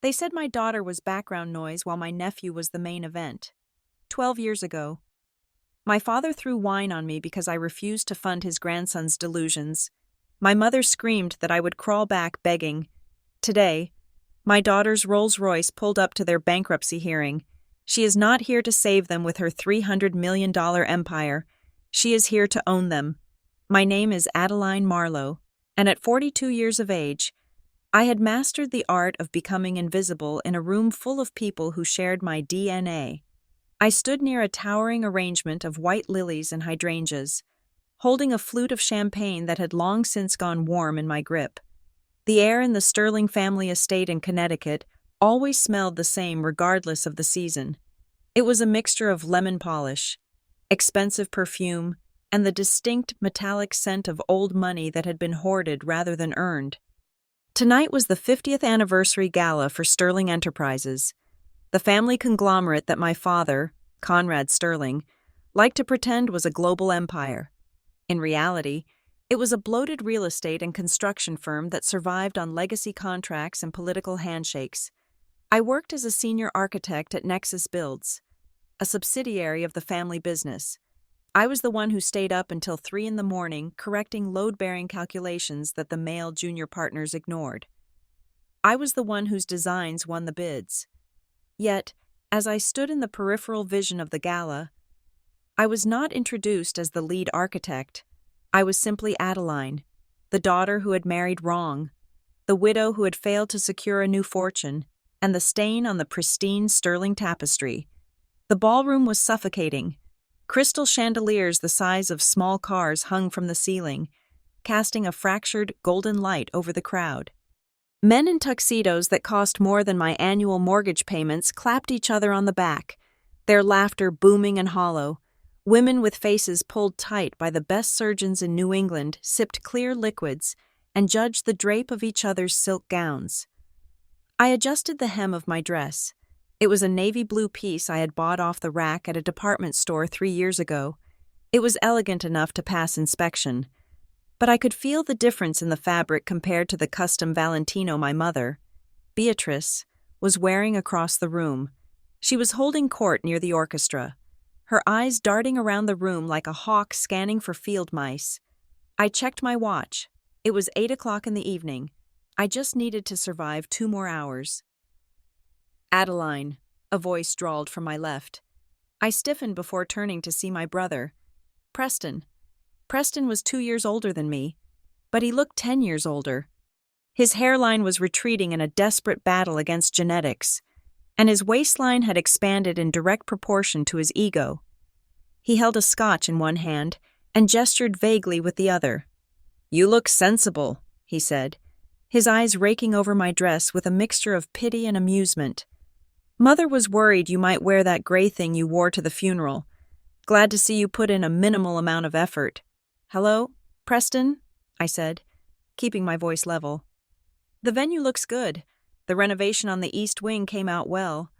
They said my daughter was background noise while my nephew was the main event. 12 years ago. My father threw wine on me because I refused to fund his grandson's delusions. My mother screamed that I would crawl back begging. Today, my daughter's Rolls-Royce pulled up to their bankruptcy hearing. She is not here to save them with her $300 million empire. She is here to own them. My name is Adeline Marlowe, and at 42 years of age, I had mastered the art of becoming invisible in a room full of people who shared my DNA. I stood near a towering arrangement of white lilies and hydrangeas, holding a flute of champagne that had long since gone warm in my grip. The air in the Sterling family estate in Connecticut always smelled the same regardless of the season. It was a mixture of lemon polish, expensive perfume, and the distinct metallic scent of old money that had been hoarded rather than earned. Tonight was the 50th anniversary gala for Sterling Enterprises, the family conglomerate that my father, Conrad Sterling, liked to pretend was a global empire. In reality, it was a bloated real estate and construction firm that survived on legacy contracts and political handshakes. I worked as a senior architect at Nexus Builds, a subsidiary of the family business. I was the one who stayed up until 3 a.m. correcting load-bearing calculations that the male junior partners ignored. I was the one whose designs won the bids. Yet, as I stood in the peripheral vision of the gala, I was not introduced as the lead architect. I was simply Adeline, the daughter who had married wrong, the widow who had failed to secure a new fortune, and the stain on the pristine Sterling tapestry. The ballroom was suffocating. Crystal chandeliers the size of small cars hung from the ceiling, casting a fractured golden light over the crowd. Men in tuxedos that cost more than my annual mortgage payments clapped each other on the back, their laughter booming and hollow. Women with faces pulled tight by the best surgeons in New England sipped clear liquids and judged the drape of each other's silk gowns. I adjusted the hem of my dress. It was a navy blue piece I had bought off the rack at a department store 3 years ago. It was elegant enough to pass inspection, but I could feel the difference in the fabric compared to the custom Valentino my mother, Beatrice, was wearing across the room. She was holding court near the orchestra, her eyes darting around the room like a hawk scanning for field mice. I checked my watch. It was 8 o'clock in the evening. I just needed to survive 2 more hours. Adeline, a voice drawled from my left. I stiffened before turning to see my brother, Preston. Preston was 2 years older than me, but he looked 10 years older. His hairline was retreating in a desperate battle against genetics, and his waistline had expanded in direct proportion to his ego. He held a scotch in one hand and gestured vaguely with the other. "You look sensible," he said, his eyes raking over my dress with a mixture of pity and amusement. "Mother was worried you might wear that gray thing you wore to the funeral. Glad to see you put in a minimal amount of effort." "Hello, Preston?" I said, keeping my voice level. "The venue looks good. The renovation on the east wing came out well."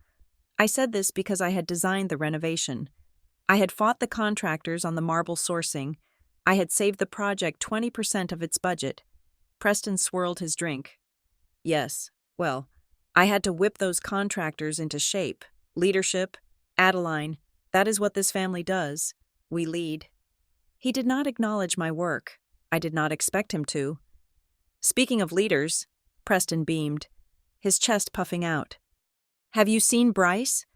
I said this because I had designed the renovation. I had fought the contractors on the marble sourcing. I had saved the project 20% of its budget. Preston swirled his drink. "Yes, well, I had to whip those contractors into shape. Leadership, Adeline, that is what this family does. We lead." He did not acknowledge my work. I did not expect him to. "Speaking of leaders," Preston beamed, his chest puffing out. "Have you seen Bryce?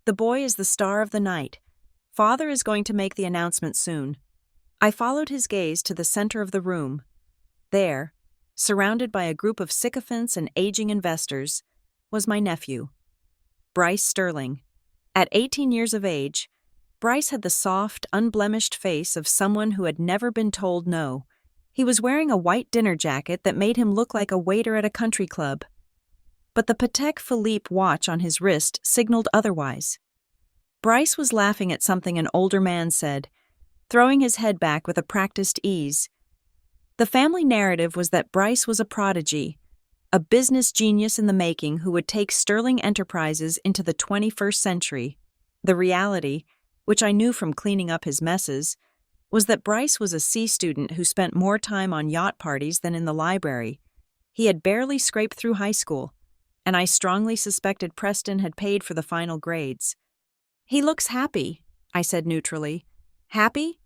The boy is the star of the night. Father is going to make the announcement soon." I followed his gaze to the center of the room. There, surrounded by a group of sycophants and aging investors, was my nephew, Bryce Sterling. At 18 years of age, Bryce had the soft, unblemished face of someone who had never been told no. He was wearing a white dinner jacket that made him look like a waiter at a country club. But the Patek Philippe watch on his wrist signaled otherwise. Bryce was laughing at something an older man said, throwing his head back with a practiced ease. The family narrative was that Bryce was a prodigy, a business genius in the making who would take Sterling Enterprises into the 21st century. The reality, which I knew from cleaning up his messes, was that Bryce was a C student who spent more time on yacht parties than in the library. He had barely scraped through high school, and I strongly suspected Preston had paid for the final grades. "He looks happy," I said neutrally. "Happy?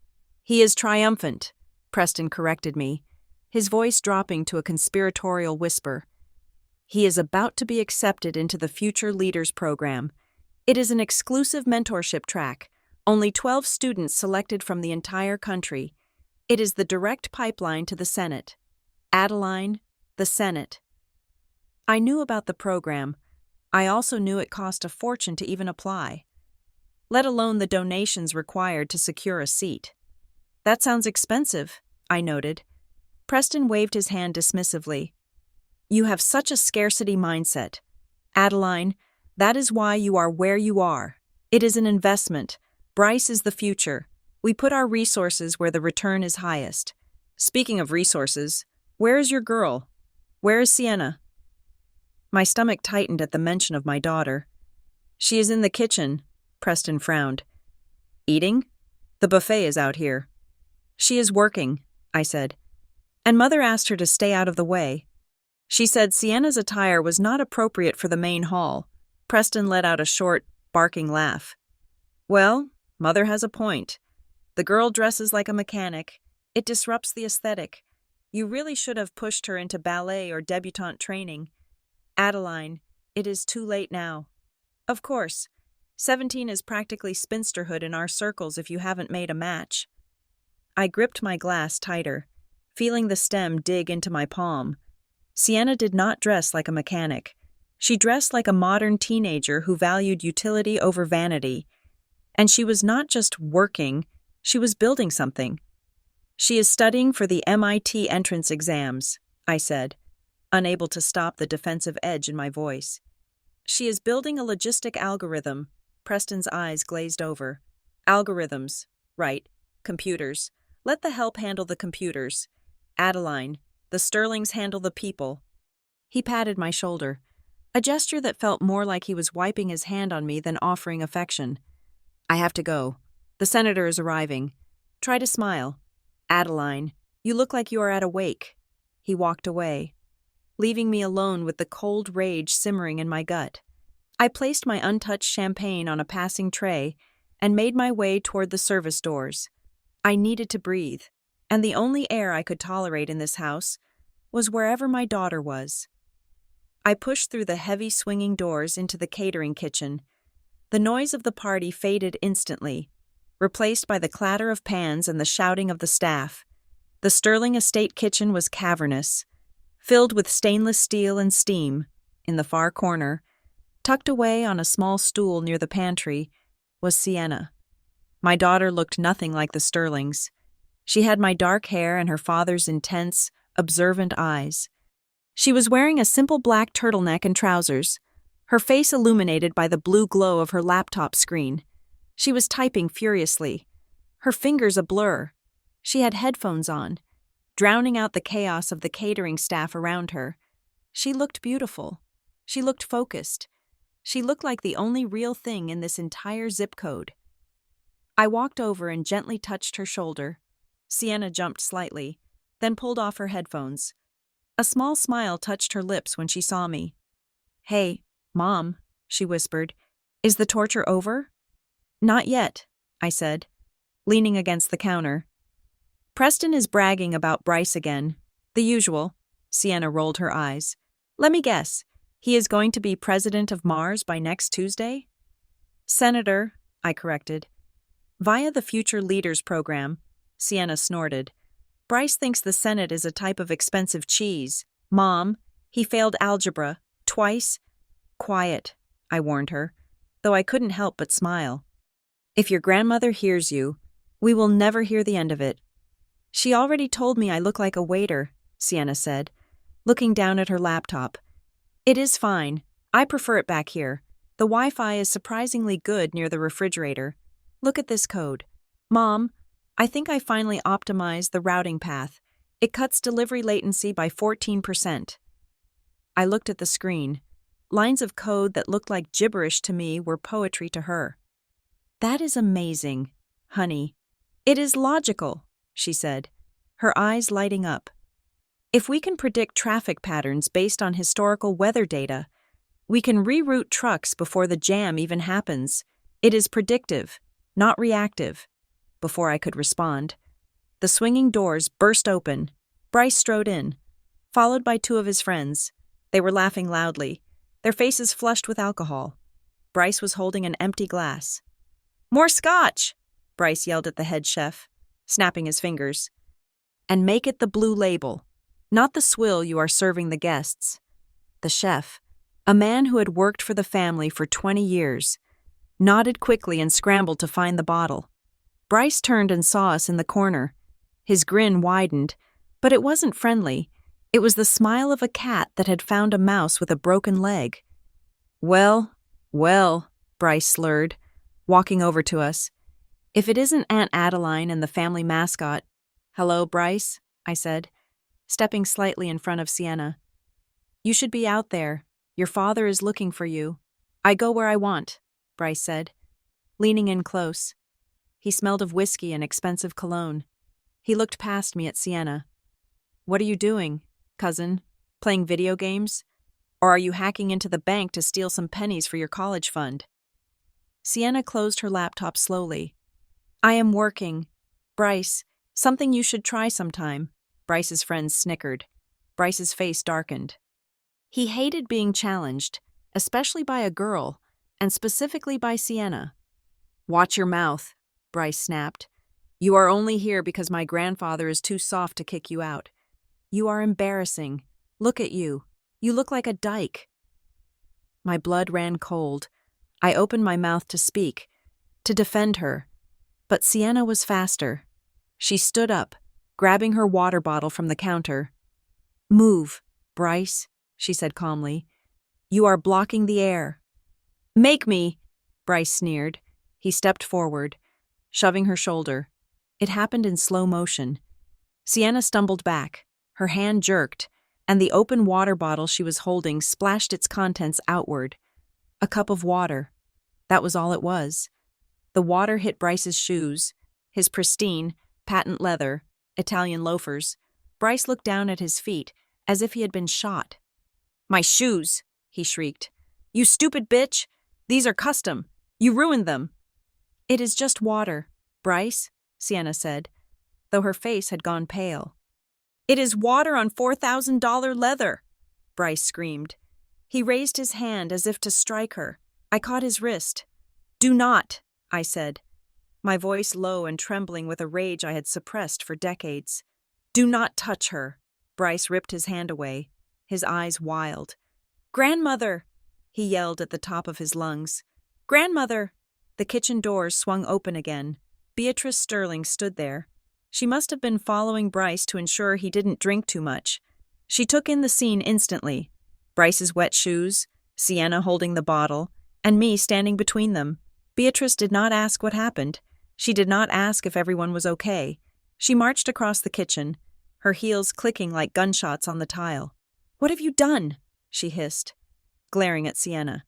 He is triumphant," Preston corrected me, his voice dropping to a conspiratorial whisper. "He is about to be accepted into the Future Leaders Program. It is an exclusive mentorship track, only 12 students selected from the entire country. It is the direct pipeline to the Senate. Adeline, the Senate." I knew about the program. I also knew it cost a fortune to even apply, let alone the donations required to secure a seat. "That sounds expensive," I noted. Preston waved his hand dismissively. "You have such a scarcity mindset. Adeline, that is why you are where you are. It is an investment. Bryce is the future. We put our resources where the return is highest." "Speaking of resources, where is your girl? Where is Sienna?" My stomach tightened at the mention of my daughter. "She is in the kitchen," Preston frowned. "Eating? The buffet is out here." "She is working," I said. "And Mother asked her to stay out of the way. She said Sienna's attire was not appropriate for the main hall." Preston let out a short, barking laugh. "Well, Mother has a point. The girl dresses like a mechanic. It disrupts the aesthetic. You really should have pushed her into ballet or debutante training. Adeline, it is too late now. Of course, 17 is practically spinsterhood in our circles if you haven't made a match." I gripped my glass tighter, feeling the stem dig into my palm. Sienna did not dress like a mechanic. She dressed like a modern teenager who valued utility over vanity. And she was not just working, she was building something. "She is studying for the MIT entrance exams," I said, unable to stop the defensive edge in my voice. "She is building a logistic algorithm." Preston's eyes glazed over. "Algorithms. Right. Computers. Let the help handle the computers. Adeline, the Sterlings handle the people." He patted my shoulder, a gesture that felt more like he was wiping his hand on me than offering affection. "I have to go. The senator is arriving. Try to smile. Adeline, you look like you are at a wake." He walked away, leaving me alone with the cold rage simmering in my gut. I placed my untouched champagne on a passing tray and made my way toward the service doors. I needed to breathe, and the only air I could tolerate in this house was wherever my daughter was. I pushed through the heavy swinging doors into the catering kitchen. The noise of the party faded instantly, replaced by the clatter of pans and the shouting of the staff. The Sterling estate kitchen was cavernous, filled with stainless steel and steam. In the far corner, tucked away on a small stool near the pantry, was Sienna. My daughter looked nothing like the Sterlings. She had my dark hair and her father's intense, observant eyes. She was wearing a simple black turtleneck and trousers, her face illuminated by the blue glow of her laptop screen. She was typing furiously, her fingers a blur. She had headphones on, drowning out the chaos of the catering staff around her. She looked beautiful. She looked focused. She looked like the only real thing in this entire zip code. I walked over and gently touched her shoulder. Sienna jumped slightly, then pulled off her headphones. A small smile touched her lips when she saw me. "Hey, Mom," she whispered. "Is the torture over?" "Not yet," I said, leaning against the counter. "Preston is bragging about Bryce again. The usual." Sienna rolled her eyes. "Let me guess. He is going to be president of Mars by next Tuesday?" "Senator," I corrected. "Via the Future Leaders Program," Sienna snorted. "Bryce thinks the Senate is a type of expensive cheese. Mom, he failed algebra, twice." "Quiet," I warned her, though I couldn't help but smile. "If your grandmother hears you, we will never hear the end of it." "She already told me I look like a waiter," Sienna said, looking down at her laptop. "It is fine. I prefer it back here. The Wi-Fi is surprisingly good near the refrigerator. Look at this code. Mom, I think I finally optimized the routing path. It cuts delivery latency by 14%. I looked at the screen. Lines of code that looked like gibberish to me were poetry to her. "That is amazing, honey. It is logical," she said, her eyes lighting up. "If we can predict traffic patterns based on historical weather data, We can reroute trucks before the jam even happens. It is predictive, not reactive. Before I could respond, the swinging doors burst open. Bryce strode in, followed by two of his friends. They were laughing loudly, their faces flushed with alcohol. Bryce was holding an empty glass. "More scotch!" Bryce yelled at the head chef, snapping his fingers. "And make it the blue label, not the swill you are serving the guests." The chef, a man who had worked for the family for 20 years, nodded quickly and scrambled to find the bottle. Bryce turned and saw us in the corner. His grin widened, but it wasn't friendly. It was the smile of a cat that had found a mouse with a broken leg. Well, Bryce slurred, walking over to us. "If it isn't Aunt Adeline and the family mascot." "Hello, Bryce," I said, stepping slightly in front of Sienna. "You should be out there. Your father is looking for you." "I go where I want," Bryce said, leaning in close. He smelled of whiskey and expensive cologne. He looked past me at Sienna. "What are you doing, cousin? Playing video games? Or are you hacking into the bank to steal some pennies for your college fund?" Sienna closed her laptop slowly. "I am working. Bryce, something you should try sometime." Bryce's friends snickered. Bryce's face darkened. He hated being challenged, especially by a girl, and specifically by Sienna. "Watch your mouth," Bryce snapped. "You are only here because my grandfather is too soft to kick you out. You are embarrassing. Look at you. You look like a dyke." My blood ran cold. I opened my mouth to speak, to defend her. But Sienna was faster. She stood up, grabbing her water bottle from the counter. "Move, Bryce," she said calmly. "You are blocking the air." "Make me," Bryce sneered. He stepped forward, shoving her shoulder. It happened in slow motion. Sienna stumbled back, her hand jerked, and the open water bottle she was holding splashed its contents outward. A cup of water. That was all it was. The water hit Bryce's shoes, his pristine, patent leather, Italian loafers. Bryce looked down at his feet, as if he had been shot. "My shoes!" he shrieked. "You stupid bitch! These are custom. You ruined them." "It is just water, Bryce," Sienna said, though her face had gone pale. "It is water on $4,000 leather," Bryce screamed. He raised his hand as if to strike her. I caught his wrist. "Do not," I said, my voice low and trembling with a rage I had suppressed for decades. "Do not touch her." Bryce ripped his hand away, his eyes wild. "Grandmother!" he yelled at the top of his lungs. "Grandmother!" The kitchen doors swung open again. Beatrice Sterling stood there. She must have been following Bryce to ensure he didn't drink too much. She took in the scene instantly. Bryce's wet shoes, Sienna holding the bottle, and me standing between them. Beatrice did not ask what happened. She did not ask if everyone was okay. She marched across the kitchen, her heels clicking like gunshots on the tile. "What have you done?" she hissed, glaring at Sienna.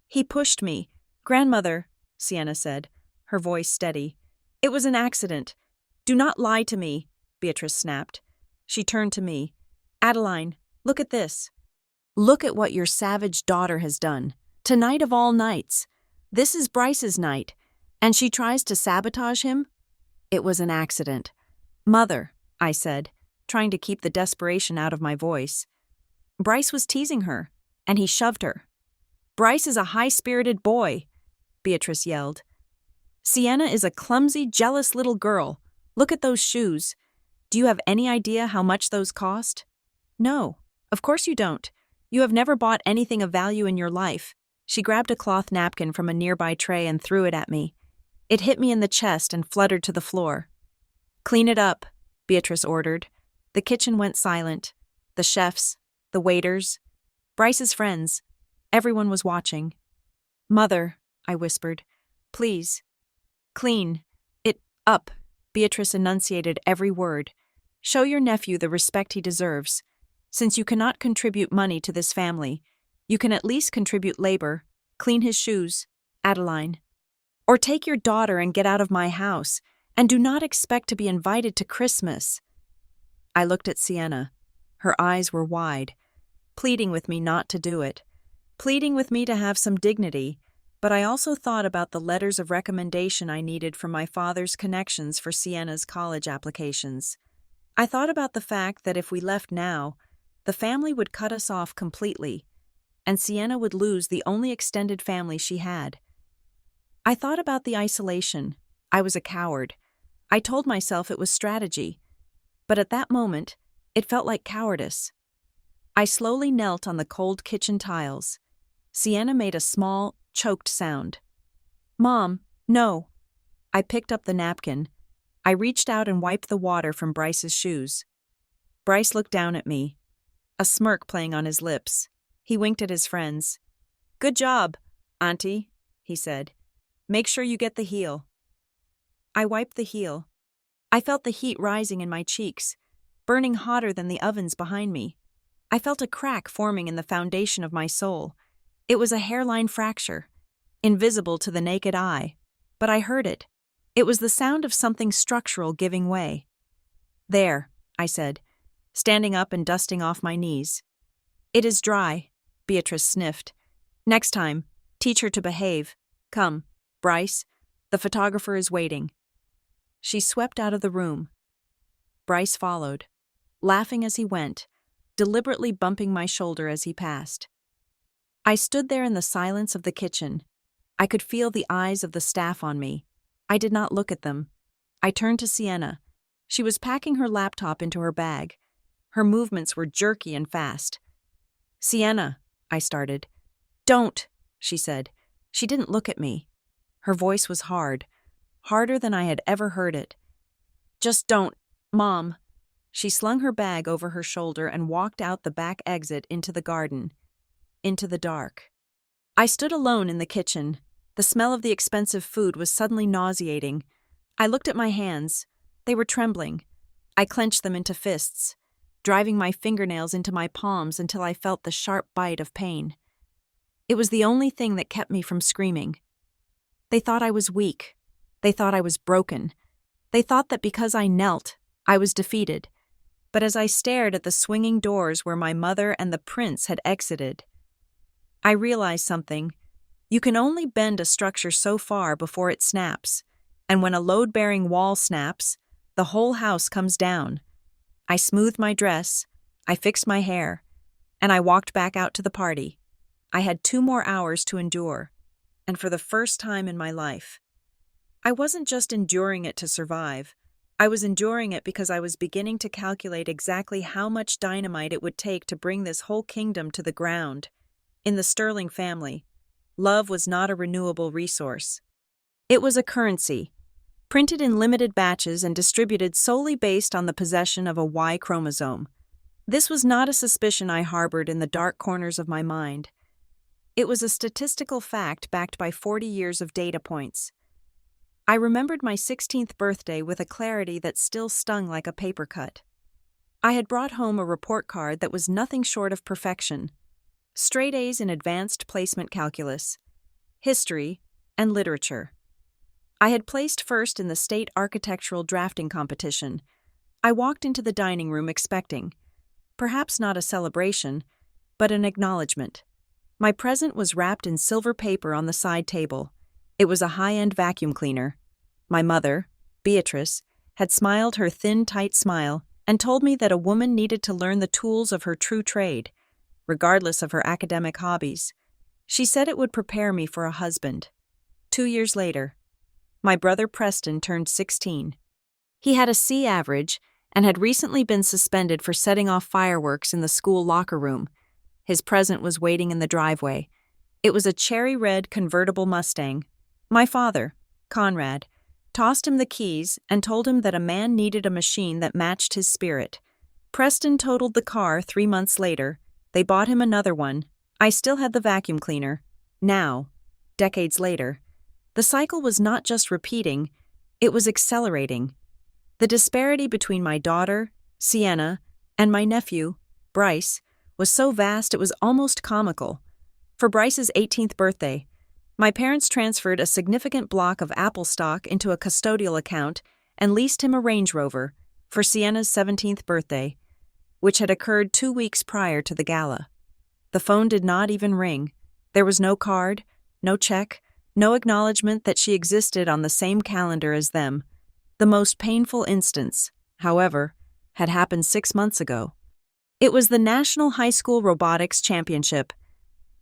"He pushed me. Grandmother," Sienna said, her voice steady. "It was an accident. Do not lie to me," Beatrice snapped. She turned to me. "Adeline, look at this. Look at what your savage daughter has done. Tonight of all nights. This is Bryce's night, and she tries to sabotage him?" "It was an accident." "Mother," I said, trying to keep the desperation out of my voice. "Bryce was teasing her, and he shoved her." "Bryce is a high-spirited boy," Beatrice yelled. "Sienna is a clumsy, jealous little girl. Look at those shoes. Do you have any idea how much those cost?" "No, of course you don't. You have never bought anything of value in your life." She grabbed a cloth napkin from a nearby tray and threw it at me. It hit me in the chest and fluttered to the floor. "Clean it up," Beatrice ordered. The kitchen went silent. The chefs, the waiters, Bryce's friends, everyone was watching. "Mother," I whispered, "please. Clean it up." Beatrice enunciated every word. "Show your nephew the respect he deserves. Since you cannot contribute money to this family, you can at least contribute labor. Clean his shoes, Adeline. Or take your daughter and get out of my house, and do not expect to be invited to Christmas." I looked at Sienna. Her eyes were wide, pleading with me not to do it. pleading with me to have some dignity, but I also thought about the letters of recommendation I needed from my father's connections for Sienna's college applications. I thought about the fact that if we left now, the family would cut us off completely, and Sienna would lose the only extended family she had. I thought about the isolation. I was a coward. I told myself it was strategy, but at that moment, it felt like cowardice. I slowly knelt on the cold kitchen tiles. Sienna made a small, choked sound. "Mom, no." I picked up the napkin. I reached out and wiped the water from Bryce's shoes. Bryce looked down at me, a smirk playing on his lips. He winked at his friends. "Good job, Auntie," he said. "Make sure you get the heel." I wiped the heel. I felt the heat rising in my cheeks, burning hotter than the ovens behind me. I felt a crack forming in the foundation of my soul. It was a hairline fracture, invisible to the naked eye, but I heard it. It was the sound of something structural giving way. "There," I said, standing up and dusting off my knees. "It is dry," Beatrice sniffed. "Next time, teach her to behave. Come, Bryce, the photographer is waiting." She swept out of the room. Bryce followed, laughing as he went, deliberately bumping my shoulder as he passed. I stood there in the silence of the kitchen. I could feel the eyes of the staff on me. I did not look at them. I turned to Sienna. She was packing her laptop into her bag. Her movements were jerky and fast. "Sienna," I started. "Don't," she said. She didn't look at me. Her voice was hard, harder than I had ever heard it. "Just don't, Mom." She slung her bag over her shoulder and walked out the back exit into the garden, into the dark. I stood alone in the kitchen. The smell of the expensive food was suddenly nauseating. I looked at my hands. They were trembling. I clenched them into fists, driving my fingernails into my palms until I felt the sharp bite of pain. It was the only thing that kept me from screaming. They thought I was weak. They thought I was broken. They thought that because I knelt, I was defeated. But as I stared at the swinging doors where my mother and the prince had exited, I realized something. You can only bend a structure so far before it snaps, and when a load-bearing wall snaps, the whole house comes down. I smoothed my dress, I fixed my hair, and I walked back out to the party. I had 2 more hours to endure, and for the first time in my life, I wasn't just enduring it to survive. I was enduring it because I was beginning to calculate exactly how much dynamite it would take to bring this whole kingdom to the ground. In the Sterling family, love was not a renewable resource. It was a currency, printed in limited batches and distributed solely based on the possession of a Y chromosome. This was not a suspicion I harbored in the dark corners of my mind. It was a statistical fact backed by 40 years of data points. I remembered my 16th birthday with a clarity that still stung like a paper cut. I had brought home a report card that was nothing short of perfection. Straight A's in advanced placement calculus, history, and literature. I had placed first in the state architectural drafting competition. I walked into the dining room expecting, perhaps not a celebration, but an acknowledgement. My present was wrapped in silver paper on the side table. It was a high-end vacuum cleaner. My mother, Beatrice, had smiled her thin, tight smile and told me that a woman needed to learn the tools of her true trade, regardless of her academic hobbies. She said it would prepare me for a husband. 2 years later, my brother Preston turned 16. He had a C average and had recently been suspended for setting off fireworks in the school locker room. His present was waiting in the driveway. It was a cherry-red convertible Mustang. My father, Conrad, tossed him the keys and told him that a man needed a machine that matched his spirit. Preston totaled the car 3 months later. They bought him another one. I still had the vacuum cleaner. Now, decades later, the cycle was not just repeating, it was accelerating. The disparity between my daughter, Sienna, and my nephew, Bryce, was so vast it was almost comical. For Bryce's 18th birthday, my parents transferred a significant block of Apple stock into a custodial account and leased him a Range Rover for Sienna's 17th birthday, which had occurred 2 weeks prior to the gala. The phone did not even ring. There was no card, no check, no acknowledgement that she existed on the same calendar as them. The most painful instance, however, had happened 6 months ago. It was the National High School Robotics Championship.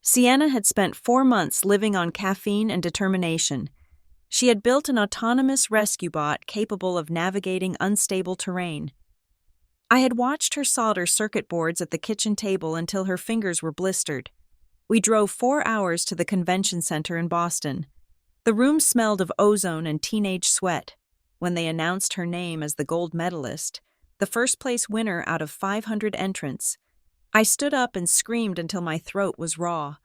Sienna had spent 4 months living on caffeine and determination. She had built an autonomous rescue bot capable of navigating unstable terrain. I had watched her solder circuit boards at the kitchen table until her fingers were blistered. We drove 4 hours to the convention center in Boston. The room smelled of ozone and teenage sweat. When they announced her name as the gold medalist, the first-place winner out of 500 entrants, I stood up and screamed until my throat was raw.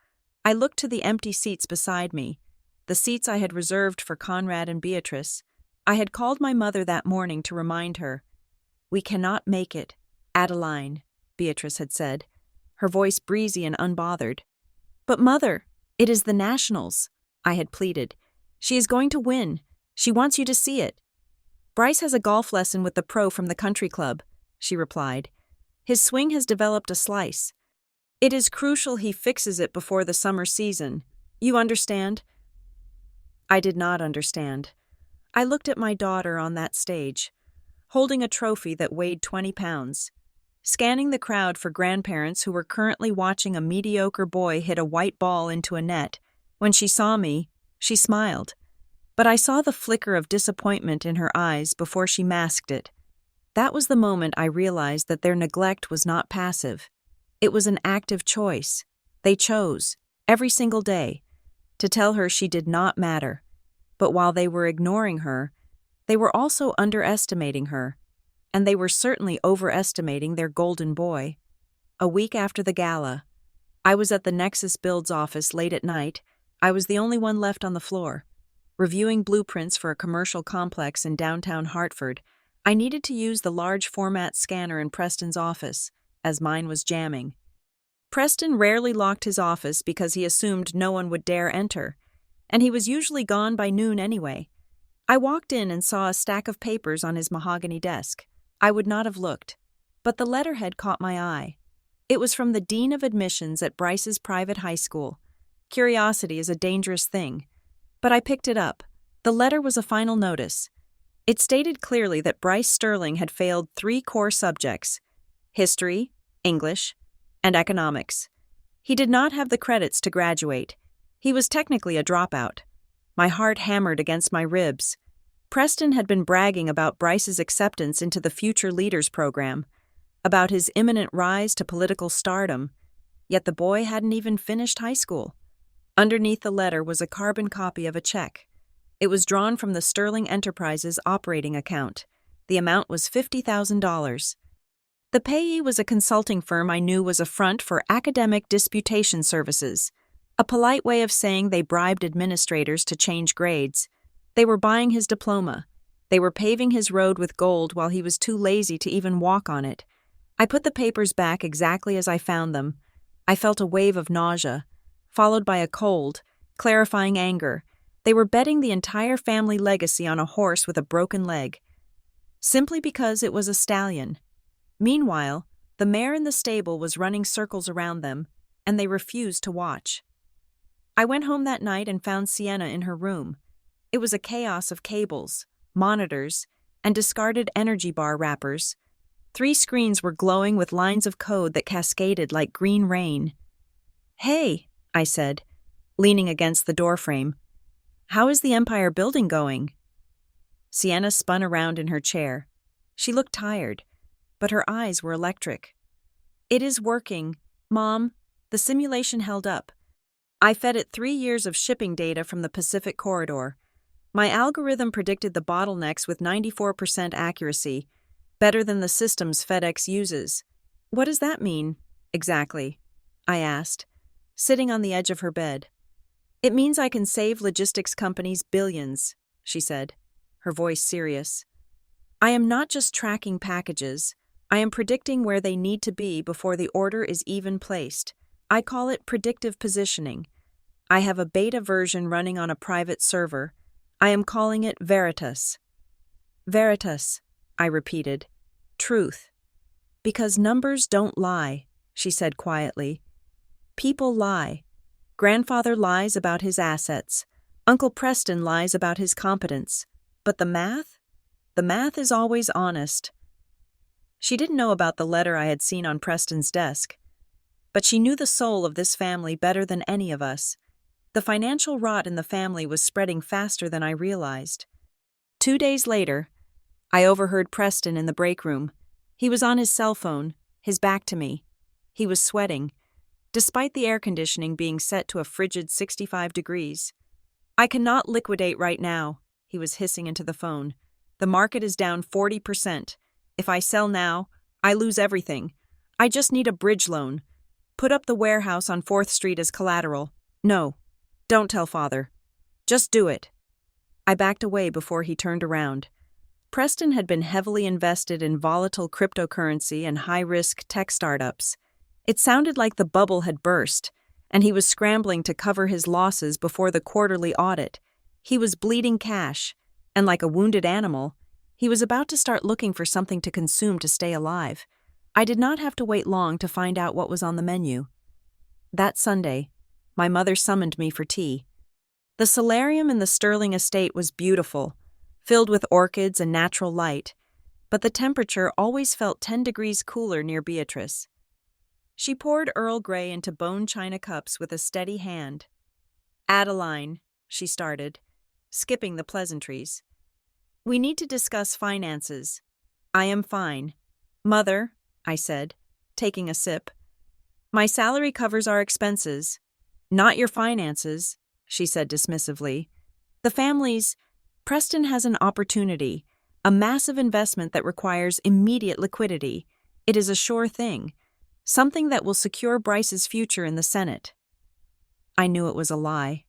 I looked to the empty seats beside me, the seats I had reserved for Conrad and Beatrice. I had called my mother that morning to remind her. "We cannot make it, Adeline," Beatrice had said, her voice breezy and unbothered. "But Mother, it is the Nationals," I had pleaded. "She is going to win. She wants you to see it." "Bryce has a golf lesson with the pro from the country club," she replied. "His swing has developed a slice. It is crucial he fixes it before the summer season. You understand?" I did not understand. I looked at my daughter on that stage, holding a trophy that weighed 20 pounds, scanning the crowd for grandparents who were currently watching a mediocre boy hit a white ball into a net. When she saw me, she smiled. But I saw the flicker of disappointment in her eyes before she masked it. That was the moment I realized that their neglect was not passive. It was an active choice. They chose, every single day, to tell her she did not matter. But while they were ignoring her, they were also underestimating her, and they were certainly overestimating their golden boy. A week after the gala, I was at the Nexus Build's office late at night. I was the only one left on the floor. Reviewing blueprints for a commercial complex in downtown Hartford, I needed to use the large format scanner in Preston's office, as mine was jamming. Preston rarely locked his office because he assumed no one would dare enter, and he was usually gone by noon anyway. I walked in and saw a stack of papers on his mahogany desk. I would not have looked, but the letterhead caught my eye. It was from the Dean of Admissions at Bryce's private high school. Curiosity is a dangerous thing, but I picked it up. The letter was a final notice. It stated clearly that Bryce Sterling had failed 3 core subjects: history, English, and economics. He did not have the credits to graduate. He was technically a dropout. My heart hammered against my ribs. Preston had been bragging about Bryce's acceptance into the Future Leaders program, about his imminent rise to political stardom, yet the boy hadn't even finished high school. Underneath the letter was a carbon copy of a check. It was drawn from the Sterling Enterprises operating account. The amount was $50,000. The payee was a consulting firm I knew was a front for academic disputation services, a polite way of saying they bribed administrators to change grades. They were buying his diploma. They were paving his road with gold while he was too lazy to even walk on it. I put the papers back exactly as I found them. I felt a wave of nausea, followed by a cold, clarifying anger. They were betting the entire family legacy on a horse with a broken leg, simply because it was a stallion. Meanwhile, the mare in the stable was running circles around them, and they refused to watch. I went home that night and found Sienna in her room. It was a chaos of cables, monitors, and discarded energy bar wrappers. 3 screens were glowing with lines of code that cascaded like green rain. "Hey," I said, leaning against the doorframe. "How is the Empire building going?" Sienna spun around in her chair. She looked tired, but her eyes were electric. "It is working, Mom. The simulation held up. I fed it 3 years of shipping data from the Pacific Corridor. My algorithm predicted the bottlenecks with 94% accuracy, better than the systems FedEx uses." "What does that mean, exactly?" I asked, sitting on the edge of her bed. "It means I can save logistics companies billions," she said, her voice serious. "I am not just tracking packages. I am predicting where they need to be before the order is even placed. I call it predictive positioning. I have a beta version running on a private server. I am calling it Veritas." "Veritas," I repeated. "Truth. Because numbers don't lie," she said quietly. "People lie. Grandfather lies about his assets. Uncle Preston lies about his competence. But the math? The math is always honest. She didn't know about the letter I had seen on Preston's desk. But she knew the soul of this family better than any of us. The financial rot in the family was spreading faster than I realized. 2 days later, I overheard Preston in the break room. He was on his cell phone, his back to me. He was sweating, despite the air conditioning being set to a frigid 65 degrees. "I cannot liquidate right now," he was hissing into the phone. "The market is down 40%. If I sell now, I lose everything. I just need a bridge loan. Put up the warehouse on 4th Street as collateral. No, don't tell Father. Just do it." I backed away before he turned around. Preston had been heavily invested in volatile cryptocurrency and high-risk tech startups. It sounded like the bubble had burst, and he was scrambling to cover his losses before the quarterly audit. He was bleeding cash, and like a wounded animal, he was about to start looking for something to consume to stay alive. I did not have to wait long to find out what was on the menu. That Sunday, my mother summoned me for tea. The solarium in the Sterling estate was beautiful, filled with orchids and natural light, but the temperature always felt 10 degrees cooler near Beatrice. She poured Earl Grey into bone china cups with a steady hand. "Adeline," she started, skipping the pleasantries. "We need to discuss finances." "I am fine." "Mother," I said, taking a sip, "my salary covers our expenses." "Not your finances," she said dismissively. "The family's. Preston has an opportunity, a massive investment that requires immediate liquidity. It is a sure thing, something that will secure Bryce's future in the Senate." I knew it was a lie.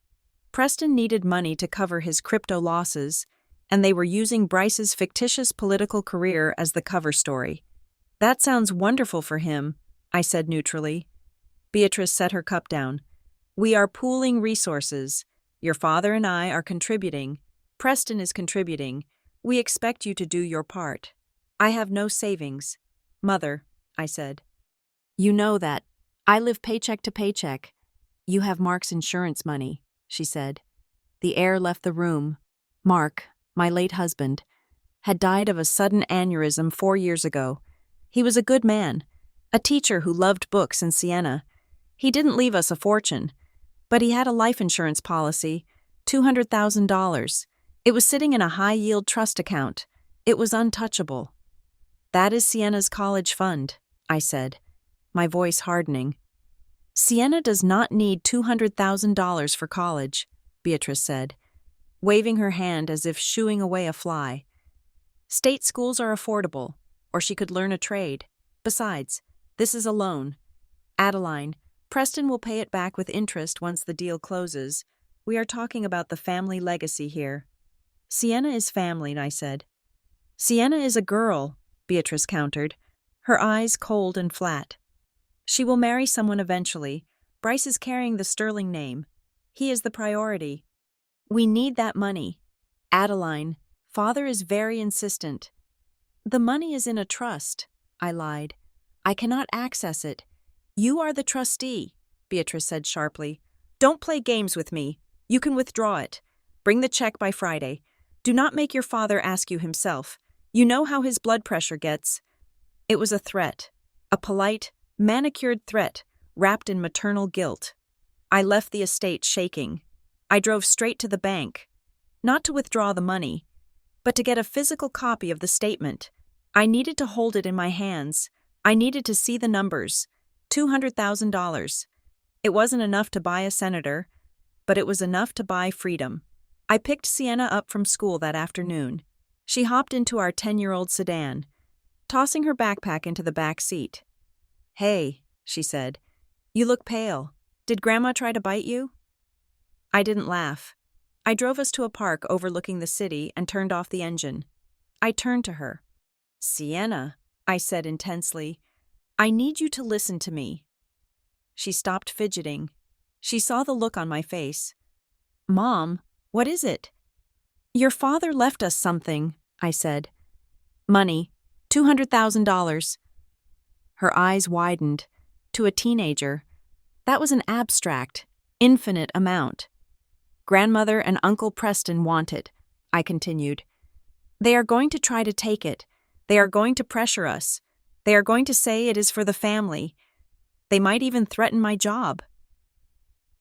Preston needed money to cover his crypto losses, and they were using Bryce's fictitious political career as the cover story. "That sounds wonderful for him," I said neutrally. Beatrice set her cup down. "We are pooling resources. Your father and I are contributing. Preston is contributing. We expect you to do your part." "I have no savings." "Mother," I said. "You know that. I live paycheck to paycheck." "You have Mark's insurance money," she said. The air left the room. Mark, my late husband, had died of a sudden aneurysm 4 years ago. He was a good man, a teacher who loved books in Siena. He didn't leave us a fortune, but he had a life insurance policy, $200,000. It was sitting in a high-yield trust account. It was untouchable. "That is Siena's college fund," I said, my voice hardening. "Siena does not need $200,000 for college," Beatrice said, waving her hand as if shooing away a fly. "State schools are affordable, or she could learn a trade. Besides, this is a loan. Adeline, Preston will pay it back with interest once the deal closes. We are talking about the family legacy here." "Siena is family," I said. "Siena is a girl," Beatrice countered, her eyes cold and flat. "She will marry someone eventually. Bryce is carrying the Sterling name. He is the priority. We need that money. Adeline, Father is very insistent." "The money is in a trust," I lied. "I cannot access it." "You are the trustee," Beatrice said sharply. "Don't play games with me. You can withdraw it. Bring the check by Friday. Do not make your father ask you himself. You know how his blood pressure gets." It was a threat, a polite, manicured threat wrapped in maternal guilt. I left the estate shaking. I drove straight to the bank, not to withdraw the money, but to get a physical copy of the statement. I needed to hold it in my hands. I needed to see the numbers. $200,000. It wasn't enough to buy a senator, but it was enough to buy freedom. I picked Siena up from school that afternoon. She hopped into our 10-year-old sedan, tossing her backpack into the back seat. "Hey," she said, "you look pale. Did Grandma try to bite you?" I didn't laugh. I drove us to a park overlooking the city and turned off the engine. I turned to her. "Siena," I said intensely, "I need you to listen to me." She stopped fidgeting. She saw the look on my face. "Mom, what is it?" "Your father left us something," I said. "Money, $200,000. Her eyes widened. To a teenager, that was an abstract, Infinite amount. Grandmother and Uncle Preston want it, I continued. They are going to try to take it. They are going to pressure us. They are going to say it is for the family. They might even threaten my job.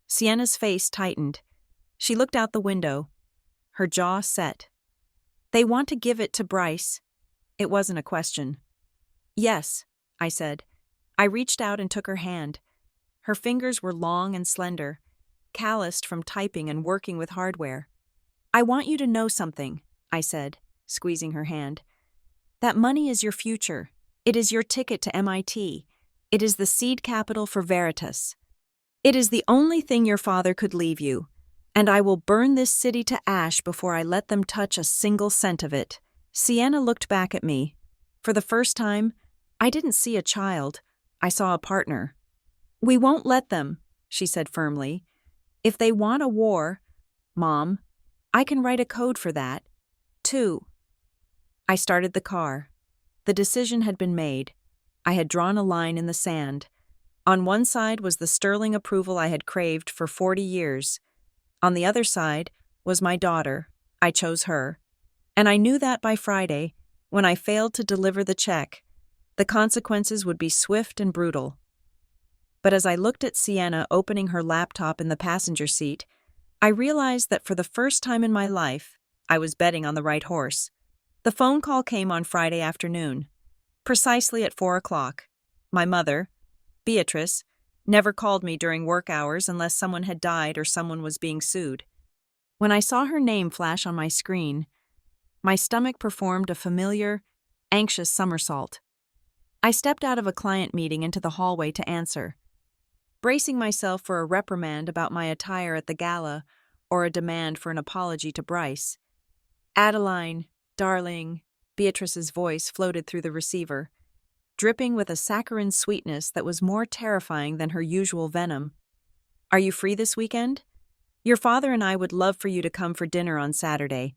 Sienna's face tightened. She looked out the window, her jaw set. They want to give it to Bryce. It wasn't a question. Yes, I said. I reached out and took her hand. Her fingers were long and slender, calloused from typing and working with hardware. I want you to know something, I said, squeezing her hand. That money is your future. It is your ticket to MIT. It is the seed capital for Veritas. It is the only thing your father could leave you, and I will burn this city to ash before I let them touch a single cent of it. Sienna looked back at me. For the first time, I didn't see a child. I saw a partner. We won't let them, she said firmly. If they want a war, Mom, I can write a code for that, too. I started the car. The decision had been made. I had drawn a line in the sand. On one side was the sterling approval I had craved for 40 years. On the other side was my daughter. I chose her. And I knew that by Friday, when I failed to deliver the check, the consequences would be swift and brutal. But as I looked at Sienna opening her laptop in the passenger seat, I realized that for the first time in my life, I was betting on the right horse. The phone call came on Friday afternoon, precisely at 4 o'clock. My mother, Beatrice, never called me during work hours unless someone had died or someone was being sued. When I saw her name flash on my screen, my stomach performed a familiar, anxious somersault. I stepped out of a client meeting into the hallway to answer, bracing myself for a reprimand about my attire at the gala or a demand for an apology to Bryce. Adeline, darling, Beatrice's voice floated through the receiver, dripping with a saccharine sweetness that was more terrifying than her usual venom. Are you free this weekend? Your father and I would love for you to come for dinner on Saturday.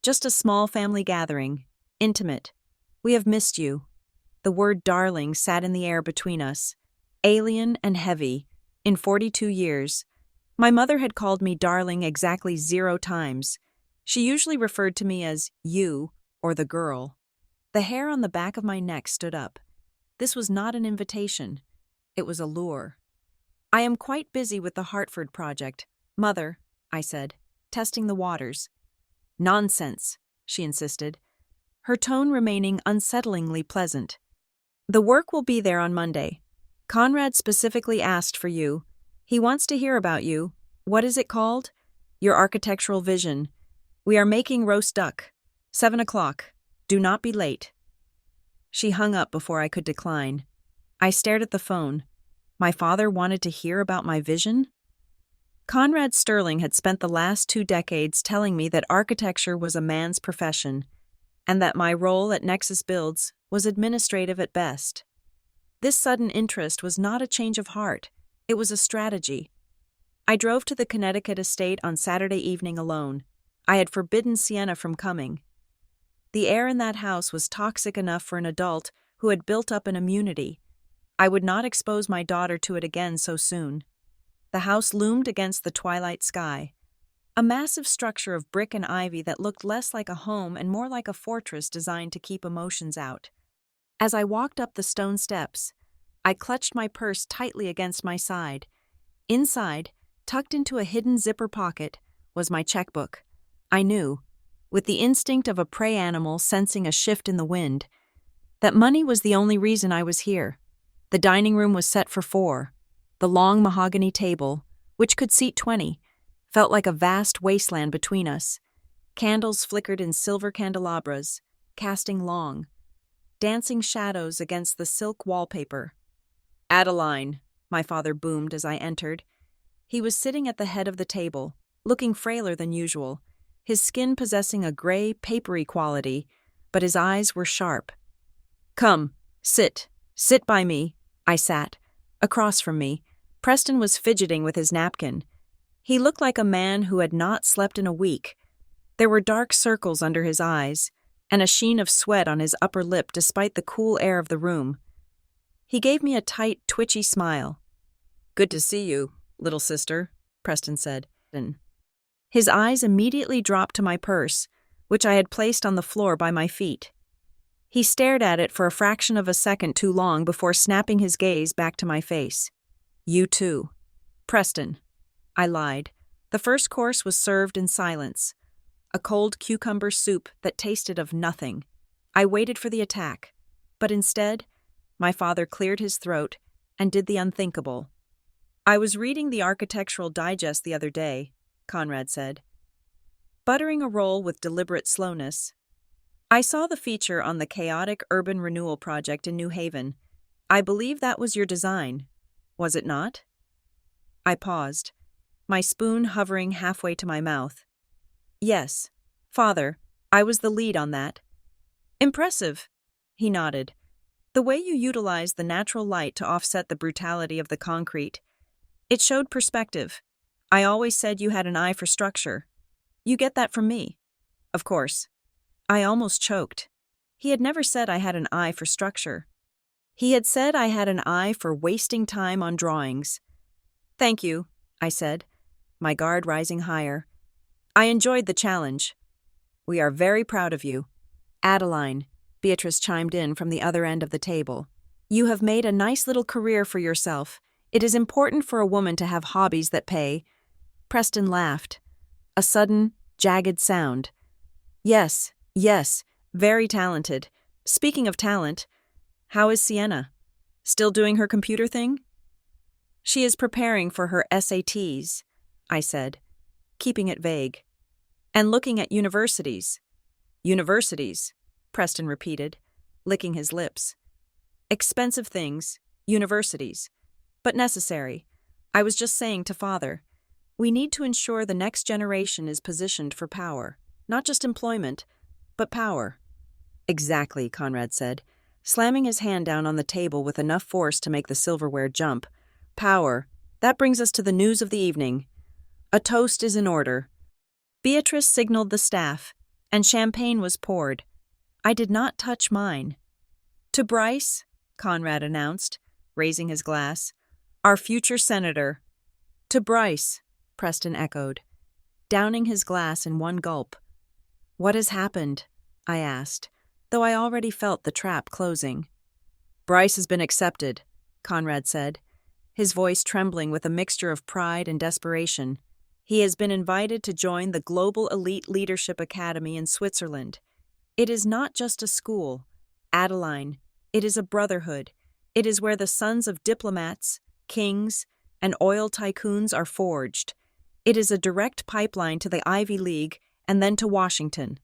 Just a small family gathering, intimate. We have missed you. The word darling sat in the air between us, alien and heavy, in 42 years. My mother had called me darling exactly 0 times. She usually referred to me as you or the girl. The hair on the back of my neck stood up. This was not an invitation. It was a lure. I am quite busy with the Hartford project. Mother, I said, testing the waters. Nonsense, she insisted, her tone remaining unsettlingly pleasant. The work will be there on Monday. Conrad specifically asked for you. He wants to hear about you. What is it called? Your architectural vision. We are making roast duck. 7 o'clock. Do not be late. She hung up before I could decline. I stared at the phone. My father wanted to hear about my vision? Conrad Sterling had spent the last 2 decades telling me that architecture was a man's profession, and that my role at Nexus Builds was administrative at best. This sudden interest was not a change of heart. It was a strategy. I drove to the Connecticut estate on Saturday evening alone. I had forbidden Sienna from coming. The air in that house was toxic enough for an adult who had built up an immunity. I would not expose my daughter to it again so soon. The house loomed against the twilight sky, a massive structure of brick and ivy that looked less like a home and more like a fortress designed to keep emotions out. As I walked up the stone steps, I clutched my purse tightly against my side. Inside, tucked into a hidden zipper pocket, was my checkbook. I knew, with the instinct of a prey animal sensing a shift in the wind, that money was the only reason I was here. The dining room was set for 4. The long mahogany table, which could seat 20, felt like a vast wasteland between us. Candles flickered in silver candelabras, casting long, dancing shadows against the silk wallpaper. Adeline, my father boomed as I entered. He was sitting at the head of the table, looking frailer than usual, his skin possessing a gray, papery quality, but his eyes were sharp. Come, sit by me. I sat. Across from me, Preston was fidgeting with his napkin. He looked like a man who had not slept in a week. There were dark circles under his eyes, and a sheen of sweat on his upper lip despite the cool air of the room. He gave me a tight, twitchy smile. Good to see you, little sister, Preston said. His eyes immediately dropped to my purse, which I had placed on the floor by my feet. He stared at it for a fraction of a second too long before snapping his gaze back to my face. You too. Preston. I lied. The first course was served in silence. A cold cucumber soup that tasted of nothing. I waited for the attack, but instead, my father cleared his throat and did the unthinkable. I was reading the Architectural Digest the other day, Conrad said. Buttering a roll with deliberate slowness, I saw the feature on the chaotic urban renewal project in New Haven. I believe that was your design, was it not? I paused, my spoon hovering halfway to my mouth. Yes, Father, I was the lead on that. Impressive, he nodded. The way you utilized the natural light to offset the brutality of the concrete. It showed perspective. I always said you had an eye for structure. You get that from me. Of course. I almost choked. He had never said I had an eye for structure. He had said I had an eye for wasting time on drawings. Thank you, I said, my guard rising higher. I enjoyed the challenge. We are very proud of you. Adeline, Beatrice chimed in from the other end of the table. You have made a nice little career for yourself. It is important for a woman to have hobbies that pay. Preston laughed. A sudden, jagged sound. Yes, very talented. Speaking of talent, how is Sienna? Still doing her computer thing? She is preparing for her SATs, I said, keeping it vague. And looking at universities. Universities, Preston repeated, licking his lips. Expensive things, universities. But necessary. I was just saying to Father, we need to ensure the next generation is positioned for power. Not just employment, but power. Exactly, Conrad said, slamming his hand down on the table with enough force to make the silverware jump. Power. That brings us to the news of the evening. A toast is in order. Beatrice signaled the staff, and champagne was poured. I did not touch mine. To Bryce, Conrad announced, raising his glass. Our future senator. To Bryce, Preston echoed, downing his glass in one gulp. What has happened? I asked, though I already felt the trap closing. Bryce has been accepted, Conrad said, his voice trembling with a mixture of pride and desperation. He has been invited to join the Global Elite Leadership Academy in Switzerland. It is not just a school, Adeline. It is a brotherhood. It is where the sons of diplomats, kings, and oil tycoons are forged. It is a direct pipeline to the Ivy League and then to Washington.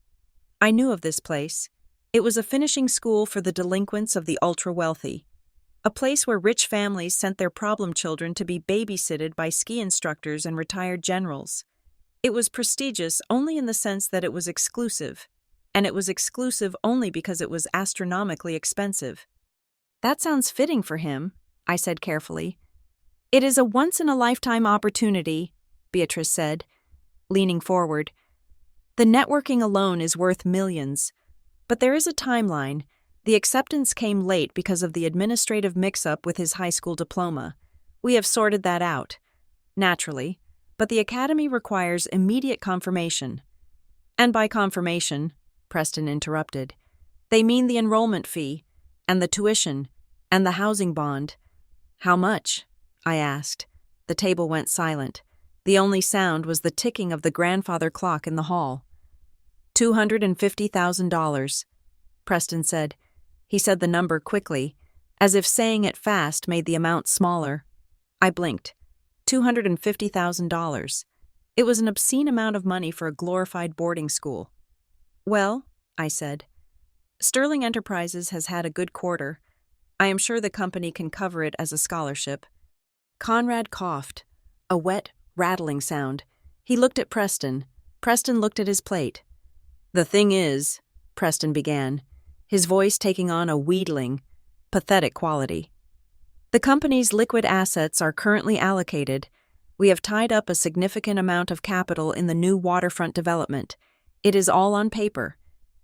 I knew of this place. It was a finishing school for the delinquents of the ultra-wealthy. A place where rich families sent their problem children to be babysitted by ski instructors and retired generals. It was prestigious only in the sense that it was exclusive, and it was exclusive only because it was astronomically expensive. That sounds fitting for him, I said carefully. It is a once-in-a-lifetime opportunity, Beatrice said, leaning forward. The networking alone is worth millions. But there is a timeline. The acceptance came late because of the administrative mix-up with his high school diploma. We have sorted that out. Naturally. But the academy requires immediate confirmation. And by confirmation, Preston interrupted, they mean the enrollment fee, and the tuition, and the housing bond. How much? I asked. The table went silent. The only sound was the ticking of the grandfather clock in the hall. $250,000, Preston said. He said the number quickly, as if saying it fast made the amount smaller. I blinked. $250,000. It was an obscene amount of money for a glorified boarding school. Well, I said, Sterling Enterprises has had a good quarter. I am sure the company can cover it as a scholarship. Conrad coughed, a wet, rattling sound. He looked at Preston. Preston looked at his plate. The thing is, Preston began, his voice taking on a wheedling, pathetic quality. The company's liquid assets are currently allocated. We have tied up a significant amount of capital in the new waterfront development. It is all on paper.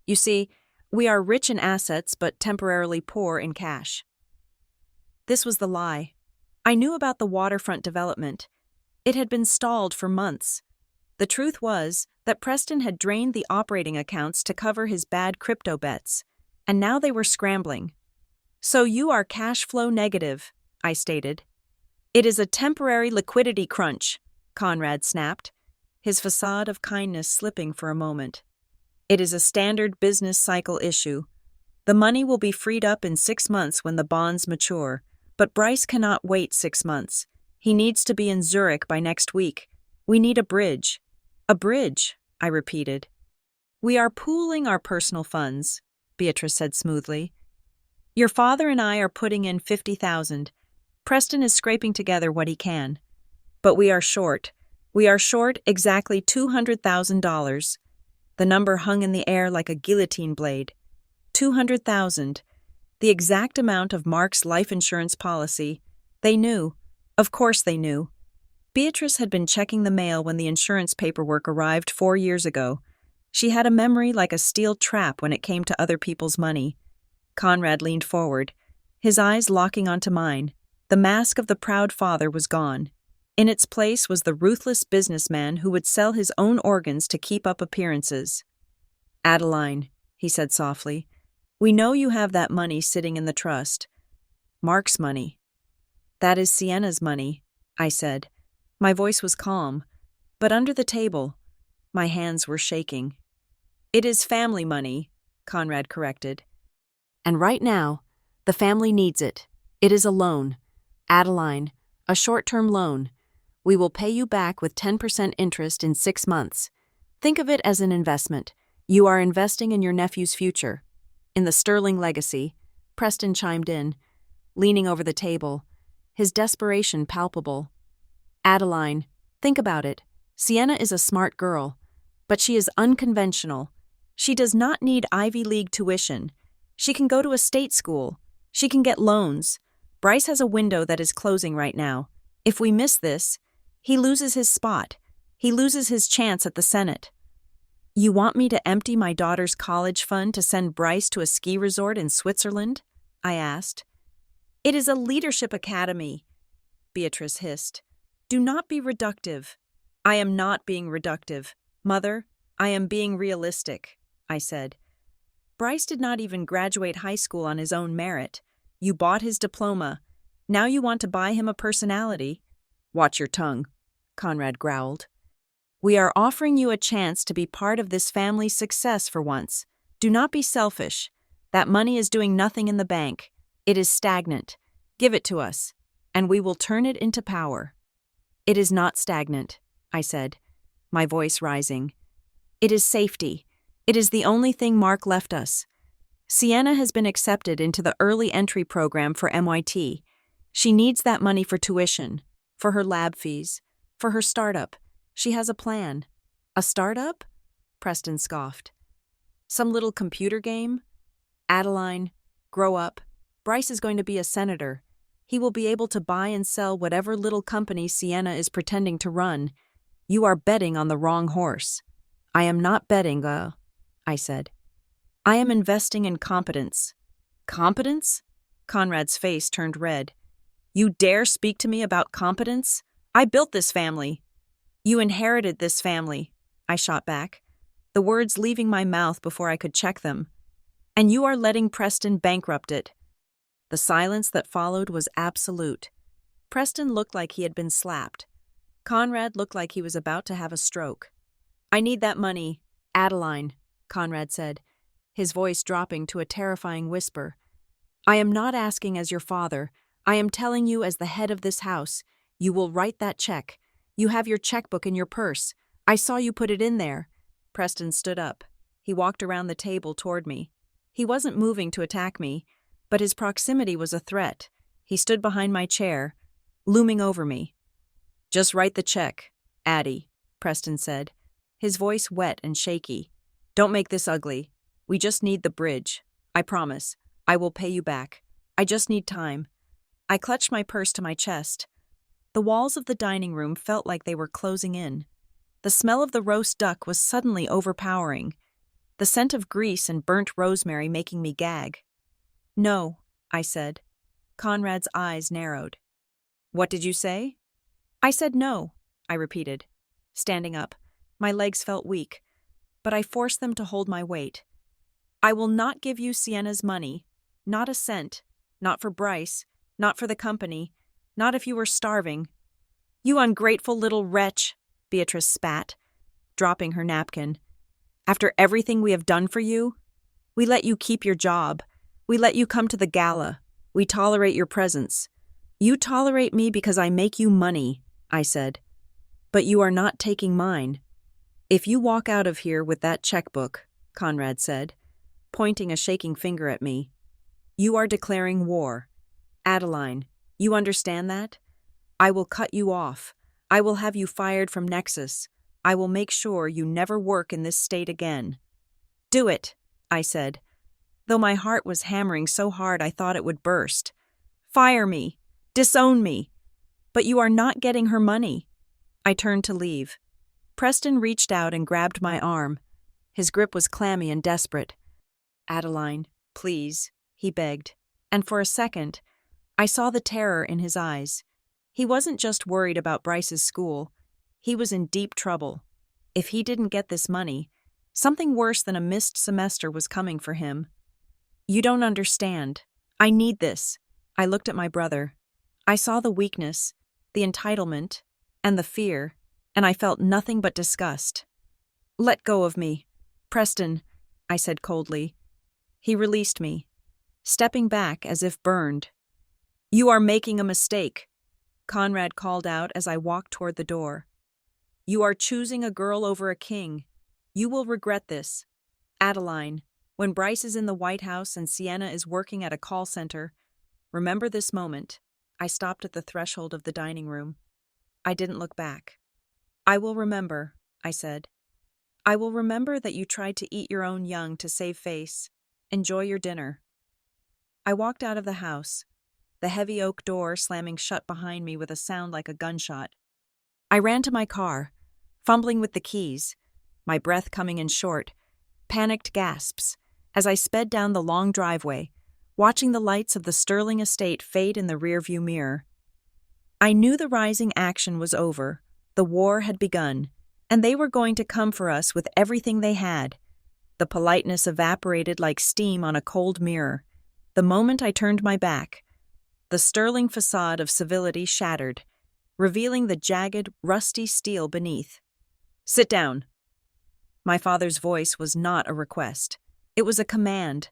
You see, we are rich in assets but temporarily poor in cash. This was the lie. I knew about the waterfront development. It had been stalled for months. The truth was that Preston had drained the operating accounts to cover his bad crypto bets, and now they were scrambling. "So you are cash flow negative," I stated. "It is a temporary liquidity crunch," Conrad snapped, his facade of kindness slipping for a moment. "It is a standard business cycle issue. The money will be freed up in 6 months when the bonds mature, but Bryce cannot wait 6 months. He needs to be in Zurich by next week. We need a bridge." "A bridge," I repeated. "We are pooling our personal funds," Beatrice said smoothly. "Your father and I are putting in 50,000. Preston is scraping together what he can. But we are short. We are short exactly $200,000. The number hung in the air like a guillotine blade. 200,000. The exact amount of Mark's life insurance policy. They knew. Of course they knew. Beatrice had been checking the mail when the insurance paperwork arrived 4 years ago. She had a memory like a steel trap when it came to other people's money. Conrad leaned forward, his eyes locking onto mine. The mask of the proud father was gone. In its place was the ruthless businessman who would sell his own organs to keep up appearances. "Adeline," he said softly, "we know you have that money sitting in the trust. Mark's money." "That is Sienna's money," I said. My voice was calm, but under the table, my hands were shaking. "It is family money," Conrad corrected. "And right now, the family needs it. It is a loan. Adeline, a short-term loan. We will pay you back with 10% interest in 6 months. Think of it as an investment. You are investing in your nephew's future." "In the sterling legacy," Preston chimed in, leaning over the table, his desperation palpable. "Adeline, think about it. Sienna is a smart girl, but she is unconventional. She does not need Ivy League tuition. She can go to a state school. She can get loans. Bryce has a window that is closing right now. If we miss this, he loses his spot. He loses his chance at the Senate." "You want me to empty my daughter's college fund to send Bryce to a ski resort in Switzerland?" I asked. "It is a leadership academy," Beatrice hissed. "Do not be reductive." "I am not being reductive. Mother, I am being realistic," I said. "Bryce did not even graduate high school on his own merit. You bought his diploma. Now you want to buy him a personality?" "Watch your tongue," Conrad growled. "We are offering you a chance to be part of this family's success for once. Do not be selfish. That money is doing nothing in the bank. It is stagnant. Give it to us, and we will turn it into power." "It is not stagnant," I said, my voice rising. "It is safety. It is the only thing Mark left us. Sienna has been accepted into the early entry program for MIT. She needs that money for tuition, for her lab fees, for her startup. She has a plan." "A startup?" Preston scoffed. "Some little computer game? Adeline, grow up. Bryce is going to be a senator. He will be able to buy and sell whatever little company Sienna is pretending to run. You are betting on the wrong horse." "I am not betting, I said. "I am investing in competence." "Competence?" Conrad's face turned red. "You dare speak to me about competence? I built this family." "You inherited this family," I shot back, the words leaving my mouth before I could check them. "And you are letting Preston bankrupt it." The silence that followed was absolute. Preston looked like he had been slapped. Conrad looked like he was about to have a stroke. "I need that money, Adeline," Conrad said, his voice dropping to a terrifying whisper. "I am not asking as your father. I am telling you as the head of this house. You will write that check. You have your checkbook in your purse. I saw you put it in there." Preston stood up. He walked around the table toward me. He wasn't moving to attack me, but his proximity was a threat. He stood behind my chair, looming over me. "Just write the check, Addie," Preston said, his voice wet and shaky. "Don't make this ugly. We just need the bridge. I promise. I will pay you back. I just need time." I clutched my purse to my chest. The walls of the dining room felt like they were closing in. The smell of the roast duck was suddenly overpowering, the scent of grease and burnt rosemary making me gag. "No," I said. Conrad's eyes narrowed. "What did you say?" "I said no. I repeated. Standing up, my legs felt weak, but I forced them to hold my weight. I will not give you Sienna's money. Not a cent. Not for Bryce. Not for the company. Not if you were starving. You ungrateful little wretch, Beatrice spat, dropping her napkin. After everything we have done for you? We let you keep your job. We let you come to the gala. We tolerate your presence. You tolerate me because I make you money, I said. But you are not taking mine. If you walk out of here with that checkbook, Conrad said, pointing a shaking finger at me, you are declaring war. Adeline, you understand that? I will cut you off. I will have you fired from Nexus. I will make sure you never work in this state again. Do it, I said, though my heart was hammering so hard I thought it would burst. Fire me. Disown me. But you are not getting her money. I turned to leave. Preston reached out and grabbed my arm. His grip was clammy and desperate. Adeline, please, he begged. And for a second, I saw the terror in his eyes. He wasn't just worried about Bryce's school. He was in deep trouble. If he didn't get this money, something worse than a missed semester was coming for him. You don't understand. I need this. I looked at my brother. I saw the weakness, the entitlement, and the fear, and I felt nothing but disgust. Let go of me. Preston, I said coldly. He released me, stepping back as if burned. You are making a mistake, Conrad called out as I walked toward the door. You are choosing a girl over a king. You will regret this. Adeline, when Bryce is in the White House and Sienna is working at a call center, remember this moment. I stopped at the threshold of the dining room. I didn't look back. I will remember, I said. I will remember that you tried to eat your own young to save face. Enjoy your dinner. I walked out of the house, the heavy oak door slamming shut behind me with a sound like a gunshot. I ran to my car, fumbling with the keys, my breath coming in short, panicked gasps, as I sped down the long driveway, watching the lights of the Sterling estate fade in the rearview mirror. I knew the rising action was over, the war had begun, and they were going to come for us with everything they had. The politeness evaporated like steam on a cold mirror. The moment I turned my back, the Sterling facade of civility shattered, revealing the jagged, rusty steel beneath. Sit down. My father's voice was not a request. It was a command,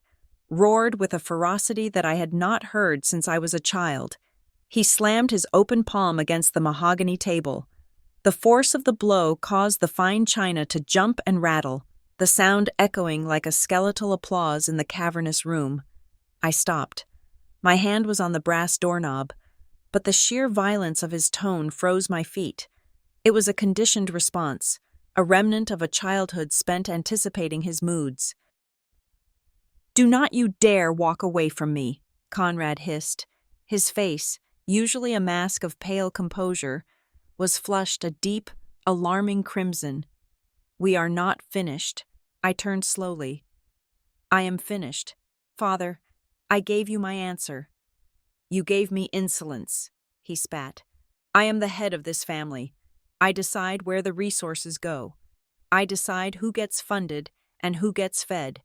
roared with a ferocity that I had not heard since I was a child. He slammed his open palm against the mahogany table. The force of the blow caused the fine china to jump and rattle, the sound echoing like a skeletal applause in the cavernous room. I stopped. My hand was on the brass doorknob, but the sheer violence of his tone froze my feet. It was a conditioned response, a remnant of a childhood spent anticipating his moods. Do not you dare walk away from me, Conrad hissed. His face, usually a mask of pale composure, was flushed a deep, alarming crimson. We are not finished. I turned slowly. I am finished. Father, I gave you my answer. You gave me insolence, he spat. I am the head of this family. I decide where the resources go. I decide who gets funded and who gets fed.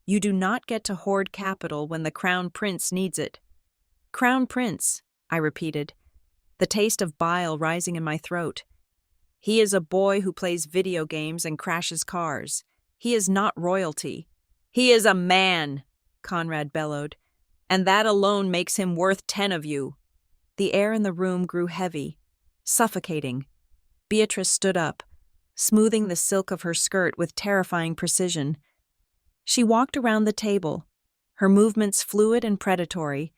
You do not get to hoard capital when the Crown Prince needs it. Crown Prince, I repeated, the taste of bile rising in my throat. He is a boy who plays video games and crashes cars. He is not royalty. He is a man, Conrad bellowed, and that alone makes him worth 10 of you. The air in the room grew heavy, suffocating. Beatrice stood up, smoothing the silk of her skirt with terrifying precision. She walked around the table, her movements fluid and predatory.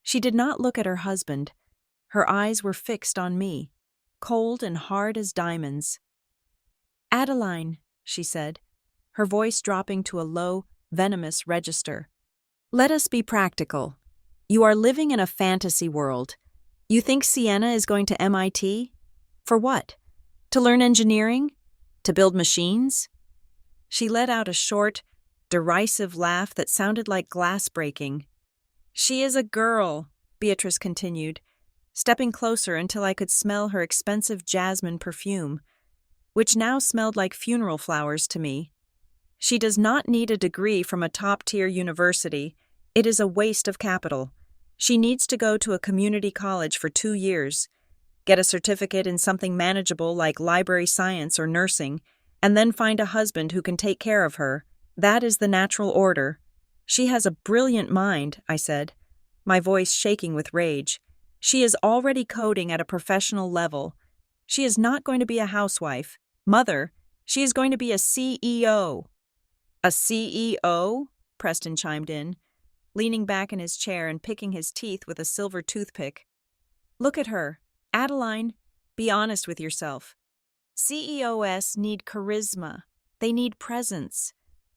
She did not look at her husband. Her eyes were fixed on me, cold and hard as diamonds. Adeline, she said, her voice dropping to a low, venomous register. Let us be practical. You are living in a fantasy world. You think Sienna is going to MIT? For what? To learn engineering? To build machines? She let out a short, derisive laugh that sounded like glass breaking. She is a girl, Beatrice continued. stepping closer until I could smell her expensive jasmine perfume, which now smelled like funeral flowers to me. She does not need a degree from a top-tier university. It is a waste of capital. She needs to go to a community college for 2 years, get a certificate in something manageable like library science or nursing, and then find a husband who can take care of her. That is the natural order. She has a brilliant mind, I said, my voice shaking with rage. She is already coding at a professional level. She is not going to be a housewife. Mother, she is going to be a CEO. A CEO? Preston chimed in, leaning back in his chair and picking his teeth with a silver toothpick. Look at her. Adeline, be honest with yourself. CEOs need charisma. They need presence.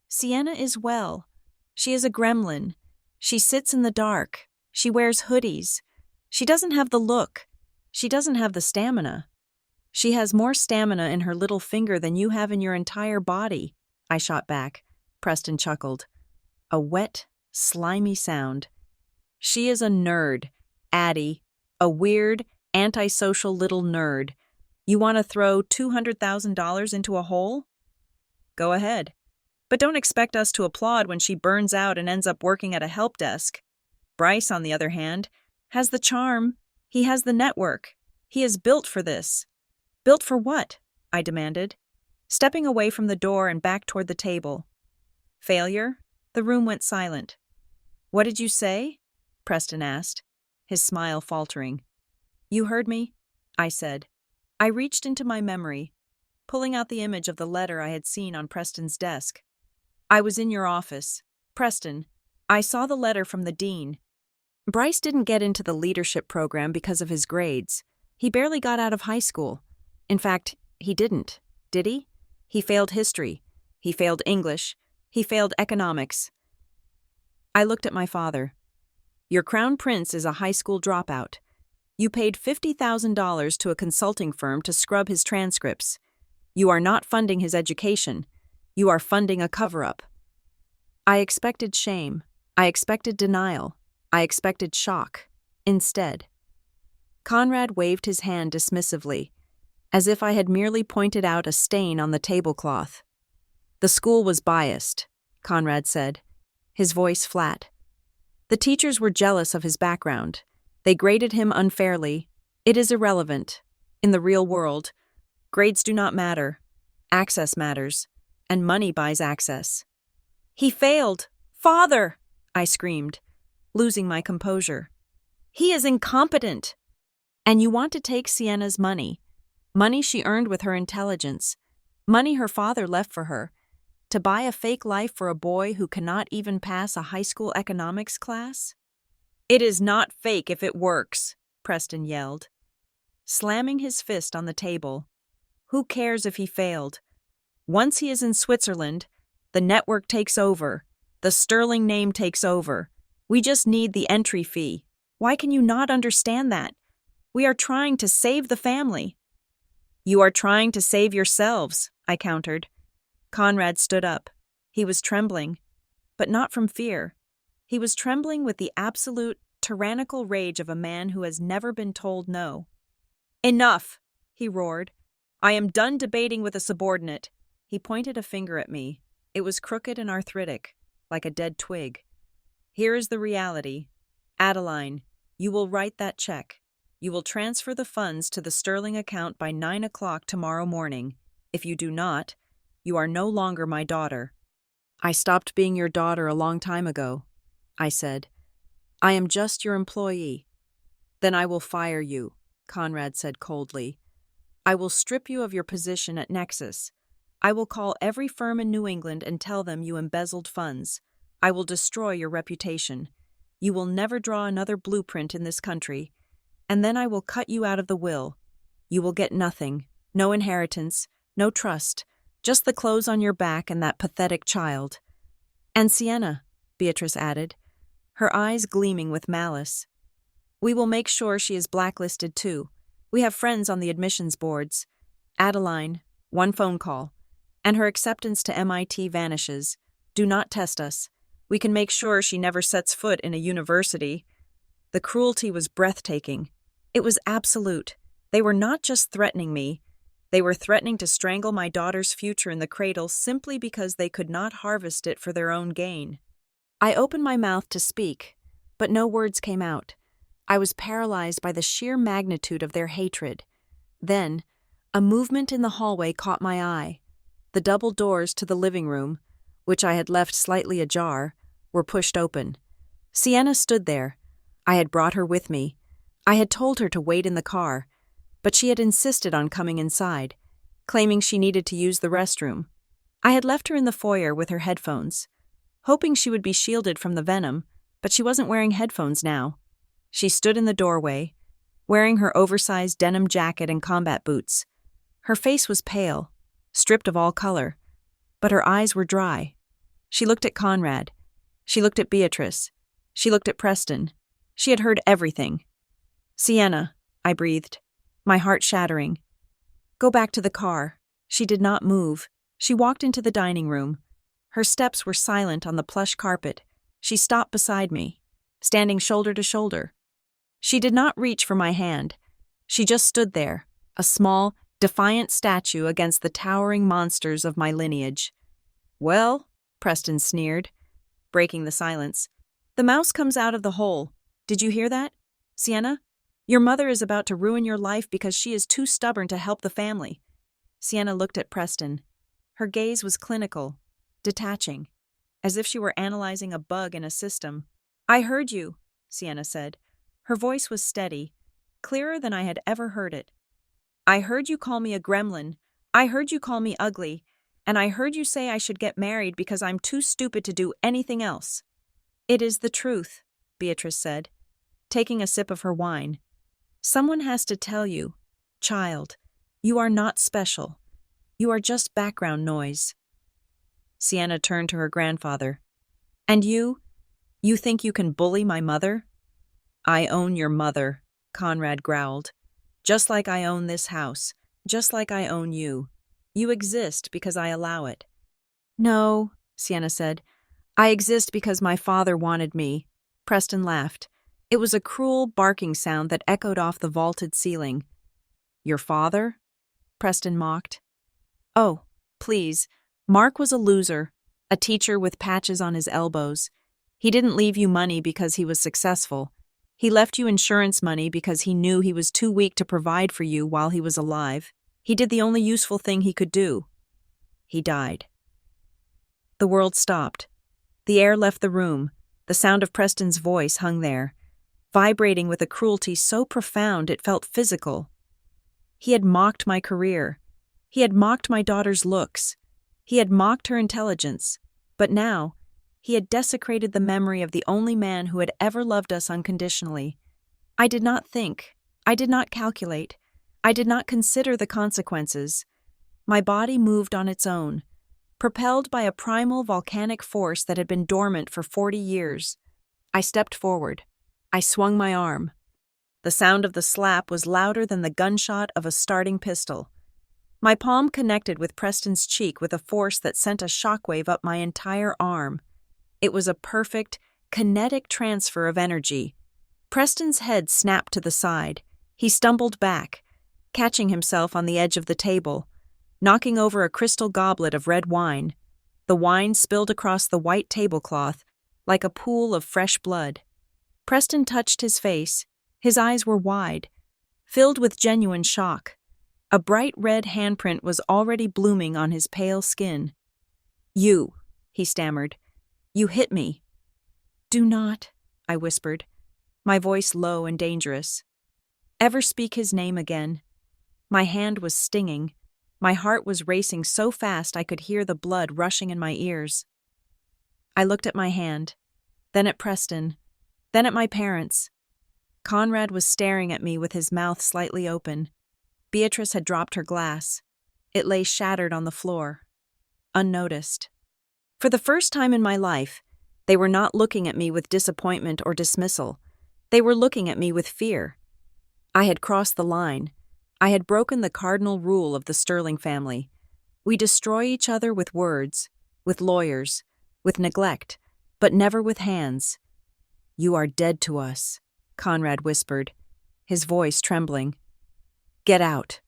Sienna is well. She is a gremlin. She sits in the dark. She wears hoodies. She doesn't have the look. She doesn't have the stamina. She has more stamina in her little finger than you have in your entire body, I shot back. Preston chuckled. A wet, slimy sound. She is a nerd, Addie. A weird, antisocial little nerd. You want to throw $200,000 into a hole? Go ahead. But don't expect us to applaud when she burns out and ends up working at a help desk. Bryce, on the other hand, has the charm. He has the network. He is built for this. Built for what? I demanded, stepping away from the door and back toward the table. Failure? The room went silent. What did you say? Preston asked, his smile faltering. You heard me? I said. I reached into my memory, pulling out the image of the letter I had seen on Preston's desk. I was in your office. Preston, I saw the letter from the dean. Bryce didn't get into the leadership program because of his grades. He barely got out of high school. In fact, he didn't, did he? He failed history. He failed English. He failed economics. I looked at my father. Your crown prince is a high school dropout. You paid $50,000 to a consulting firm to scrub his transcripts. You are not funding his education. You are funding a cover-up. I expected shame. I expected denial. I expected shock. Instead, Conrad waved his hand dismissively, as if I had merely pointed out a stain on the tablecloth. The school was biased, Conrad said, his voice flat. The teachers were jealous of his background. They graded him unfairly. It is irrelevant. In the real world, grades do not matter. Access matters, and money buys access. He failed! Father! I screamed, losing my composure. He is incompetent! And you want to take Sienna's money. Money she earned with her intelligence. Money her father left for her. To buy a fake life for a boy who cannot even pass a high school economics class? It is not fake if it works, Preston yelled, slamming his fist on the table. Who cares if he failed? Once he is in Switzerland, the network takes over. The sterling name takes over. We just need the entry fee. Why can you not understand that? We are trying to save the family. You are trying to save yourselves, I countered. Conrad stood up. He was trembling, but not from fear. He was trembling with the absolute, tyrannical rage of a man who has never been told no. Enough, he roared. I am done debating with a subordinate. He pointed a finger at me. It was crooked and arthritic, like a dead twig. Here is the reality. Adeline, you will write that check. You will transfer the funds to the sterling account by 9 o'clock tomorrow morning. If you do not, you are no longer my daughter. I stopped being your daughter a long time ago, I said. I am just your employee. Then I will fire you, Conrad said coldly. I will strip you of your position at Nexus. I will call every firm in New England and tell them you embezzled funds. I will destroy your reputation. You will never draw another blueprint in this country. And then I will cut you out of the will. You will get nothing, no inheritance, no trust, just the clothes on your back and that pathetic child. And Sienna, Beatrice added, her eyes gleaming with malice. We will make sure she is blacklisted too. We have friends on the admissions boards. Adeline, one phone call, and her acceptance to MIT vanishes. Do not test us. We can make sure she never sets foot in a university. The cruelty was breathtaking. It was absolute. They were not just threatening me, they were threatening to strangle my daughter's future in the cradle simply because they could not harvest it for their own gain. I opened my mouth to speak, but no words came out. I was paralyzed by the sheer magnitude of their hatred. Then, a movement in the hallway caught my eye. The double doors to the living room, which I had left slightly ajar, were pushed open. Sienna stood there. I had brought her with me. I had told her to wait in the car, but she had insisted on coming inside, claiming she needed to use the restroom. I had left her in the foyer with her headphones, hoping she would be shielded from the venom, but she wasn't wearing headphones now. She stood in the doorway, wearing her oversized denim jacket and combat boots. Her face was pale, stripped of all color, but her eyes were dry. She looked at Conrad. She looked at Beatrice. She looked at Preston. She had heard everything. "Sienna," I breathed, my heart shattering. "Go back to the car." She did not move. She walked into the dining room. Her steps were silent on the plush carpet. She stopped beside me, standing shoulder to shoulder. She did not reach for my hand. She just stood there, a small, defiant statue against the towering monsters of my lineage. "Well," Preston sneered, breaking the silence, "the mouse comes out of the hole. Did you hear that? Sienna, your mother is about to ruin your life because she is too stubborn to help the family." Sienna looked at Preston. Her gaze was clinical, detaching, as if she were analyzing a bug in a system. "I heard you," Sienna said. Her voice was steady, clearer than I had ever heard it. "I heard you call me a gremlin. I heard you call me ugly. And I heard you say I should get married because I'm too stupid to do anything else." "It is the truth," Beatrice said, taking a sip of her wine. "Someone has to tell you, child, you are not special. You are just background noise." Sienna turned to her grandfather. "And you think you can bully my mother?" "I own your mother," Conrad growled. "Just like I own this house, just like I own you. You exist because I allow it." "No," Sienna said. "I exist because my father wanted me." Preston laughed. It was a cruel, barking sound that echoed off the vaulted ceiling. "Your father?" Preston mocked. "Oh, please. Mark was a loser, a teacher with patches on his elbows. He didn't leave you money because he was successful. He left you insurance money because he knew he was too weak to provide for you while he was alive. He did the only useful thing he could do. He died." The world stopped. The air left the room. The sound of Preston's voice hung there, vibrating with a cruelty so profound it felt physical. He had mocked my career. He had mocked my daughter's looks. He had mocked her intelligence. But now, he had desecrated the memory of the only man who had ever loved us unconditionally. I did not think. I did not calculate. I did not consider the consequences. My body moved on its own, propelled by a primal volcanic force that had been dormant for 40 years. I stepped forward. I swung my arm. The sound of the slap was louder than the gunshot of a starting pistol. My palm connected with Preston's cheek with a force that sent a shockwave up my entire arm. It was a perfect, kinetic transfer of energy. Preston's head snapped to the side. He stumbled back, catching himself on the edge of the table, knocking over a crystal goblet of red wine. The wine spilled across the white tablecloth like a pool of fresh blood. Preston touched his face. His eyes were wide, filled with genuine shock. A bright red handprint was already blooming on his pale skin. "You," he stammered. "You hit me." "Do not," I whispered, my voice low and dangerous. "Ever speak his name again." My hand was stinging. My heart was racing so fast I could hear the blood rushing in my ears. I looked at my hand, then at Preston, then at my parents. Conrad was staring at me with his mouth slightly open. Beatrice had dropped her glass. It lay shattered on the floor, unnoticed. For the first time in my life, they were not looking at me with disappointment or dismissal. They were looking at me with fear. I had crossed the line. I had broken the cardinal rule of the Sterling family. We destroy each other with words, with lawyers, with neglect, but never with hands. "You are dead to us," Conrad whispered. his voice trembling. "Get out."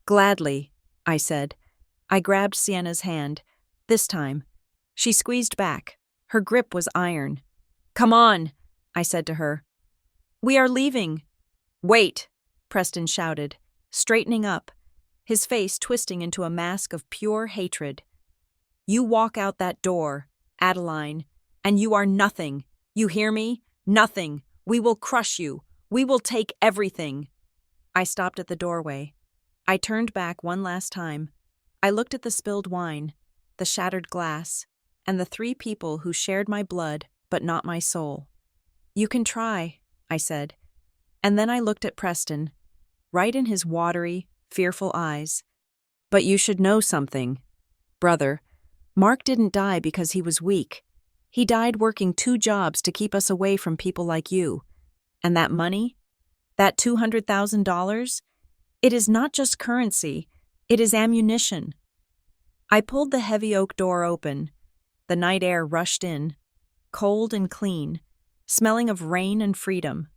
"Gladly," I said. I grabbed Sienna's hand. This time, she squeezed back. Her grip was iron. "Come on," I said to her. "We are leaving." "Wait," Preston shouted, straightening up, his face twisting into a mask of pure hatred. "You walk out that door, Adeline, and you are nothing. You hear me? Nothing. We will crush you. We will take everything." I stopped at the doorway. I turned back one last time. I looked at the spilled wine, the shattered glass, and the 3 people who shared my blood but not my soul. "You can try," I said. And then I looked at Preston, right in his watery, fearful eyes. "But you should know something. Brother, Mark didn't die because he was weak. He died working 2 jobs to keep us away from people like you. And that money? That $200,000? It is not just currency, it is ammunition." I pulled the heavy oak door open. The night air rushed in, cold and clean, smelling of rain and freedom.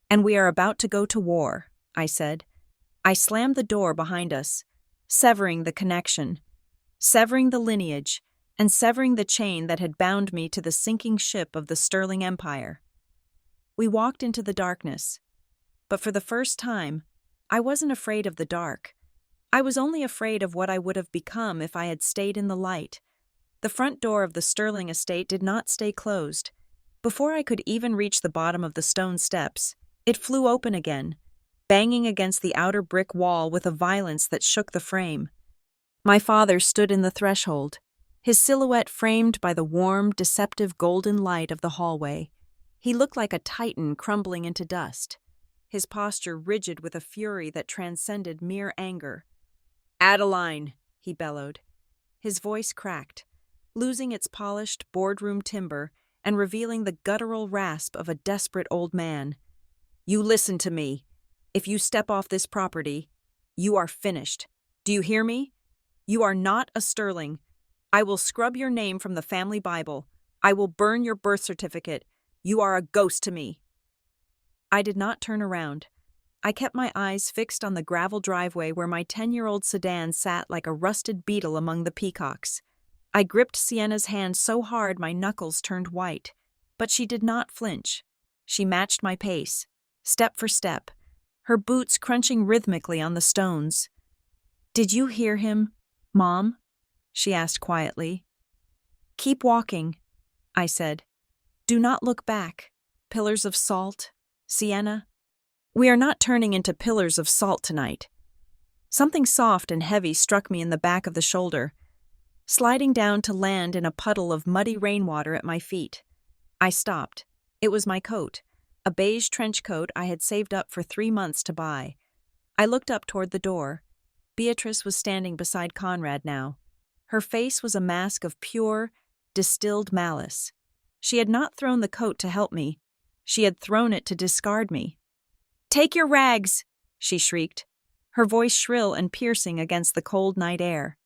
"And we are about to go to war," I said. I slammed the door behind us, severing the connection, severing the lineage, and severing the chain that had bound me to the sinking ship of the Sterling Empire. We walked into the darkness, but for the first time, I wasn't afraid of the dark. I was only afraid of what I would have become if I had stayed in the light. The front door of the Sterling estate did not stay closed. Before I could even reach the bottom of the stone steps, it flew open again, banging against the outer brick wall with a violence that shook the frame. My father stood in the threshold, his silhouette framed by the warm, deceptive golden light of the hallway. He looked like a titan crumbling into dust, his posture rigid with a fury that transcended mere anger. "Adeline," he bellowed. His voice cracked, losing its polished boardroom timbre and revealing the guttural rasp of a desperate old man. "You listen to me. If you step off this property, you are finished. Do you hear me? You are not a Sterling. I will scrub your name from the family Bible. I will burn your birth certificate. You are a ghost to me." I did not turn around. I kept my eyes fixed on the gravel driveway where my 10-year-old sedan sat like a rusted beetle among the peacocks. I gripped Sienna's hand so hard my knuckles turned white, but she did not flinch. She matched my pace, step for step, her boots crunching rhythmically on the stones. "Did you hear him, Mom?" she asked quietly. "Keep walking," I said. "Do not look back. Pillars of salt, Sienna. We are not turning into pillars of salt tonight." Something soft and heavy struck me in the back of the shoulder, sliding down to land in a puddle of muddy rainwater at my feet. I stopped. It was my coat, a beige trench coat I had saved up for 3 months to buy. I looked up toward the door. Beatrice was standing beside Conrad now. Her face was a mask of pure, distilled malice. She had not thrown the coat to help me. She had thrown it to discard me. "Take your rags!" she shrieked, her voice shrill and piercing against the cold night air.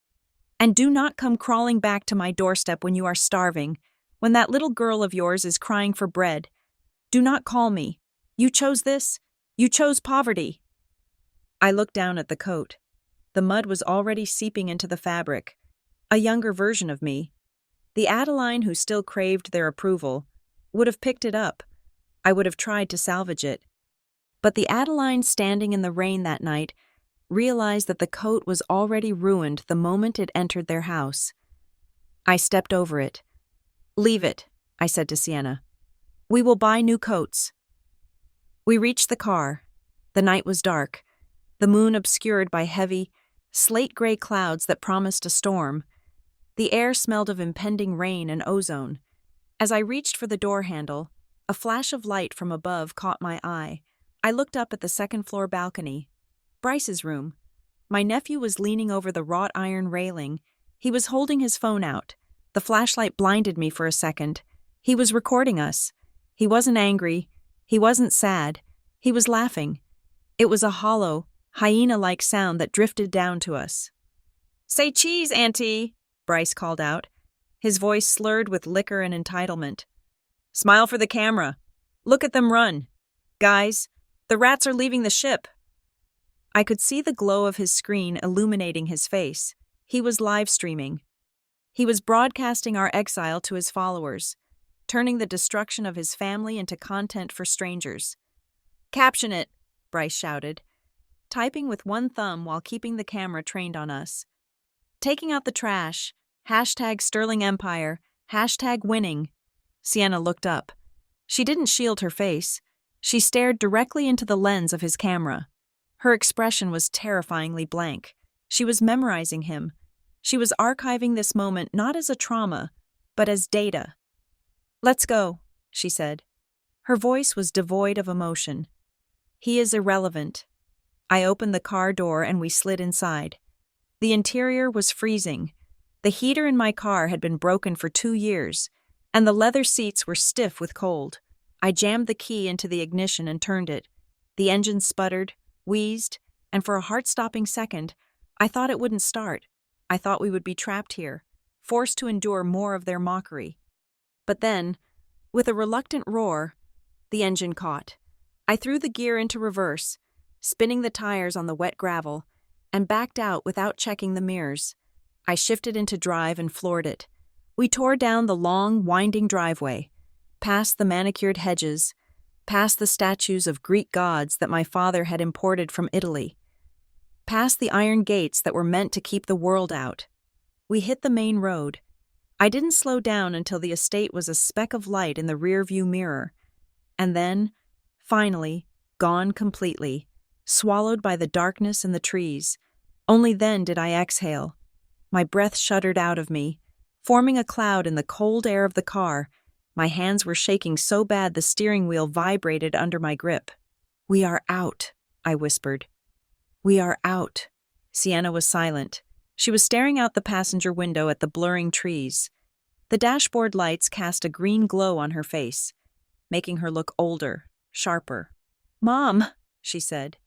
"And do not come crawling back to my doorstep when you are starving, when that little girl of yours is crying for bread. Do not call me. You chose this. You chose poverty." I looked down at the coat. The mud was already seeping into the fabric. A younger version of me, the Adeline who still craved their approval, would have picked it up. I would have tried to salvage it. But the Adeline standing in the rain that night realized that the coat was already ruined the moment it entered their house. I stepped over it. "Leave it," I said to Sienna. "We will buy new coats." We reached the car. The night was dark, the moon obscured by heavy, slate-gray clouds that promised a storm. The air smelled of impending rain and ozone. As I reached for the door handle, a flash of light from above caught my eye. I looked up at the second-floor balcony. Bryce's room. My nephew was leaning over the wrought iron railing. He was holding his phone out. The flashlight blinded me for a second. He was recording us. He wasn't angry. He wasn't sad. He was laughing. It was a hollow, hyena-like sound that drifted down to us. "Say cheese, Auntie," Bryce called out, his voice slurred with liquor and entitlement. "Smile for the camera. Look at them run. Guys, The rats are leaving the ship. I could see the glow of his screen illuminating his face. He was live streaming. He was broadcasting our exile to his followers, turning the destruction of his family into content for strangers. "Caption it," Bryce shouted, typing with one thumb while keeping the camera trained on us. "Taking out the trash. Hashtag Sterling Empire. Hashtag winning." Sienna looked up. She didn't shield her face. She stared directly into the lens of his camera. Her expression was terrifyingly blank. She was memorizing him. She was archiving this moment not as a trauma, but as data. "Let's go," she said. Her voice was devoid of emotion. "He is irrelevant." I opened the car door and we slid inside. The interior was freezing. The heater in my car had been broken for 2 years, and the leather seats were stiff with cold. I jammed the key into the ignition and turned it. The engine sputtered, wheezed, and for a heart-stopping second, I thought it wouldn't start. I thought we would be trapped here, forced to endure more of their mockery. But then, with a reluctant roar, the engine caught. I threw the gear into reverse, spinning the tires on the wet gravel, and backed out without checking the mirrors. I shifted into drive and floored it. We tore down the long, winding driveway, past the manicured hedges, past the statues of Greek gods that my father had imported from Italy, past the iron gates that were meant to keep the world out. We hit the main road. I didn't slow down until the estate was a speck of light in the rearview mirror, and then, finally, gone completely, swallowed by the darkness and the trees. Only then did I exhale. My breath shuddered out of me, forming a cloud in the cold air of the car. My hands were shaking so bad the steering wheel vibrated under my grip. "We are out," I whispered. "We are out." Sienna was silent. She was staring out the passenger window at the blurring trees. The dashboard lights cast a green glow on her face, making her look older, sharper. "Mom," she said.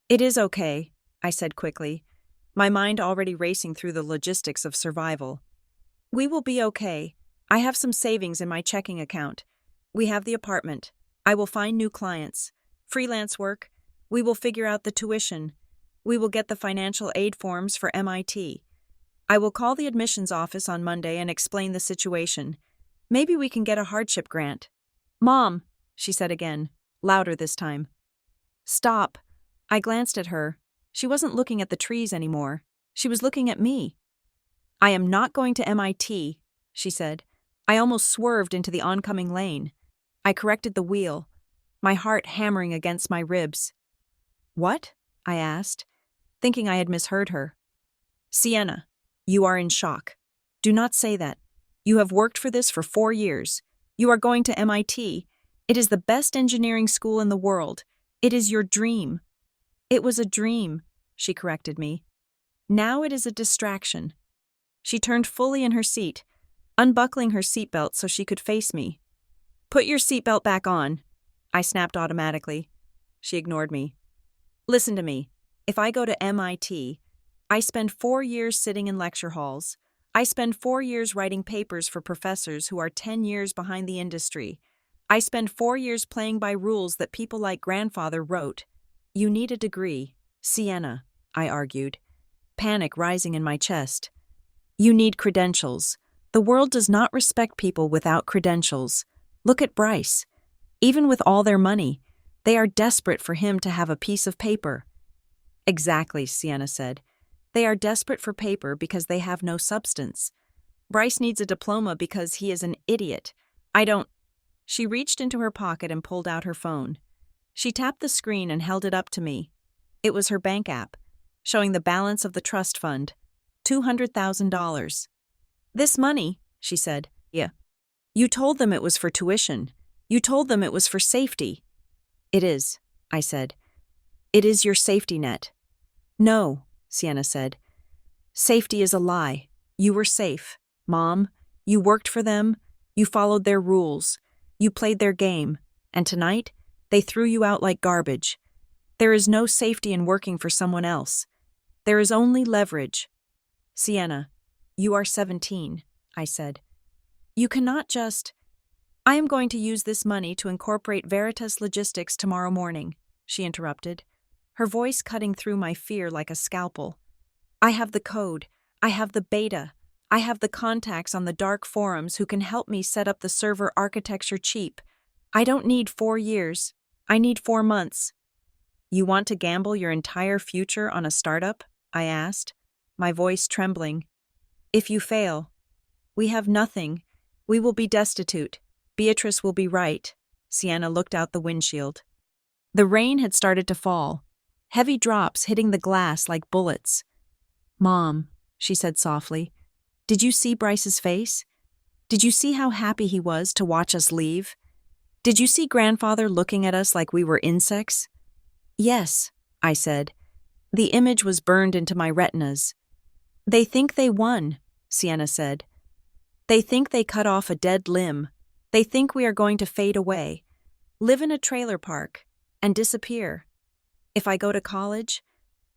"It is okay," I said quickly, my mind already racing through the logistics of survival. "We will be okay. I have some savings in my checking account. We have the apartment. I will find new clients. Freelance work. We will figure out the tuition. We will get the financial aid forms for MIT. I will call the admissions office on Monday and explain the situation. Maybe we can get a hardship grant." "Mom," she said again, louder this time. "Stop." I glanced at her. She wasn't looking at the trees anymore. She was looking at me. "I am not going to MIT, she said. I almost swerved into the oncoming lane. I corrected the wheel, my heart hammering against my ribs. "What?" I asked, thinking I had misheard her. "Sienna, you are in shock. Do not say that. You have worked for this for 4 years. You are going to MIT. It is the best engineering school in the world. It is your dream." "It was a dream," she corrected me. "Now it is a distraction." She turned fully in her seat, unbuckling her seatbelt so she could face me. "Put your seatbelt back on," I snapped automatically. She ignored me. "Listen to me. If I go to MIT, I spend 4 years sitting in lecture halls. I spend 4 years writing papers for professors who are 10 years behind the industry. I spend 4 years playing by rules that people like grandfather wrote. You need a degree, Sienna," I argued, panic rising in my chest. "You need credentials. The world does not respect people without credentials. Look at Bryce. Even with all their money, they are desperate for him to have a piece of paper." "Exactly," Sienna said. "They are desperate for paper because they have no substance. Bryce needs a diploma because he is an idiot. I don't—" She reached into her pocket and pulled out her phone. She tapped the screen and held it up to me. It was her bank app, showing the balance of the trust fund, $200,000. "This money," she said. "Yeah. You told them it was for tuition. You told them it was for safety." "It is," I said. "It is your safety net." "No," Sienna said. "Safety is a lie. You were safe, Mom. You worked for them. You followed their rules. You played their game. And tonight, they threw you out like garbage. There is no safety in working for someone else. There is only leverage." "Sienna, you are 17, I said. "You cannot just—" "I am going to use this money to incorporate Veritas Logistics tomorrow morning," she interrupted, her voice cutting through my fear like a scalpel. I have the code. I have the beta. I have the contacts on the dark forums who can help me set up the server architecture cheap. I don't need 4 years. I need 4 months. You want to gamble your entire future on a startup? I asked, my voice trembling. If you fail, we have nothing. We will be destitute. Beatrice will be right. Sienna looked out the windshield. The rain had started to fall, heavy drops hitting the glass like bullets. Mom, she said softly, did you see Bryce's face? Did you see how happy he was to watch us leave? Did you see Grandfather looking at us like we were insects? Yes, I said. The image was burned into my retinas. They think they won, Sienna said. They think they cut off a dead limb. They think we are going to fade away, live in a trailer park, and disappear. If I go to college,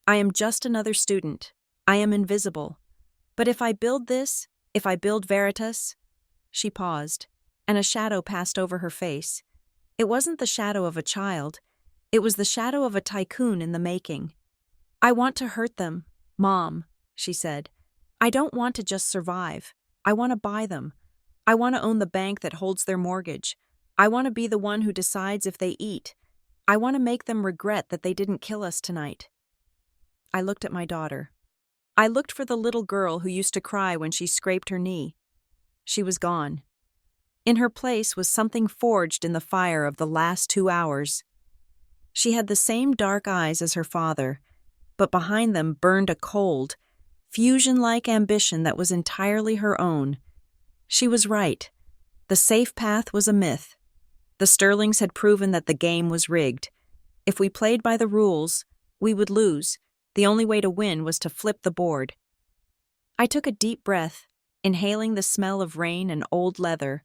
I am just another student. I am invisible. But if I build this, if I build Veritas... She paused, and a shadow passed over her face. It wasn't the shadow of a child. It was the shadow of a tycoon in the making. I want to hurt them, Mom, she said. I don't want to just survive. I want to buy them. I want to own the bank that holds their mortgage. I want to be the one who decides if they eat. I want to make them regret that they didn't kill us tonight. I looked at my daughter. I looked for the little girl who used to cry when she scraped her knee. She was gone. In her place was something forged in the fire of the last 2 hours. She had the same dark eyes as her father, but behind them burned a cold, fusion-like ambition that was entirely her own. She was right. The safe path was a myth. The Sterlings had proven that the game was rigged. If we played by the rules, we would lose. The only way to win was to flip the board. I took a deep breath, inhaling the smell of rain and old leather.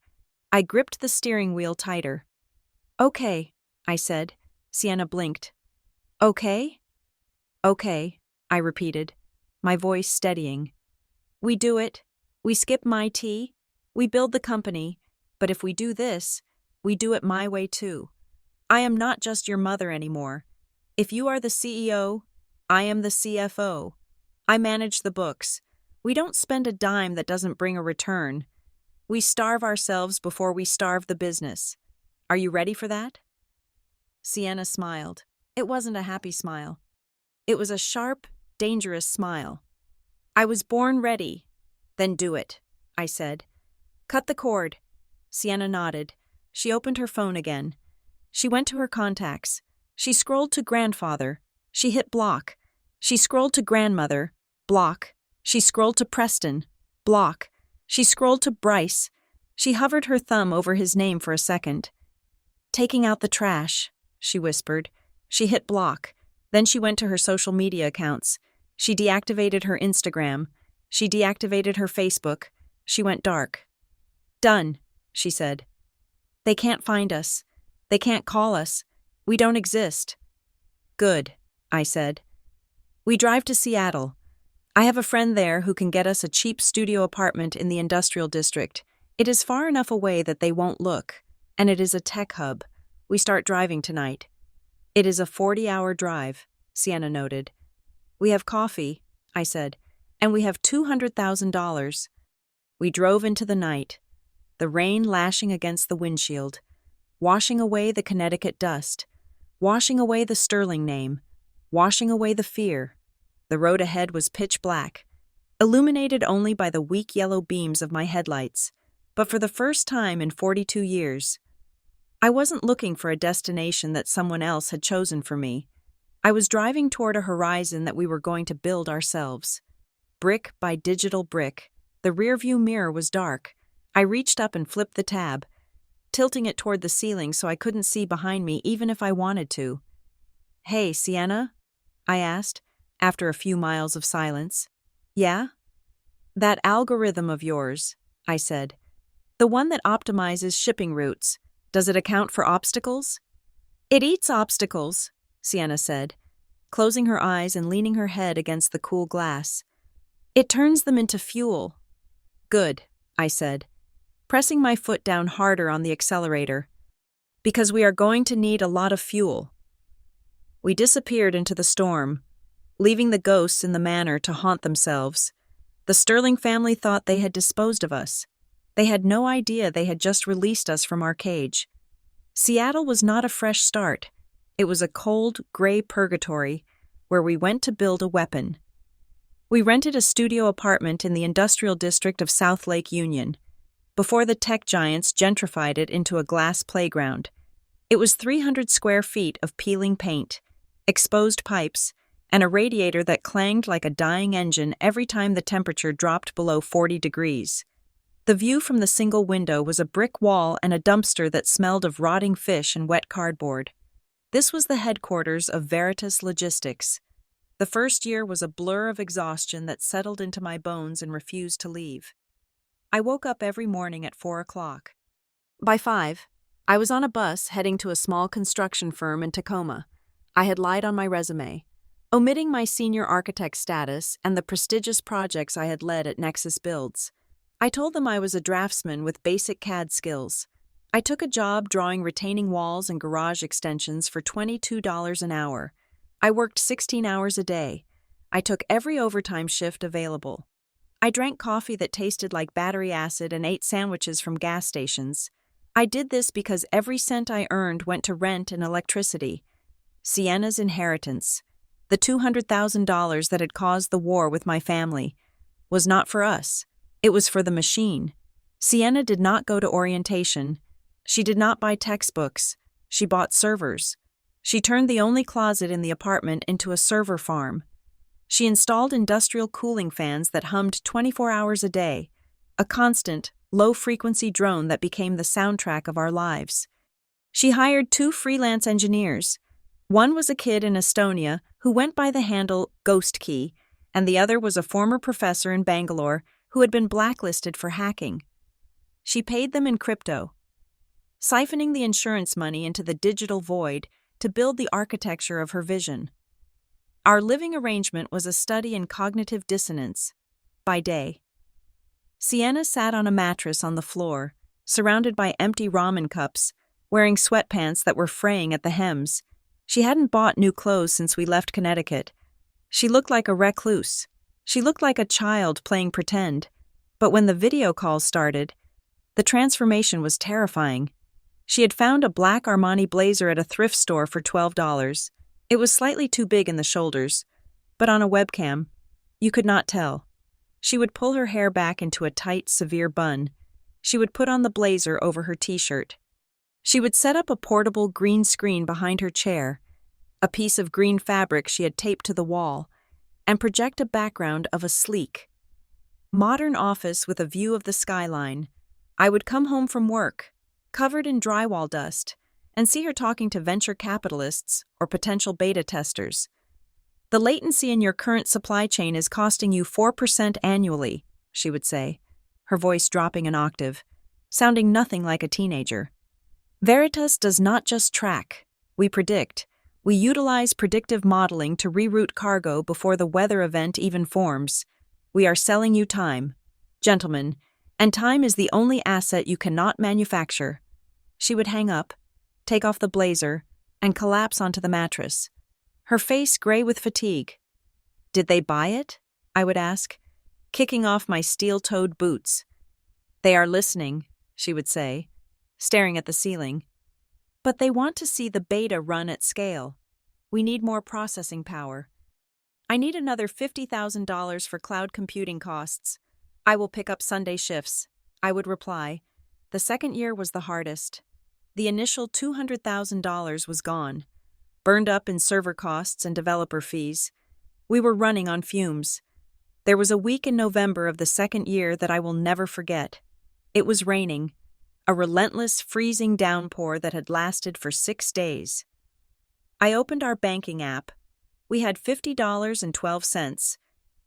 I gripped the steering wheel tighter. Okay, I said. Sienna blinked. Okay? Okay, I repeated, my voice steadying. We do it. We skip my tea. We build the company. But if we do this, we do it my way too. I am not just your mother anymore. If you are the CEO, I am the CFO. I manage the books. We don't spend a dime that doesn't bring a return. We starve ourselves before we starve the business. Are you ready for that? Sienna smiled. It wasn't a happy smile. It was a sharp, dangerous smile. I was born ready. Then do it, I said. Cut the cord. Sienna nodded. She opened her phone again. She went to her contacts. She scrolled to grandfather. She hit block. She scrolled to grandmother. Block. She scrolled to Preston. Block. She scrolled to Bryce. She hovered her thumb over his name for a second. Taking out the trash, she whispered. She hit block. Then she went to her social media accounts. She deactivated her Instagram. She deactivated her Facebook. She went dark. Done, she said. They can't find us. They can't call us. We don't exist. Good, I said. We drive to Seattle. I have a friend there who can get us a cheap studio apartment in the industrial district. It is far enough away that they won't look, and it is a tech hub. We start driving tonight. It is a 40-hour drive, Sienna noted. We have coffee, I said, and we have $200,000. We drove into the night, the rain lashing against the windshield, washing away the Connecticut dust, washing away the Sterling name, washing away the fear. The road ahead was pitch black, illuminated only by the weak yellow beams of my headlights, but for the first time in 42 years. I wasn't looking for a destination that someone else had chosen for me. I was driving toward a horizon that we were going to build ourselves. Brick by digital brick, the rearview mirror was dark. I reached up and flipped the tab, tilting it toward the ceiling so I couldn't see behind me even if I wanted to. Hey, Sienna? I asked, after a few miles of silence. Yeah? That algorithm of yours, I said. The one that optimizes shipping routes. Does it account for obstacles? It eats obstacles, Sienna said, closing her eyes and leaning her head against the cool glass. It turns them into fuel. Good, I said, pressing my foot down harder on the accelerator. Because we are going to need a lot of fuel. We disappeared into the storm, leaving the ghosts in the manor to haunt themselves. The Sterling family thought they had disposed of us. They had no idea they had just released us from our cage. Seattle was not a fresh start. It was a cold, gray purgatory where we went to build a weapon. We rented a studio apartment in the industrial district of South Lake Union, before the tech giants gentrified it into a glass playground. It was 300 square feet of peeling paint, exposed pipes, and a radiator that clanged like a dying engine every time the temperature dropped below 40 degrees. The view from the single window was a brick wall and a dumpster that smelled of rotting fish and wet cardboard. This was the headquarters of Veritas Logistics. The first year was a blur of exhaustion that settled into my bones and refused to leave. I woke up every morning at 4 o'clock. By 5, I was on a bus heading to a small construction firm in Tacoma. I had lied on my resume, omitting my senior architect status and the prestigious projects I had led at Nexus Builds. I told them I was a draftsman with basic CAD skills. I took a job drawing retaining walls and garage extensions for $22 an hour. I worked 16 hours a day. I took every overtime shift available. I drank coffee that tasted like battery acid and ate sandwiches from gas stations. I did this because every cent I earned went to rent and electricity. Sienna's inheritance, the $200,000 that had caused the war with my family, was not for us. It was for the machine. Sienna did not go to orientation. She did not buy textbooks. She bought servers. She turned the only closet in the apartment into a server farm. She installed industrial cooling fans that hummed 24 hours a day, a constant, low-frequency drone that became the soundtrack of our lives. She hired 2 freelance engineers. One was a kid in Estonia who went by the handle Ghost Key, and the other was a former professor in Bangalore who had been blacklisted for hacking. She paid them in crypto, siphoning the insurance money into the digital void to build the architecture of her vision. Our living arrangement was a study in cognitive dissonance. By day, Sienna sat on a mattress on the floor, surrounded by empty ramen cups, wearing sweatpants that were fraying at the hems. She hadn't bought new clothes since we left Connecticut. She looked like a recluse. She looked like a child playing pretend. But when the video calls started, the transformation was terrifying. She had found a black Armani blazer at a thrift store for $12. It was slightly too big in the shoulders, but on a webcam, you could not tell. She would pull her hair back into a tight, severe bun. She would put on the blazer over her t-shirt. She would set up a portable green screen behind her chair, a piece of green fabric she had taped to the wall, and project a background of a sleek, modern office with a view of the skyline. I would come home from work, covered in drywall dust, and see her talking to venture capitalists or potential beta testers. "The latency in your current supply chain is costing you 4% annually," she would say, her voice dropping an octave, sounding nothing like a teenager. Veritas does not just track. We predict. We utilize predictive modeling to reroute cargo before the weather event even forms. We are selling you time, gentlemen, and time is the only asset you cannot manufacture. She would hang up, take off the blazer, and collapse onto the mattress, her face gray with fatigue. "Did they buy it?" I would ask, kicking off my steel-toed boots. "They are listening," she would say, staring at the ceiling. "But they want to see the beta run at scale. We need more processing power. I need another $50,000 for cloud computing costs. I will pick up Sunday shifts," I would reply. The second year was the hardest. The initial $200,000 was gone, burned up in server costs and developer fees. We were running on fumes. There was a week in November of the second year that I will never forget. It was raining, a relentless, freezing downpour that had lasted for 6 days. I opened our banking app. We had $50.12.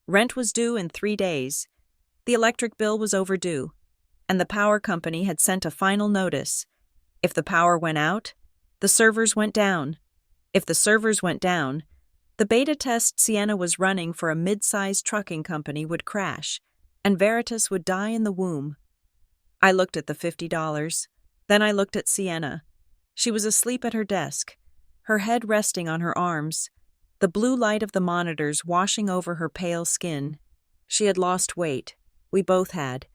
Rent was due in 3 days. The electric bill was overdue, and the power company had sent a final notice. If the power went out, the servers went down. If the servers went down, the beta test Sienna was running for a mid-sized trucking company would crash, and Veritas would die in the womb. I looked at the $50. Then I looked at Sienna. She was asleep at her desk, her head resting on her arms, the blue light of the monitors washing over her pale skin. She had lost weight. We both had.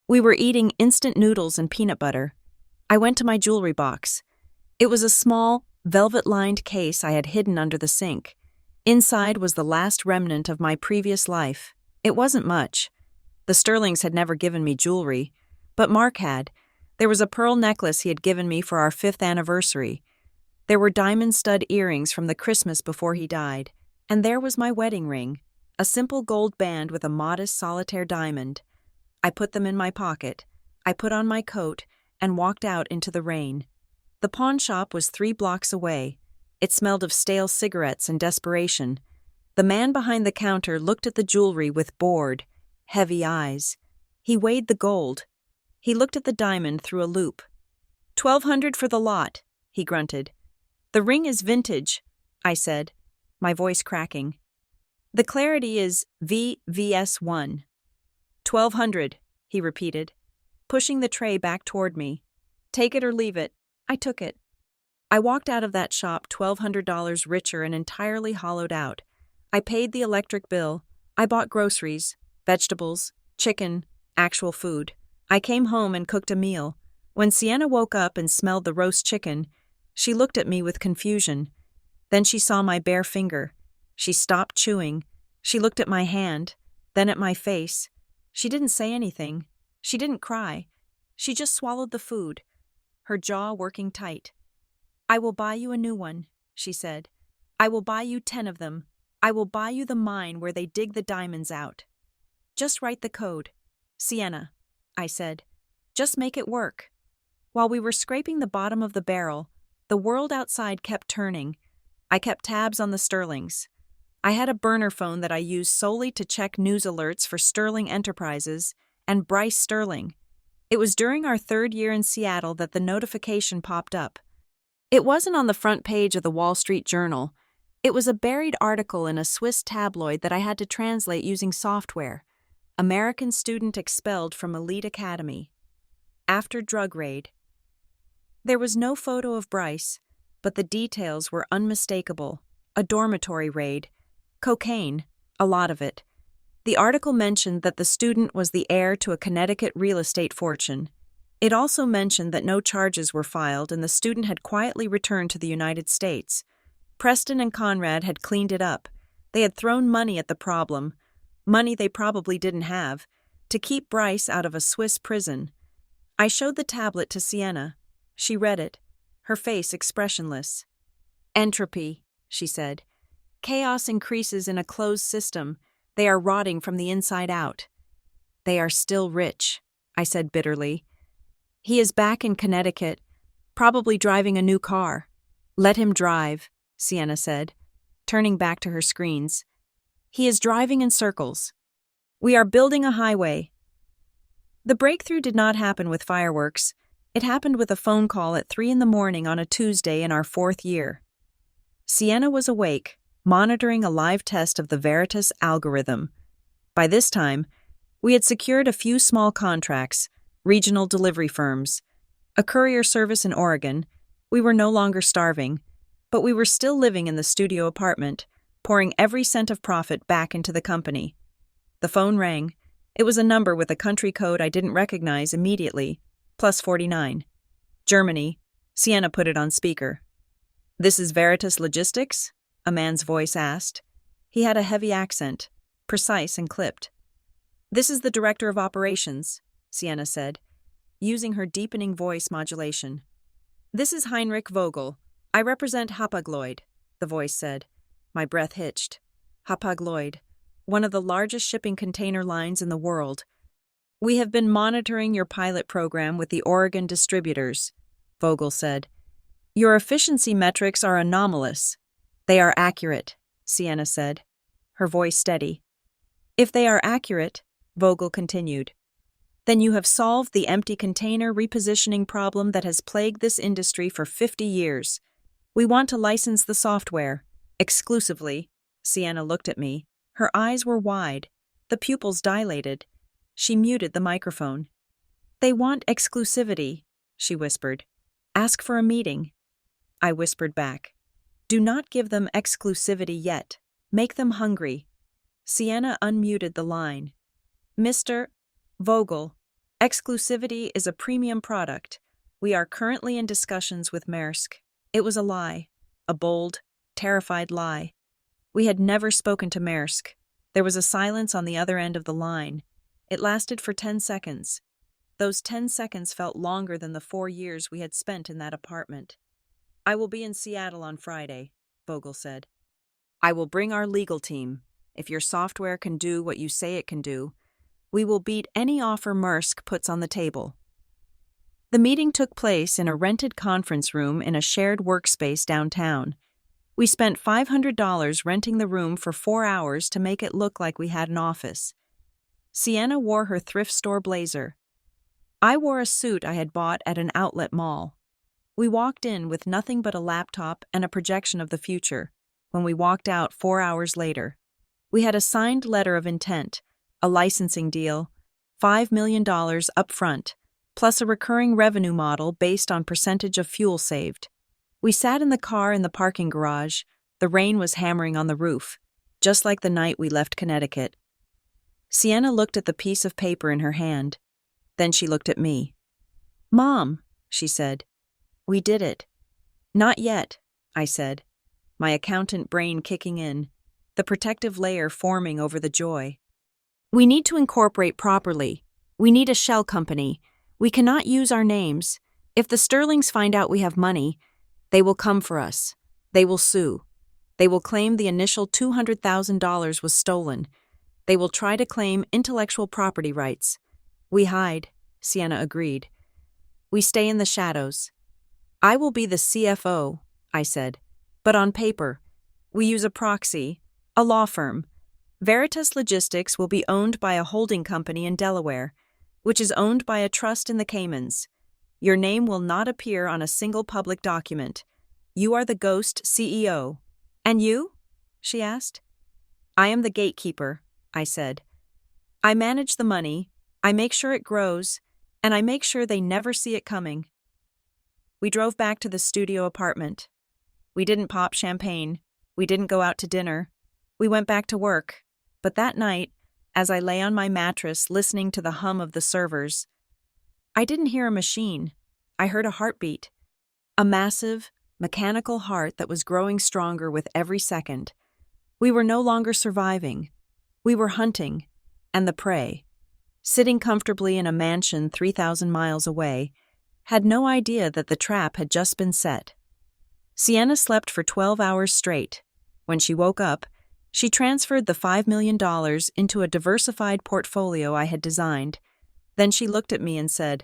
We were eating instant noodles and peanut butter. I went to my jewelry box. It was a small, velvet-lined case I had hidden under the sink. Inside was the last remnant of my previous life. It wasn't much. The Sterlings had never given me jewelry, but Mark had. There was a pearl necklace he had given me for our 5th anniversary. There were diamond stud earrings from the Christmas before he died, and there was my wedding ring, a simple gold band with a modest solitaire diamond. I put them in my pocket. I put on my coat and walked out into the rain. The pawn shop was 3 blocks away. It smelled of stale cigarettes and desperation. The man behind the counter looked at the jewelry with bored, heavy eyes. He weighed the gold. He looked at the diamond through a loupe. $1,200 for the lot, he grunted. The ring is vintage, I said, my voice cracking. The clarity is VVS1. $1,200, he repeated, pushing the tray back toward me. Take it or leave it. I took it. I walked out of that shop $1,200 richer and entirely hollowed out. I paid the electric bill. I bought groceries, vegetables, chicken, actual food. I came home and cooked a meal. When Sienna woke up and smelled the roast chicken, she looked at me with confusion. Then she saw my bare finger. She stopped chewing. She looked at my hand, then at my face. She didn't say anything. She didn't cry. She just swallowed the food, her jaw working tight. I will buy you a new one, she said. I will buy you 10 of them. I will buy you the mine where they dig the diamonds out. Just write the code. Sienna, I said. Just make it work. While we were scraping the bottom of the barrel, the world outside kept turning. I kept tabs on the Sterlings. I had a burner phone that I used solely to check news alerts for Sterling Enterprises and Bryce Sterling. It was during our 3rd year in Seattle that the notification popped up. It wasn't on the front page of the Wall Street Journal. It was a buried article in a Swiss tabloid that I had to translate using software. American student expelled from elite academy. After drug raid. There was no photo of Bryce, but the details were unmistakable. A dormitory raid. Cocaine, a lot of it. The article mentioned that the student was the heir to a Connecticut real estate fortune. It also mentioned that no charges were filed and the student had quietly returned to the United States. Preston and Conrad had cleaned it up. They had thrown money at the problem, money they probably didn't have, to keep Bryce out of a Swiss prison. I showed the tablet to Sienna. She read it, her face expressionless. Entropy, she said. Chaos increases in a closed system. They are rotting from the inside out. They are still rich, I said bitterly. He is back in Connecticut, probably driving a new car. Let him drive, Sienna said, turning back to her screens. He is driving in circles. We are building a highway. The breakthrough did not happen with fireworks. It happened with a phone call at 3 a.m. on a Tuesday in our 4th year. Sienna was awake, monitoring a live test of the Veritas algorithm. By this time, we had secured a few small contracts, regional delivery firms, a courier service in Oregon. We were no longer starving, but we were still living in the studio apartment, pouring every cent of profit back into the company. The phone rang. It was a number with a country code I didn't recognize immediately, +49. Germany. Sienna put it on speaker. This is Veritas Logistics? A man's voice asked. He had a heavy accent, precise and clipped. This is the director of operations, Sienna said, using her deepening voice modulation. This is Heinrich Vogel. I represent Hapag-Lloyd, the voice said. My breath hitched. Hapag-Lloyd, one of the largest shipping container lines in the world. We have been monitoring your pilot program with the Oregon distributors, Vogel said. Your efficiency metrics are anomalous. They are accurate, Sienna said, her voice steady. If they are accurate, Vogel continued, then you have solved the empty container repositioning problem that has plagued this industry for 50 years. We want to license the software, exclusively. Sienna looked at me. Her eyes were wide, the pupils dilated. She muted the microphone. They want exclusivity, she whispered. Ask for a meeting. I whispered back. Do not give them exclusivity yet. Make them hungry. Sienna unmuted the line. Mr. Vogel, exclusivity is a premium product. We are currently in discussions with Maersk. It was a lie. A bold, terrified lie. We had never spoken to Maersk. There was a silence on the other end of the line. It lasted for 10 seconds. Those 10 seconds felt longer than the 4 years we had spent in that apartment. I will be in Seattle on Friday, Vogel said. I will bring our legal team. If your software can do what you say it can do, we will beat any offer Maersk puts on the table. The meeting took place in a rented conference room in a shared workspace downtown. We spent $500 renting the room for 4 hours to make it look like we had an office. Sienna wore her thrift store blazer. I wore a suit I had bought at an outlet mall. We walked in with nothing but a laptop and a projection of the future. When we walked out 4 hours later, we had a signed letter of intent, a licensing deal, $5 million up front, plus a recurring revenue model based on percentage of fuel saved. We sat in the car in the parking garage. The rain was hammering on the roof, just like the night we left Connecticut. Sienna looked at the piece of paper in her hand. Then she looked at me. Mom, she said, we did it. Not yet, I said, my accountant brain kicking in, the protective layer forming over the joy. We need to incorporate properly. We need a shell company. We cannot use our names. If the Sterlings find out we have money, they will come for us. They will sue. They will claim the initial $200,000 was stolen. They will try to claim intellectual property rights. We hide, Sienna agreed. We stay in the shadows. I will be the CFO, I said, but on paper. We use a proxy, a law firm. Veritas Logistics will be owned by a holding company in Delaware, which is owned by a trust in the Caymans. Your name will not appear on a single public document. You are the ghost CEO. And you? She asked. I am the gatekeeper, I said. I manage the money, I make sure it grows, and I make sure they never see it coming. We drove back to the studio apartment. We didn't pop champagne. We didn't go out to dinner. We went back to work. But that night, as I lay on my mattress listening to the hum of the servers, I didn't hear a machine. I heard a heartbeat. A massive, mechanical heart that was growing stronger with every second. We were no longer surviving. We were hunting, and the prey, sitting comfortably in a mansion 3,000 miles away, had no idea that the trap had just been set. Sienna slept for 12 hours straight. When she woke up, she transferred the $5 million into a diversified portfolio I had designed. Then she looked at me and said,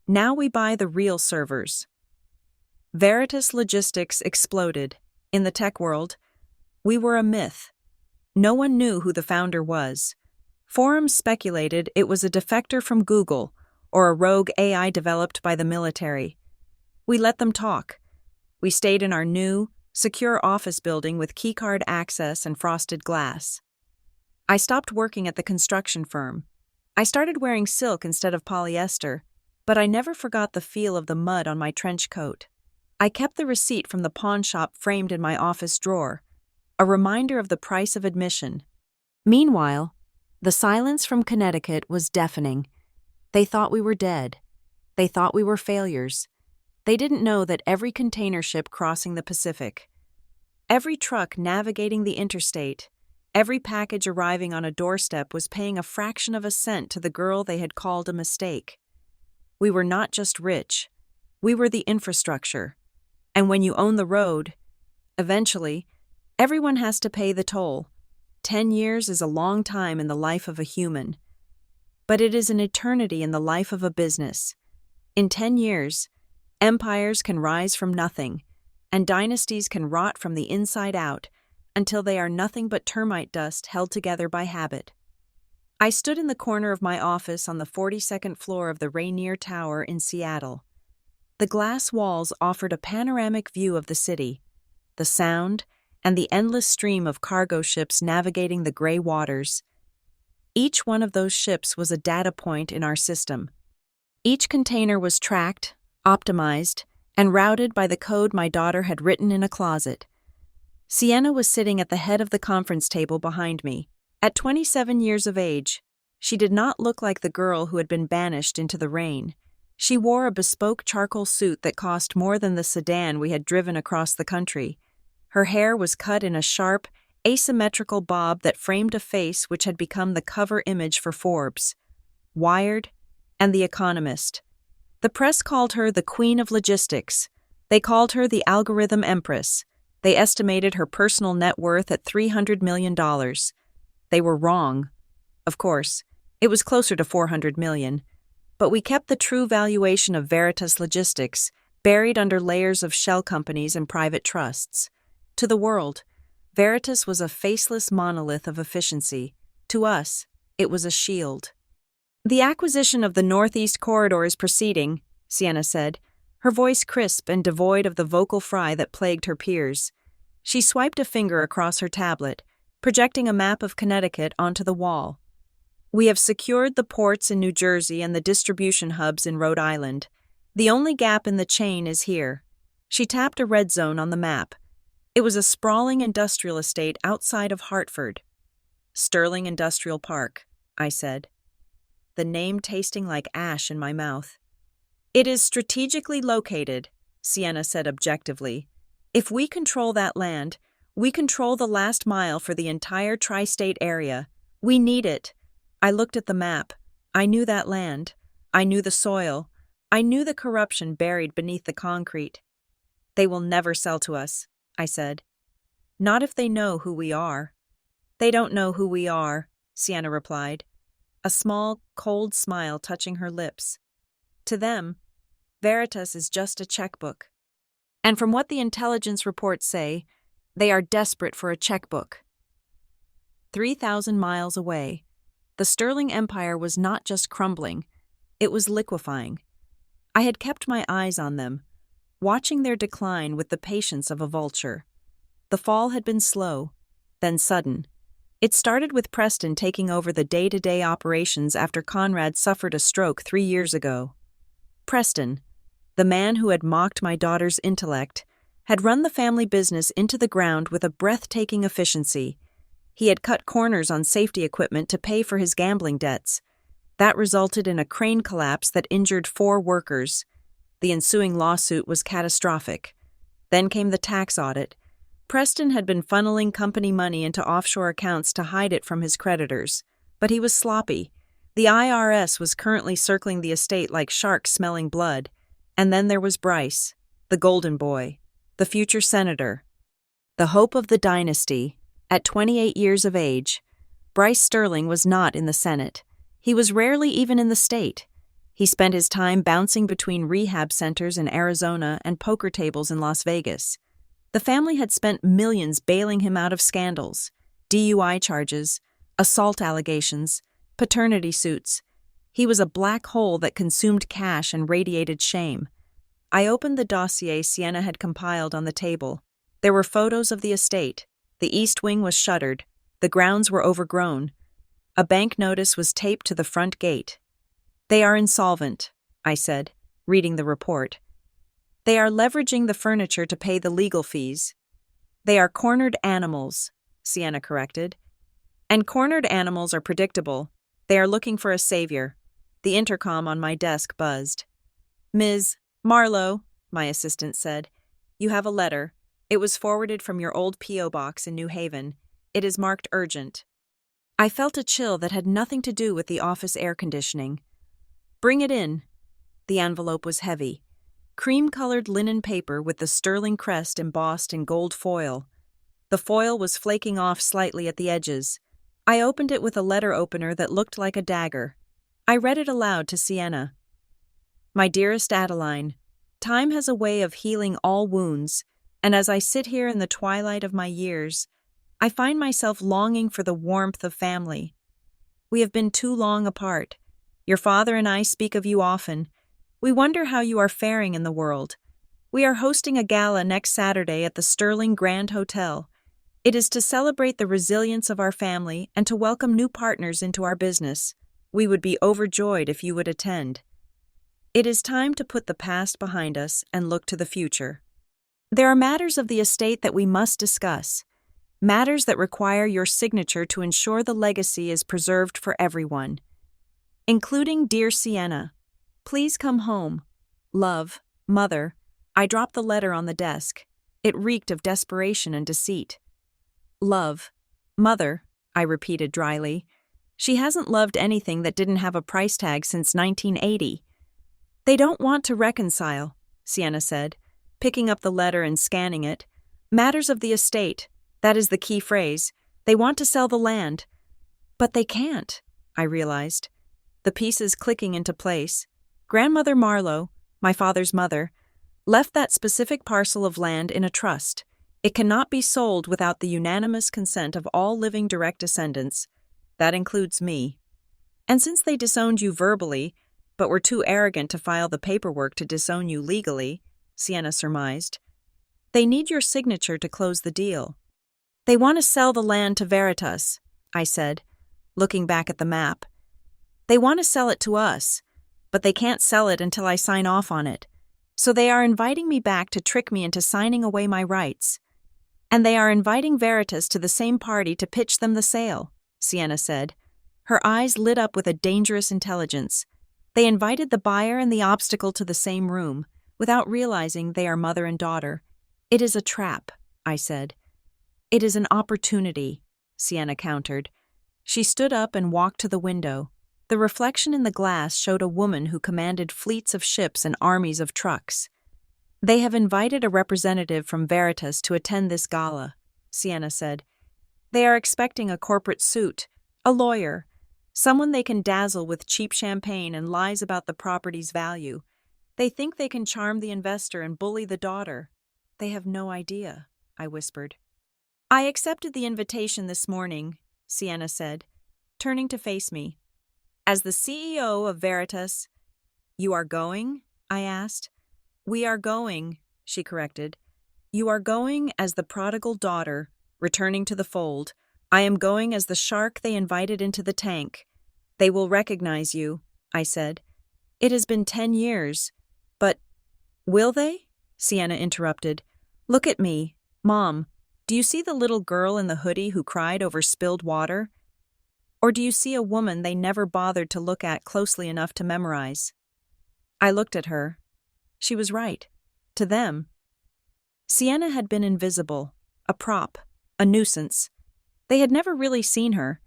Now we buy the real servers. Veritas Logistics exploded. In the tech world, we were a myth. No one knew who the founder was. Forums speculated it was a defector from Google or a rogue AI developed by the military. We let them talk. We stayed in our new, secure office building with keycard access and frosted glass. I stopped working at the construction firm. I started wearing silk instead of polyester, but I never forgot the feel of the mud on my trench coat. I kept the receipt from the pawn shop framed in my office drawer, a reminder of the price of admission. Meanwhile, the silence from Connecticut was deafening. They thought we were dead. They thought we were failures. They didn't know that every container ship crossing the Pacific, every truck navigating the interstate, every package arriving on a doorstep was paying a fraction of a cent to the girl they had called a mistake. We were not just rich. We were the infrastructure. And when you own the road, eventually, everyone has to pay the toll. 10 years is a long time in the life of a human. But it is an eternity in the life of a business. In 10 years, empires can rise from nothing, and dynasties can rot from the inside out until they are nothing but termite dust held together by habit. I stood in the corner of my office on the 42nd floor of the Rainier Tower in Seattle. The glass walls offered a panoramic view of the city, the sound, and the endless stream of cargo ships navigating the gray waters. Each one of those ships was a data point in our system. Each container was tracked, optimized, and routed by the code my daughter had written in a closet. Sienna was sitting at the head of the conference table behind me. At 27 years of age, she did not look like the girl who had been banished into the rain. She wore a bespoke charcoal suit that cost more than the sedan we had driven across the country. Her hair was cut in a sharp, asymmetrical bob that framed a face which had become the cover image for Forbes, Wired, and The Economist. The press called her the Queen of Logistics. They called her the Algorithm Empress. They estimated her personal net worth at $300 million. They were wrong. Of course, it was closer to $400 million. But we kept the true valuation of Veritas Logistics buried under layers of shell companies and private trusts. To the world, Veritas was a faceless monolith of efficiency. To us, it was a shield. "The acquisition of the Northeast Corridor is proceeding," Sienna said, her voice crisp and devoid of the vocal fry that plagued her peers. She swiped a finger across her tablet, projecting a map of Connecticut onto the wall. "We have secured the ports in New Jersey and the distribution hubs in Rhode Island. The only gap in the chain is here." She tapped a red zone on the map. It was a sprawling industrial estate outside of Hartford. "Sterling Industrial Park," I said, the name tasting like ash in my mouth. "It is strategically located," Sienna said objectively. "If we control that land, we control the last mile for the entire tri-state area. We need it." I looked at the map. I knew that land. I knew the soil. I knew the corruption buried beneath the concrete. "They will never sell to us," I said. "Not if they know who we are." "They don't know who we are," Sienna replied, a small, cold smile touching her lips. "To them, Veritas is just a checkbook. And from what the intelligence reports say, they are desperate for a checkbook." 3,000 miles away, the Sterling Empire was not just crumbling, it was liquefying. I had kept my eyes on them, watching their decline with the patience of a vulture. The fall had been slow, then sudden. It started with Preston taking over the day-to-day operations after Conrad suffered a stroke 3 years ago. Preston, the man who had mocked my daughter's intellect, had run the family business into the ground with a breathtaking efficiency. He had cut corners on safety equipment to pay for his gambling debts. That resulted in a crane collapse that injured 4 workers. The ensuing lawsuit was catastrophic. Then came the tax audit. Preston had been funneling company money into offshore accounts to hide it from his creditors, but he was sloppy. The IRS was currently circling the estate like sharks smelling blood. And then there was Bryce, the golden boy, the future senator, the hope of the dynasty. At 28 years of age, Bryce Sterling was not in the Senate. He was rarely even in the state. He spent his time bouncing between rehab centers in Arizona and poker tables in Las Vegas. The family had spent millions bailing him out of scandals, DUI charges, assault allegations, paternity suits. He was a black hole that consumed cash and radiated shame. I opened the dossier Sienna had compiled on the table. There were photos of the estate. The east wing was shuttered. The grounds were overgrown. A bank notice was taped to the front gate. "They are insolvent," I said, reading the report. "They are leveraging the furniture to pay the legal fees." "They are cornered animals," Sienna corrected. "And cornered animals are predictable. They are looking for a savior." The intercom on my desk buzzed. "Ms. Marlowe," my assistant said, "you have a letter. It was forwarded from your old P.O. box in New Haven. It is marked urgent." I felt a chill that had nothing to do with the office air conditioning. "Bring it in." The envelope was heavy. Cream-colored linen paper with the Sterling crest embossed in gold foil. The foil was flaking off slightly at the edges. I opened it with a letter opener that looked like a dagger. I read it aloud to Sienna. "My dearest Adeline, time has a way of healing all wounds, and as I sit here in the twilight of my years, I find myself longing for the warmth of family. We have been too long apart. Your father and I speak of you often. We wonder how you are faring in the world. We are hosting a gala next Saturday at the Sterling Grand Hotel. It is to celebrate the resilience of our family and to welcome new partners into our business. We would be overjoyed if you would attend. It is time to put the past behind us and look to the future." There are matters of the estate that we must discuss, matters that require your signature to ensure the legacy is preserved for everyone, including dear Sienna. Please come home. Love, Mother. I dropped the letter on the desk. It reeked of desperation and deceit. Love, Mother, I repeated dryly. She hasn't loved anything that didn't have a price tag since 1980. They don't want to reconcile, Sienna said, picking up the letter and scanning it. Matters of the estate, that is the key phrase. They want to sell the land. But they can't, I realized. The pieces clicking into place. Grandmother Marlowe, my father's mother, left that specific parcel of land in a trust. It cannot be sold without the unanimous consent of all living direct descendants. That includes me. And since they disowned you verbally, but were too arrogant to file the paperwork to disown you legally, Sienna surmised, they need your signature to close the deal. They want to sell the land to Veritas, I said, looking back at the map. They want to sell it to us, but they can't sell it until I sign off on it. So they are inviting me back to trick me into signing away my rights. And they are inviting Veritas to the same party to pitch them the sale, Sienna said. Her eyes lit up with a dangerous intelligence. They invited the buyer and the obstacle to the same room, without realizing they are mother and daughter. It is a trap, I said. It is an opportunity, Sienna countered. She stood up and walked to the window. The reflection in the glass showed a woman who commanded fleets of ships and armies of trucks. They have invited a representative from Veritas to attend this gala, Sienna said. They are expecting a corporate suit, a lawyer, someone they can dazzle with cheap champagne and lies about the property's value. They think they can charm the investor and bully the daughter. They have no idea, I whispered. I accepted the invitation this morning, Sienna said, turning to face me. As the CEO of Veritas, you are going? I asked. We are going, she corrected. You are going as the prodigal daughter, returning to the fold. I am going as the shark they invited into the tank. They will recognize you, I said. It has been 10 years. But, will they? Sienna interrupted. Look at me. Mom, do you see the little girl in the hoodie who cried over spilled water? Or do you see a woman they never bothered to look at closely enough to memorize? I looked at her. She was right. To them. Sienna had been invisible, a prop, a nuisance. They had never really seen her,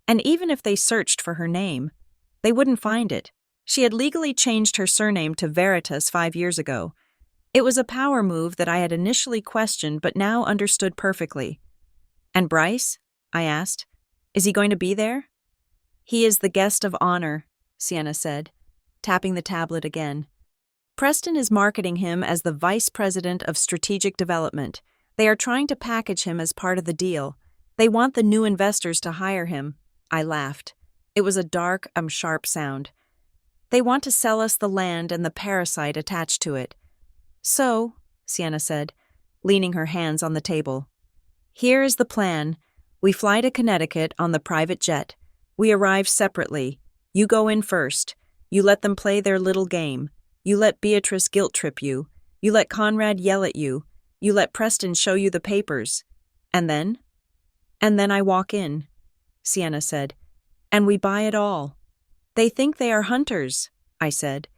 and even if they searched for her name, they wouldn't find it. She had legally changed her surname to Veritas 5 years ago. It was a power move that I had initially questioned but now understood perfectly. And Bryce? I asked. Is he going to be there? He is the guest of honor, Sienna said, tapping the tablet again. Preston is marketing him as the Vice President of Strategic Development. They are trying to package him as part of the deal. They want the new investors to hire him. I laughed. It was a dark, sharp sound. They want to sell us the land and the parasite attached to it. So, Sienna said, leaning her hands on the table. Here is the plan. We fly to Connecticut on the private jet. We arrive separately. You go in first. You let them play their little game. You let Beatrice guilt-trip you. You let Conrad yell at you. You let Preston show you the papers. And then? And then I walk in, Sienna said. And we buy it all. They think they are hunters, I said,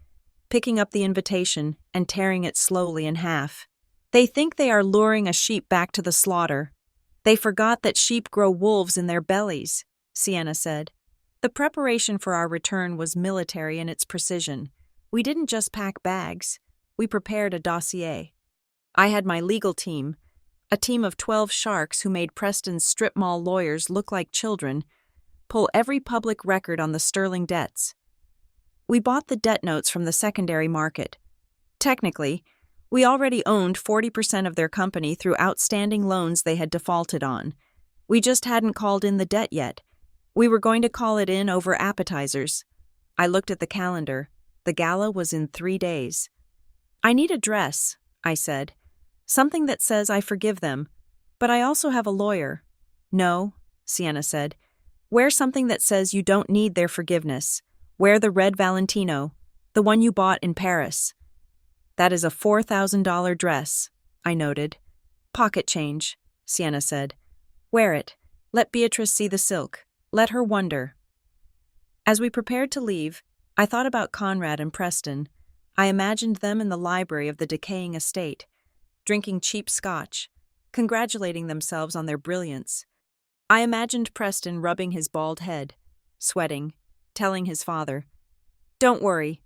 picking up the invitation and tearing it slowly in half. They think they are luring a sheep back to the slaughter. They forgot that sheep grow wolves in their bellies, Sienna said. The preparation for our return was military in its precision. We didn't just pack bags. We prepared a dossier. I had my legal team, a team of 12 sharks who made Preston's strip mall lawyers look like children, pull every public record on the sterling debts. We bought the debt notes from the secondary market. Technically, we already owned 40% of their company through outstanding loans they had defaulted on. We just hadn't called in the debt yet. We were going to call it in over appetizers. I looked at the calendar. The gala was in 3 days. I need a dress, I said. Something that says I forgive them. But I also have a lawyer. No, Sienna said. Wear something that says you don't need their forgiveness. Wear the red Valentino, the one you bought in Paris. That is a $4,000 dress, I noted. Pocket change, Sienna said. Wear it. Let Beatrice see the silk. Let her wonder. As we prepared to leave, I thought about Conrad and Preston. I imagined them in the library of the decaying estate, drinking cheap scotch, congratulating themselves on their brilliance. I imagined Preston rubbing his bald head, sweating, telling his father, "Don't worry,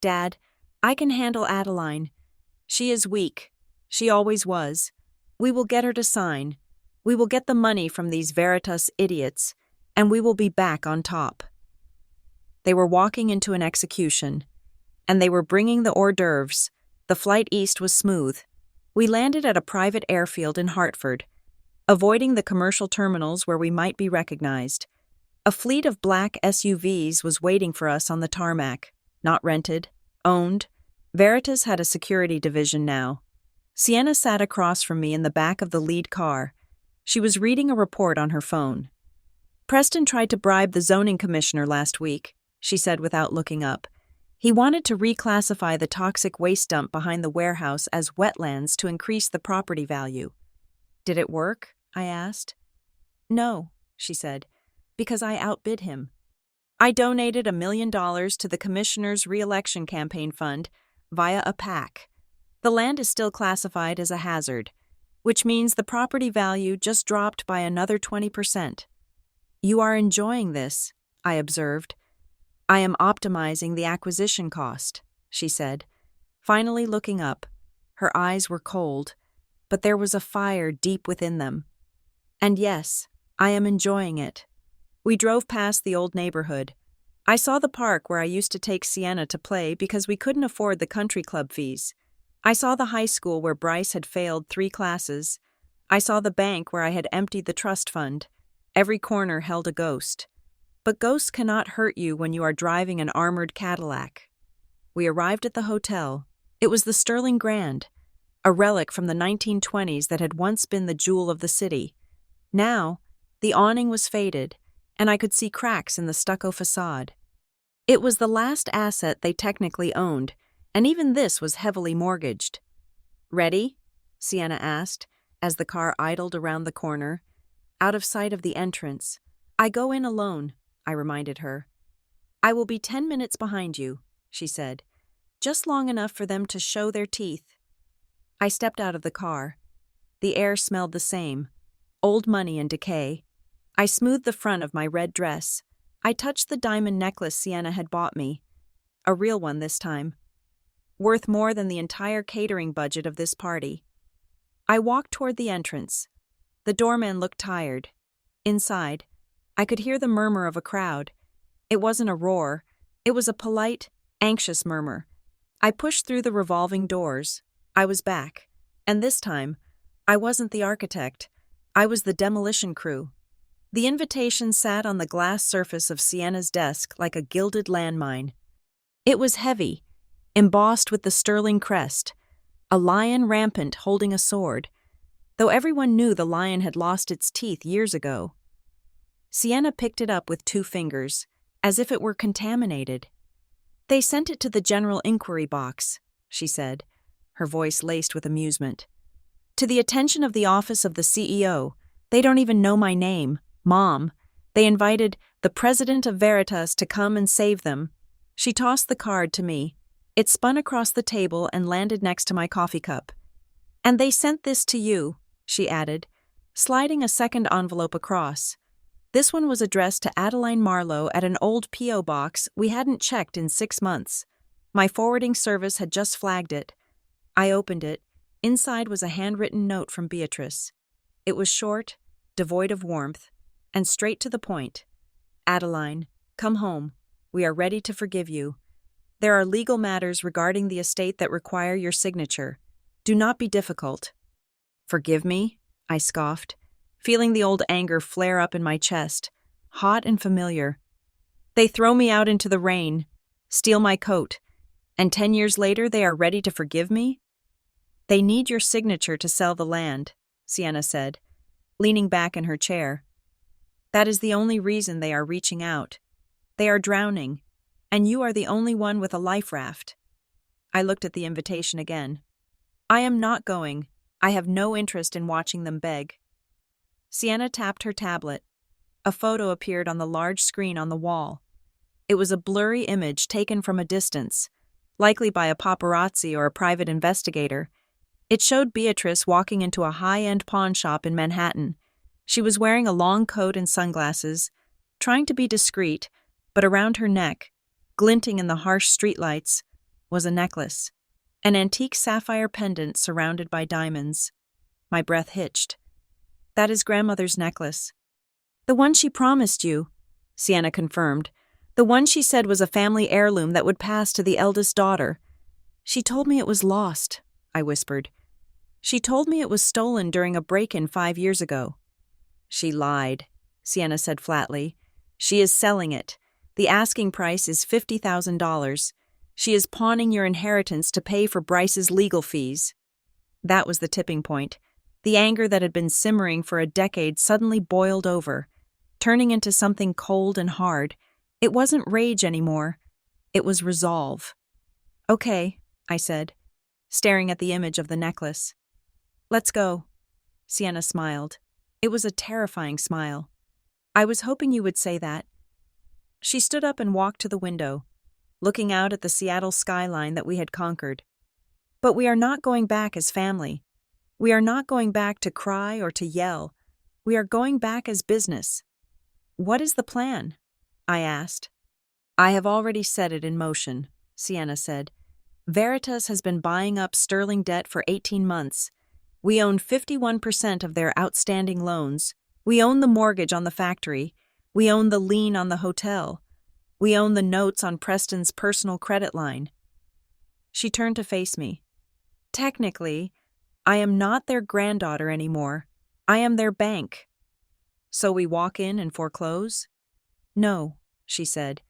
Dad, I can handle Adeline. She is weak. She always was. We will get her to sign. We will get the money from these Veritas idiots, and we will be back on top." They were walking into an execution, and they were bringing the hors d'oeuvres. The flight east was smooth. We landed at a private airfield in Hartford, avoiding the commercial terminals where we might be recognized. A fleet of black SUVs was waiting for us on the tarmac, not rented, owned. Veritas had a security division now. Sienna sat across from me in the back of the lead car. She was reading a report on her phone. Preston tried to bribe the zoning commissioner last week, she said without looking up. He wanted to reclassify the toxic waste dump behind the warehouse as wetlands to increase the property value. Did it work? I asked. No, she said, because I outbid him. I donated $1 million to the commissioner's re-election campaign fund via a PAC. The land is still classified as a hazard, which means the property value just dropped by another 20%. You are enjoying this, I observed. I am optimizing the acquisition cost, she said, finally looking up. Her eyes were cold, but there was a fire deep within them. And yes, I am enjoying it. We drove past the old neighborhood. I saw the park where I used to take Sienna to play because we couldn't afford the country club fees. I saw the high school where Bryce had failed 3 classes. I saw the bank where I had emptied the trust fund. Every corner held a ghost. But ghosts cannot hurt you when you are driving an armored Cadillac. We arrived at the hotel. It was the Sterling Grand, a relic from the 1920s that had once been the jewel of the city. Now, the awning was faded, and I could see cracks in the stucco facade. It was the last asset they technically owned, and even this was heavily mortgaged. "Ready?" Sienna asked, as the car idled around the corner, out of sight of the entrance. "I go in alone," I reminded her. "I will be 10 minutes behind you," she said, just long enough for them to show their teeth. I stepped out of the car. The air smelled the same, old money and decay. I smoothed the front of my red dress. I touched the diamond necklace Sienna had bought me. A real one this time. Worth more than the entire catering budget of this party. I walked toward the entrance. The doorman looked tired. Inside, I could hear the murmur of a crowd. It wasn't a roar. It was a polite, anxious murmur. I pushed through the revolving doors. I was back. And this time, I wasn't the architect. I was the demolition crew. The invitation sat on the glass surface of Sienna's desk like a gilded landmine. It was heavy, embossed with the sterling crest, a lion rampant holding a sword, though everyone knew the lion had lost its teeth years ago. Sienna picked it up with 2 fingers, as if it were contaminated. "They sent it to the general inquiry box," she said, her voice laced with amusement. "To the attention of the office of the CEO. They don't even know my name, Mom. They invited the president of Veritas to come and save them." She tossed the card to me. It spun across the table and landed next to my coffee cup. "And they sent this to you," she added, sliding a second envelope across. This one was addressed to Adeline Marlowe at an old P.O. box we hadn't checked in 6 months. My forwarding service had just flagged it. I opened it. Inside was a handwritten note from Beatrice. It was short, devoid of warmth, and straight to the point. "Adeline, come home. We are ready to forgive you. There are legal matters regarding the estate that require your signature. Do not be difficult." "Forgive me?" I scoffed, feeling the old anger flare up in my chest, hot and familiar. "They throw me out into the rain, steal my coat, and 10 years later they are ready to forgive me?" "They need your signature to sell the land," Sienna said, leaning back in her chair. "That is the only reason they are reaching out. They are drowning, and you are the only one with a life raft." I looked at the invitation again. "I am not going," I have no interest in watching them beg. Sienna tapped her tablet. A photo appeared on the large screen on the wall. It was a blurry image taken from a distance, likely by a paparazzi or a private investigator. It showed Beatrice walking into a high-end pawn shop in Manhattan. She was wearing a long coat and sunglasses, trying to be discreet, but around her neck, glinting in the harsh streetlights, was a necklace. An antique sapphire pendant surrounded by diamonds. My breath hitched. That is grandmother's necklace. The one she promised you, Sienna confirmed. The one she said was a family heirloom that would pass to the eldest daughter. She told me it was lost, I whispered. She told me it was stolen during a break-in 5 years ago. She lied, Sienna said flatly. She is selling it. The asking price is $50,000. She is pawning your inheritance to pay for Bryce's legal fees. That was the tipping point. The anger that had been simmering for a decade suddenly boiled over, turning into something cold and hard. It wasn't rage anymore. It was resolve. Okay, I said, staring at the image of the necklace. Let's go. Sienna smiled. It was a terrifying smile. I was hoping you would say that. She stood up and walked to the window, looking out at the Seattle skyline that we had conquered. But we are not going back as family. We are not going back to cry or to yell. We are going back as business. What is the plan? I asked. I have already set it in motion, Sienna said. Veritas has been buying up sterling debt for 18 months. We own 51% of their outstanding loans. We own the mortgage on the factory. We own the lien on the hotel. We own the notes on Preston's personal credit line. She turned to face me. Technically, I am not their granddaughter anymore. I am their bank. So we walk in and foreclose? No, she said.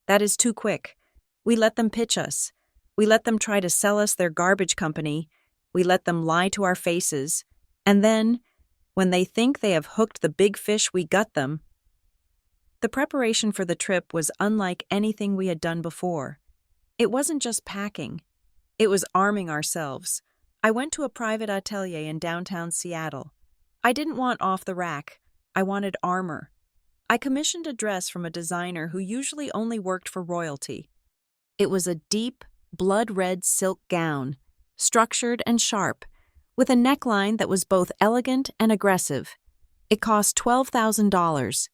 That is too quick. We let them pitch us. We let them try to sell us their garbage company. We let them lie to our faces. And then, when they think they have hooked the big fish, we gut them. The preparation for the trip was unlike anything we had done before. It wasn't just packing. It was arming ourselves. I went to a private atelier in downtown Seattle. I didn't want off the rack. I wanted armor. I commissioned a dress from a designer who usually only worked for royalty. It was a deep, blood-red silk gown, structured and sharp, with a neckline that was both elegant and aggressive. It cost $12,000,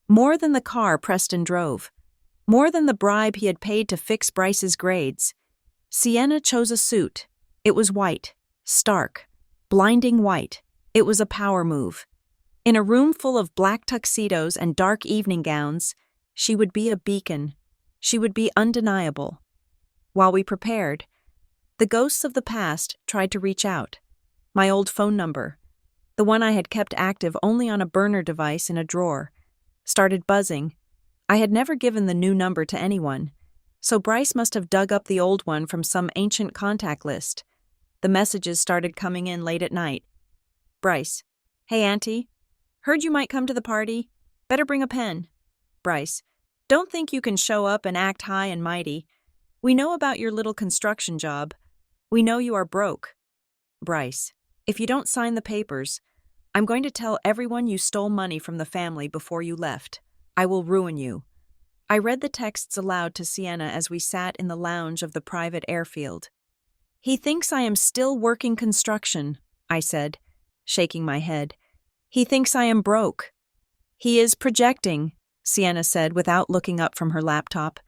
more than the car Preston drove, more than the bribe he had paid to fix Bryce's grades. Sienna chose a suit. It was white, stark, blinding white. It was a power move. In a room full of black tuxedos and dark evening gowns, she would be a beacon. She would be undeniable. While we prepared, the ghosts of the past tried to reach out. My old phone number, the one I had kept active only on a burner device in a drawer, started buzzing. I had never given the new number to anyone, so Bryce must have dug up the old one from some ancient contact list. The messages started coming in late at night. Bryce, hey Auntie, heard you might come to the party. Better bring a pen. Bryce, don't think you can show up and act high and mighty. We know about your little construction job. We know you are broke. Bryce, if you don't sign the papers, I'm going to tell everyone you stole money from the family before you left. I will ruin you. I read the texts aloud to Sienna as we sat in the lounge of the private airfield. He thinks I am still working construction, I said, shaking my head. He thinks I am broke. He is projecting, Sienna said without looking up from her laptop.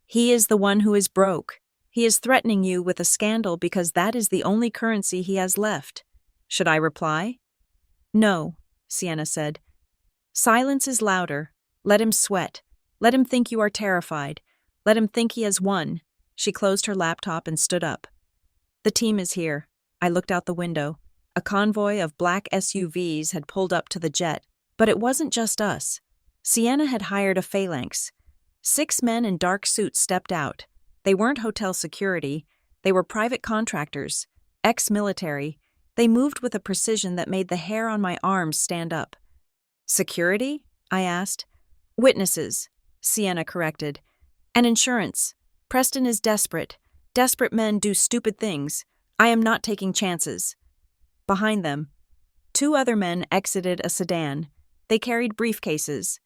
He is the one who is broke. He is threatening you with a scandal because that is the only currency he has left. Should I reply? No, Sienna said. Silence is louder. Let him sweat. Let him think you are terrified. Let him think he has won. She closed her laptop and stood up. The team is here. I looked out the window. A convoy of black SUVs had pulled up to the jet, but it wasn't just us. Sienna had hired a phalanx. 6 men in dark suits stepped out. They weren't hotel security. They were private contractors, ex-military. They moved with a precision that made the hair on my arms stand up. Security? I asked. Witnesses, Sienna corrected. And insurance. Preston is desperate. Desperate men do stupid things. I am not taking chances. Behind them, two other men exited a sedan. They carried briefcases.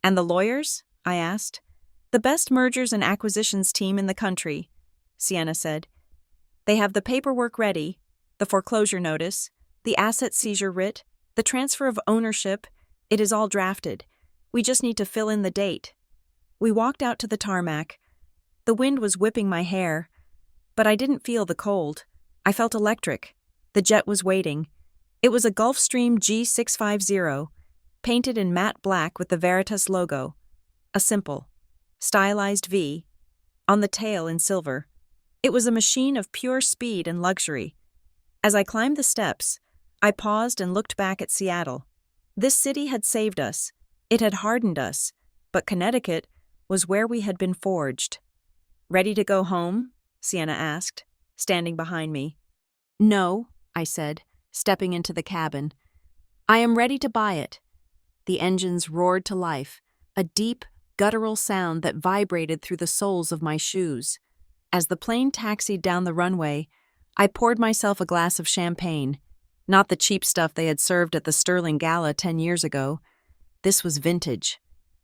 "And the lawyers?" I asked. "The best mergers and acquisitions team in the country," Sienna said. "They have the paperwork ready, the foreclosure notice, the asset seizure writ, the transfer of ownership. It is all drafted. We just need to fill in the date." We walked out to the tarmac. The wind was whipping my hair, but I didn't feel the cold. I felt electric. The jet was waiting. It was a Gulfstream G650, painted in matte black with the Veritas logo, a simple, stylized V, on the tail in silver. It was a machine of pure speed and luxury. As I climbed the steps, I paused and looked back at Seattle. This city had saved us. It had hardened us, but Connecticut was where we had been forged. "Ready to go home?" Sienna asked, standing behind me. "No," I said, stepping into the cabin. "I am ready to buy it." The engines roared to life, a deep, guttural sound that vibrated through the soles of my shoes. As the plane taxied down the runway, I poured myself a glass of champagne, not the cheap stuff they had served at the Sterling Gala 10 years ago. This was vintage.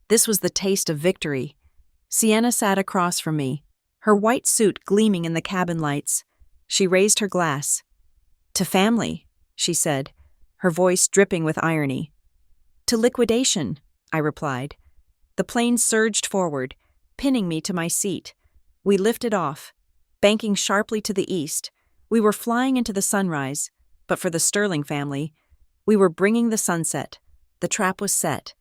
This was the taste of victory. Sienna sat across from me, her white suit gleaming in the cabin lights. She raised her glass. "To family," she said, her voice dripping with irony. "To liquidation," I replied. The plane surged forward, pinning me to my seat. We lifted off, banking sharply to the east. We were flying into the sunrise, but for the Sterling family, we were bringing the sunset. The trap was set.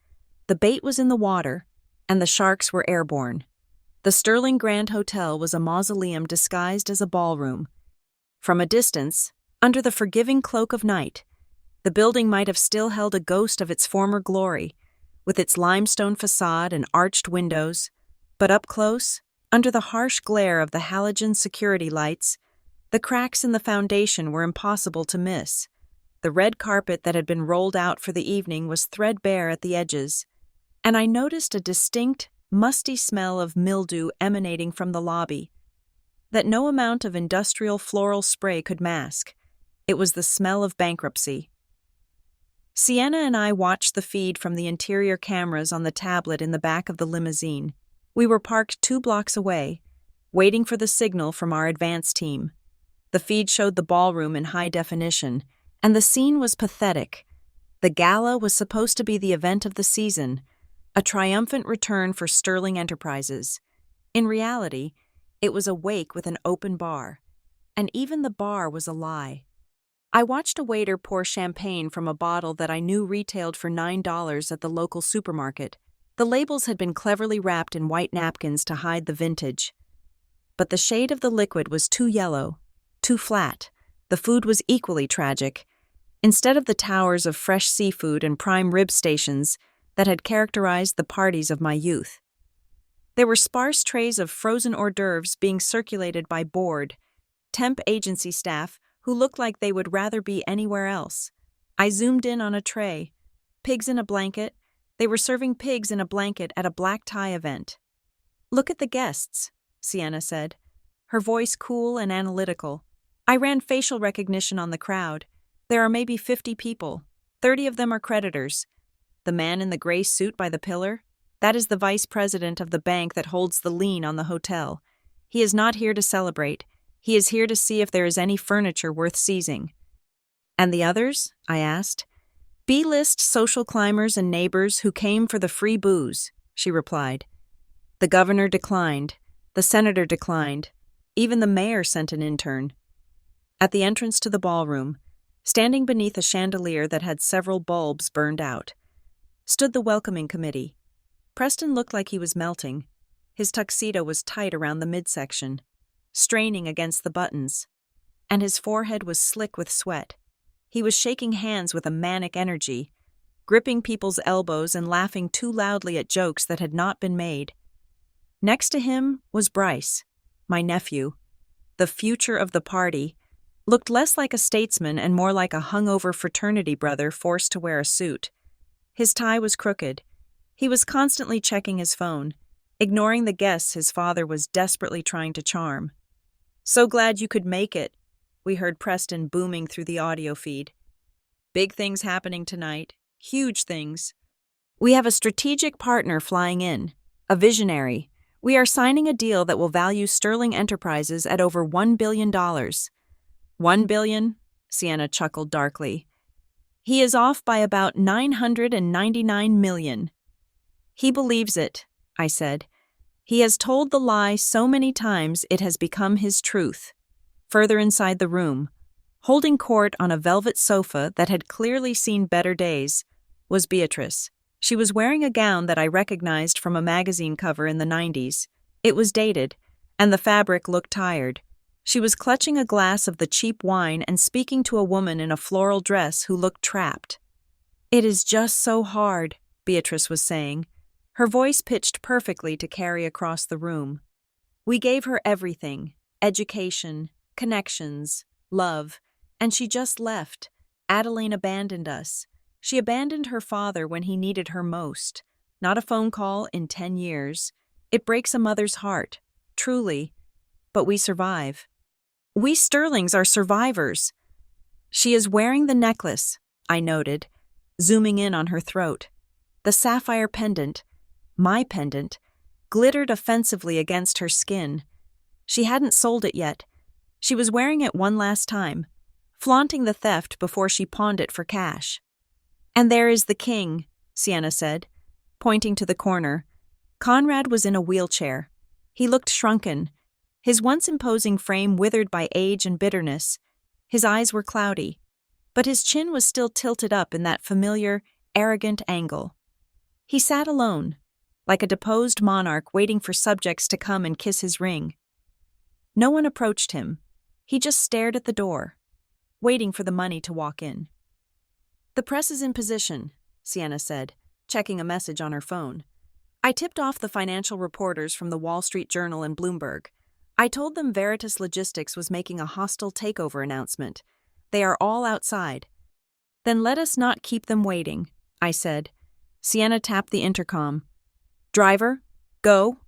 The bait was in the water, and the sharks were airborne. The Sterling Grand Hotel was a mausoleum disguised as a ballroom. From a distance, under the forgiving cloak of night, the building might have still held a ghost of its former glory, with its limestone facade and arched windows, but up close, under the harsh glare of the halogen security lights, the cracks in the foundation were impossible to miss. The red carpet that had been rolled out for the evening was threadbare at the edges, and I noticed a distinct, musty smell of mildew emanating from the lobby that no amount of industrial floral spray could mask. It was the smell of bankruptcy. Sienna and I watched the feed from the interior cameras on the tablet in the back of the limousine. We were parked 2 blocks away, waiting for the signal from our advance team. The feed showed the ballroom in high definition, and the scene was pathetic. The gala was supposed to be the event of the season, a triumphant return for Sterling Enterprises. In reality, it was a wake with an open bar, and even the bar was a lie. I watched a waiter pour champagne from a bottle that I knew retailed for $9 at the local supermarket. The labels had been cleverly wrapped in white napkins to hide the vintage. But the shade of the liquid was too yellow, too flat. The food was equally tragic. Instead of the towers of fresh seafood and prime rib stations that had characterized the parties of my youth, there were sparse trays of frozen hors d'oeuvres being circulated by bored, temp agency staff who looked like they would rather be anywhere else. I zoomed in on a tray. Pigs in a blanket. They were serving pigs in a blanket at a black tie event. "Look at the guests," Sienna said, her voice cool and analytical. I ran facial recognition on the crowd. There are maybe 50 people. 30 of them are creditors. The man in the gray suit by the pillar? That is the vice president of the bank that holds the lien on the hotel. He is not here to celebrate. He is here to see if there is any furniture worth seizing. "And the others?" I asked. "B-list social climbers and neighbors who came for the free booze," she replied. The governor declined. The senator declined. Even the mayor sent an intern. At the entrance to the ballroom, standing beneath a chandelier that had several bulbs burned out, stood the welcoming committee. Preston looked like he was melting. His tuxedo was tight around the midsection, straining against the buttons, and his forehead was slick with sweat. He was shaking hands with a manic energy, gripping people's elbows and laughing too loudly at jokes that had not been made. Next to him was Bryce, my nephew. The future of the party looked less like a statesman and more like a hungover fraternity brother forced to wear a suit. His tie was crooked. He was constantly checking his phone, ignoring the guests his father was desperately trying to charm. "So glad you could make it," we heard Preston booming through the audio feed. Big things happening tonight. Huge things. We have a strategic partner flying in. A visionary. We are signing a deal that will value Sterling Enterprises at over $1 billion. $1 billion? Sienna chuckled darkly. He is off by about $999 million. He believes it, I said. He has told the lie so many times it has become his truth. Further inside the room, holding court on a velvet sofa that had clearly seen better days, was Beatrice. She was wearing a gown that I recognized from a magazine cover in the 90s. It was dated, and the fabric looked tired. She was clutching a glass of the cheap wine and speaking to a woman in a floral dress who looked trapped. "It is just so hard," Beatrice was saying, her voice pitched perfectly to carry across the room. "We gave her everything, education, connections, love, and she just left. Adeline abandoned us. She abandoned her father when he needed her most. Not a phone call in 10 years. It breaks a mother's heart, truly, but we survive. We Sterlings are survivors." "She is wearing the necklace," I noted, zooming in on her throat. The sapphire pendant, my pendant, glittered offensively against her skin. She hadn't sold it yet. She was wearing it one last time, flaunting the theft before she pawned it for cash. "And there is the king," Sienna said, pointing to the corner. Conrad was in a wheelchair. He looked shrunken, his once imposing frame withered by age and bitterness. His eyes were cloudy, but his chin was still tilted up in that familiar, arrogant angle. He sat alone, like a deposed monarch waiting for subjects to come and kiss his ring. No one approached him. He just stared at the door, waiting for the money to walk in. "The press is in position," Sienna said, checking a message on her phone. I tipped off the financial reporters from the Wall Street Journal and Bloomberg. I told them Veritas Logistics was making a hostile takeover announcement. They are all outside. "Then let us not keep them waiting," I said. Sienna tapped the intercom. "Driver, go."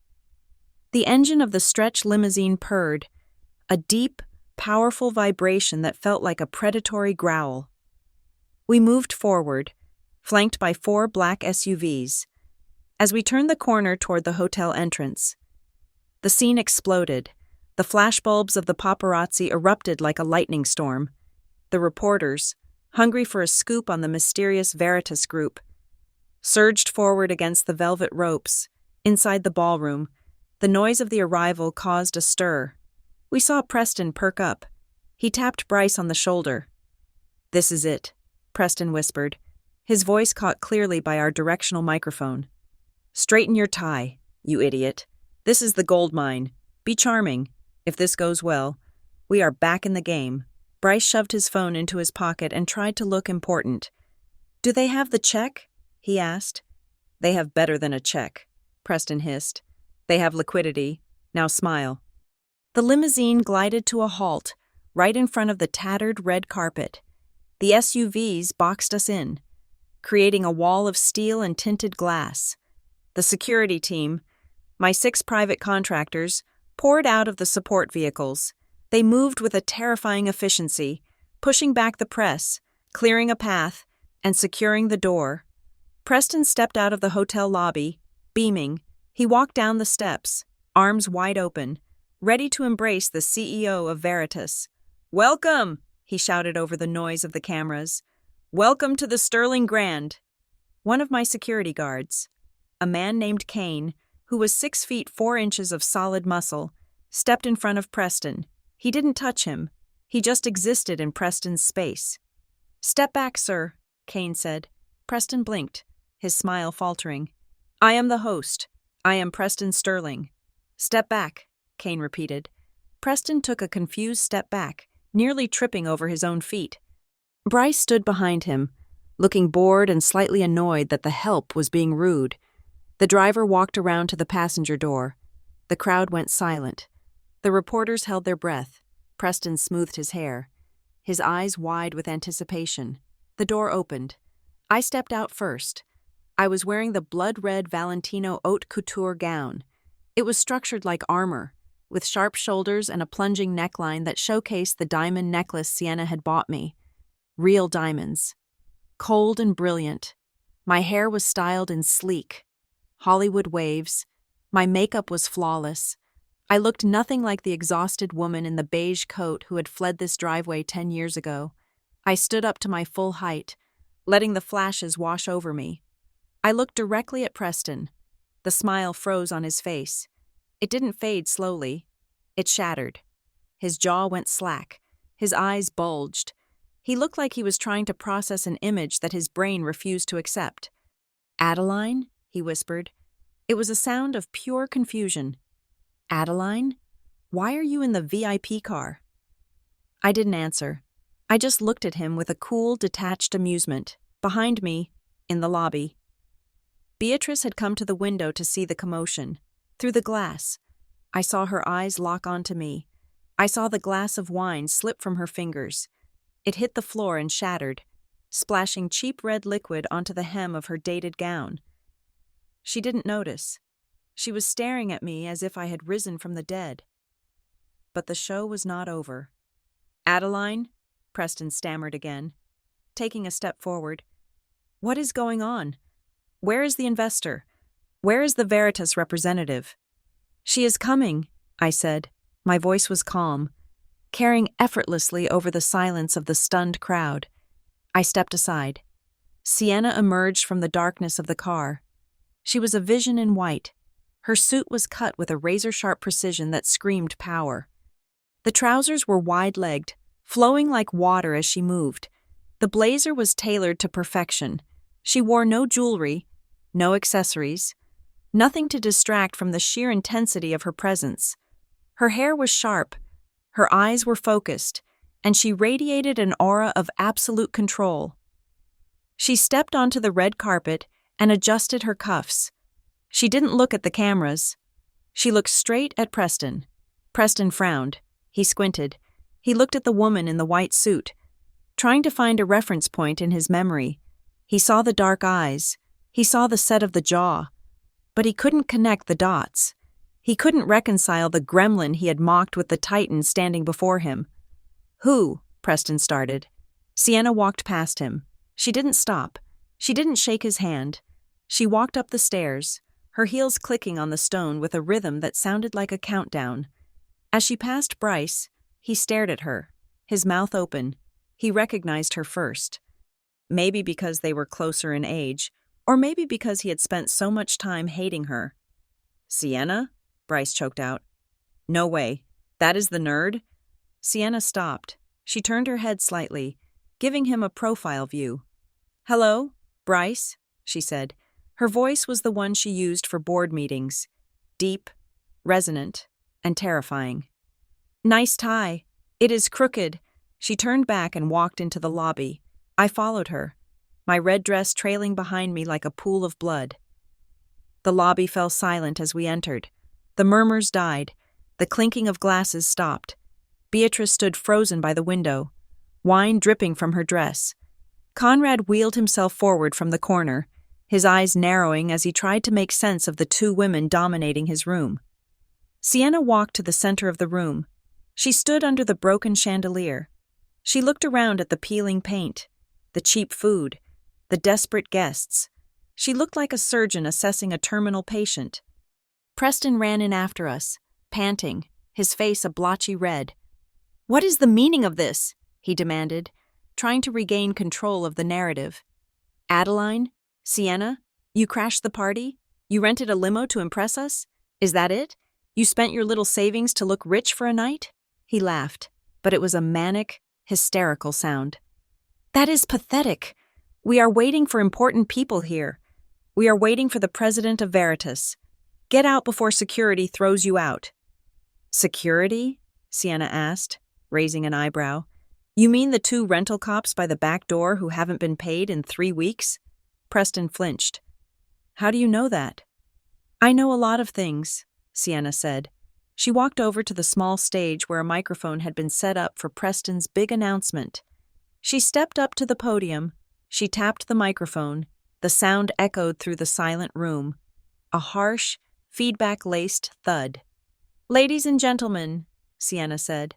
The engine of the stretch limousine purred, a deep, powerful vibration that felt like a predatory growl. We moved forward, flanked by 4 black SUVs. As we turned the corner toward the hotel entrance, the scene exploded. The flashbulbs of the paparazzi erupted like a lightning storm. The reporters, hungry for a scoop on the mysterious Veritas group, surged forward against the velvet ropes. Inside the ballroom, the noise of the arrival caused a stir. We saw Preston perk up. He tapped Bryce on the shoulder. "This is it," Preston whispered, his voice caught clearly by our directional microphone. "Straighten your tie, you idiot. This is the gold mine. Be charming. If this goes well, we are back in the game." Bryce shoved his phone into his pocket and tried to look important. "Do they have the check?" he asked. "They have better than a check," Preston hissed. "They have liquidity. Now smile." The limousine glided to a halt, right in front of the tattered red carpet. The SUVs boxed us in, creating a wall of steel and tinted glass. The security team, my 6 private contractors, poured out of the support vehicles. They moved with a terrifying efficiency, pushing back the press, clearing a path, and securing the door. Preston stepped out of the hotel lobby, beaming. He walked down the steps, arms wide open, ready to embrace the CEO of Veritas. "Welcome!" he shouted over the noise of the cameras. "Welcome to the Sterling Grand." One of my security guards, a man named Kane, who was 6 feet 4 inches of solid muscle, stepped in front of Preston. He didn't touch him. He just existed in Preston's space. "Step back, sir," Kane said. Preston blinked, his smile faltering. "I am the host. I am Preston Sterling." "Step back," Kane repeated. Preston took a confused step back, nearly tripping over his own feet. Bryce stood behind him, looking bored and slightly annoyed that the help was being rude. The driver walked around to the passenger door. The crowd went silent. The reporters held their breath. Preston smoothed his hair, his eyes wide with anticipation. The door opened. I stepped out first. I was wearing the blood-red Valentino haute couture gown. It was structured like armor, with sharp shoulders and a plunging neckline that showcased the diamond necklace Sienna had bought me. Real diamonds. Cold and brilliant. My hair was styled in sleek Hollywood waves. My makeup was flawless. I looked nothing like the exhausted woman in the beige coat who had fled this driveway 10 years ago. I stood up to my full height, letting the flashes wash over me. I looked directly at Preston. The smile froze on his face. It didn't fade slowly. It shattered. His jaw went slack. His eyes bulged. He looked like he was trying to process an image that his brain refused to accept. "Adeline?" he whispered. It was a sound of pure confusion. "Adeline? Why are you in the VIP car?" I didn't answer. I just looked at him with a cool, detached amusement. Behind me, in the lobby, Beatrice had come to the window to see the commotion. Through the glass, I saw her eyes lock onto me. I saw the glass of wine slip from her fingers. It hit the floor and shattered, splashing cheap red liquid onto the hem of her dated gown. She didn't notice. She was staring at me as if I had risen from the dead. But the show was not over. "Adeline?" Preston stammered again, taking a step forward. "What is going on? Where is the investor? Where is the Veritas representative?" "She is coming," I said. My voice was calm, carrying effortlessly over the silence of the stunned crowd. I stepped aside. Sienna emerged from the darkness of the car. She was a vision in white. Her suit was cut with a razor-sharp precision that screamed power. The trousers were wide-legged, flowing like water as she moved. The blazer was tailored to perfection. She wore no jewelry, no accessories, nothing to distract from the sheer intensity of her presence. Her hair was sharp, her eyes were focused, and she radiated an aura of absolute control. She stepped onto the red carpet and adjusted her cuffs. She didn't look at the cameras. She looked straight at Preston. Preston frowned. He squinted. He looked at the woman in the white suit, trying to find a reference point in his memory. He saw the dark eyes. He saw the set of the jaw. But he couldn't connect the dots. He couldn't reconcile the gremlin he had mocked with the titan standing before him. "Who?" Preston started. Sienna walked past him. She didn't stop. She didn't shake his hand. She walked up the stairs, her heels clicking on the stone with a rhythm that sounded like a countdown. As she passed Bryce, he stared at her, his mouth open. He recognized her first. Maybe because they were closer in age, or maybe because he had spent so much time hating her. "Sienna?" Bryce choked out. "No way. That is the nerd?" Sienna stopped. She turned her head slightly, giving him a profile view. "Hello, Bryce," she said. Her voice was the one she used for board meetings. Deep, resonant, and terrifying. "Nice tie. It is crooked." She turned back and walked into the lobby. I followed her, my red dress trailing behind me like a pool of blood. The lobby fell silent as we entered. The murmurs died. The clinking of glasses stopped. Beatrice stood frozen by the window, wine dripping from her dress. Conrad wheeled himself forward from the corner, his eyes narrowing as he tried to make sense of the two women dominating his room. Sienna walked to the center of the room. She stood under the broken chandelier. She looked around at the peeling paint, the cheap food, the desperate guests. She looked like a surgeon assessing a terminal patient. Preston ran in after us, panting, his face a blotchy red. "What is the meaning of this?" he demanded, trying to regain control of the narrative. "Adeline? Sienna? You crashed the party? You rented a limo to impress us? Is that it? You spent your little savings to look rich for a night?" He laughed, but it was a manic, hysterical sound. "That is pathetic. We are waiting for important people here. We are waiting for the president of Veritas. Get out before security throws you out." "Security?" Sienna asked, raising an eyebrow. "You mean the two rental cops by the back door who haven't been paid in 3 weeks?" Preston flinched. "How do you know that?" "I know a lot of things," Sienna said. She walked over to the small stage where a microphone had been set up for Preston's big announcement. She stepped up to the podium. She tapped the microphone. The sound echoed through the silent room. A harsh, feedback-laced thud. Ladies and gentlemen, Sienna said,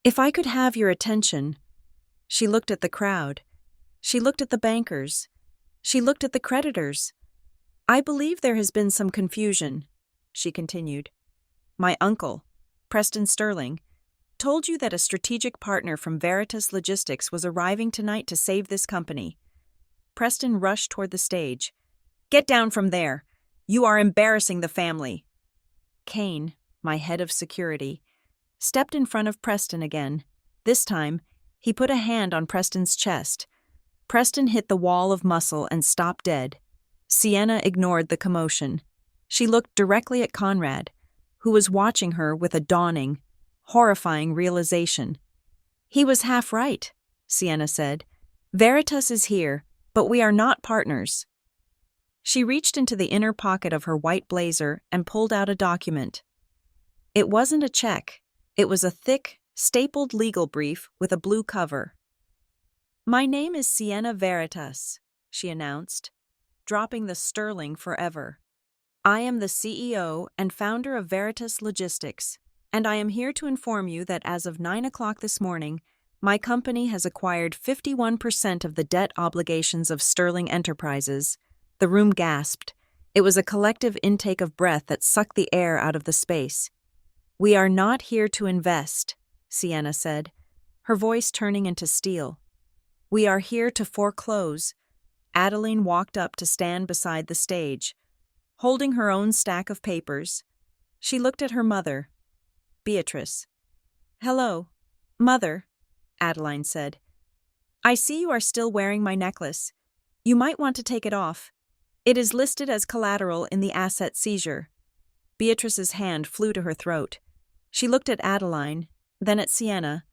if I could have your attention. She looked at the crowd. She looked at the bankers. She looked at the creditors. I believe there has been some confusion, she continued. My uncle, Preston Sterling, told you that a strategic partner from Veritas Logistics was arriving tonight to save this company. Preston rushed toward the stage. Get down from there. You are embarrassing the family. Kane, my head of security, stepped in front of Preston again. This time, he put a hand on Preston's chest. Preston hit the wall of muscle and stopped dead. Sienna ignored the commotion. She looked directly at Conrad, who was watching her with a dawning, horrifying realization. He was half right, Sienna said. Veritas is here, but we are not partners. She reached into the inner pocket of her white blazer and pulled out a document. It wasn't a check. It was a thick, stapled legal brief with a blue cover. My name is Sienna Veritas, she announced, dropping the Sterling forever. I am the CEO and founder of Veritas Logistics, and I am here to inform you that as of 9 o'clock this morning, my company has acquired 51% of the debt obligations of Sterling Enterprises. The room gasped. It was a collective intake of breath that sucked the air out of the space. We are not here to invest, Sienna said, her voice turning into steel. We are here to foreclose. Adeline walked up to stand beside the stage, holding her own stack of papers. She looked at her mother, Beatrice. Hello, Mother, Adeline said. I see you are still wearing my necklace. You might want to take it off. It is listed as collateral in the asset seizure. Beatrice's hand flew to her throat. She looked at Adeline, then at Sienna,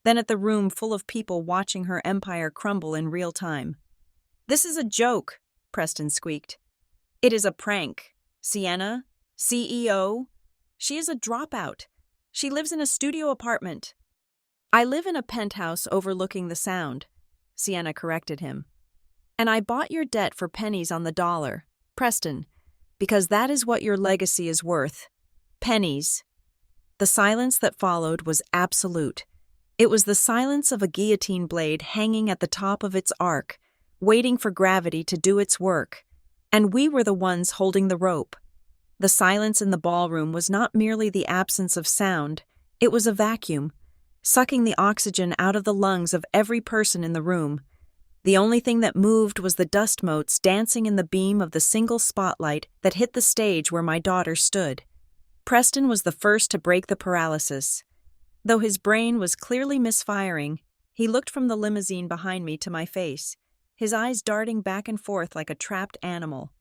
then at the room full of people watching her empire crumble in real time. This is a joke, Preston squeaked. It is a prank. Sienna, CEO, she is a dropout. She lives in a studio apartment. I live in a penthouse overlooking the Sound, Sienna corrected him. And I bought your debt for pennies on the dollar, Preston, because that is what your legacy is worth. Pennies. The silence that followed was absolute. It was the silence of a guillotine blade hanging at the top of its arc, waiting for gravity to do its work. And we were the ones holding the rope. The silence in the ballroom was not merely the absence of sound, it was a vacuum, sucking the oxygen out of the lungs of every person in the room. The only thing that moved was the dust motes dancing in the beam of the single spotlight that hit the stage where my daughter stood. Preston was the first to break the paralysis. Though his brain was clearly misfiring, he looked from the limousine behind me to my face, his eyes darting back and forth like a trapped animal.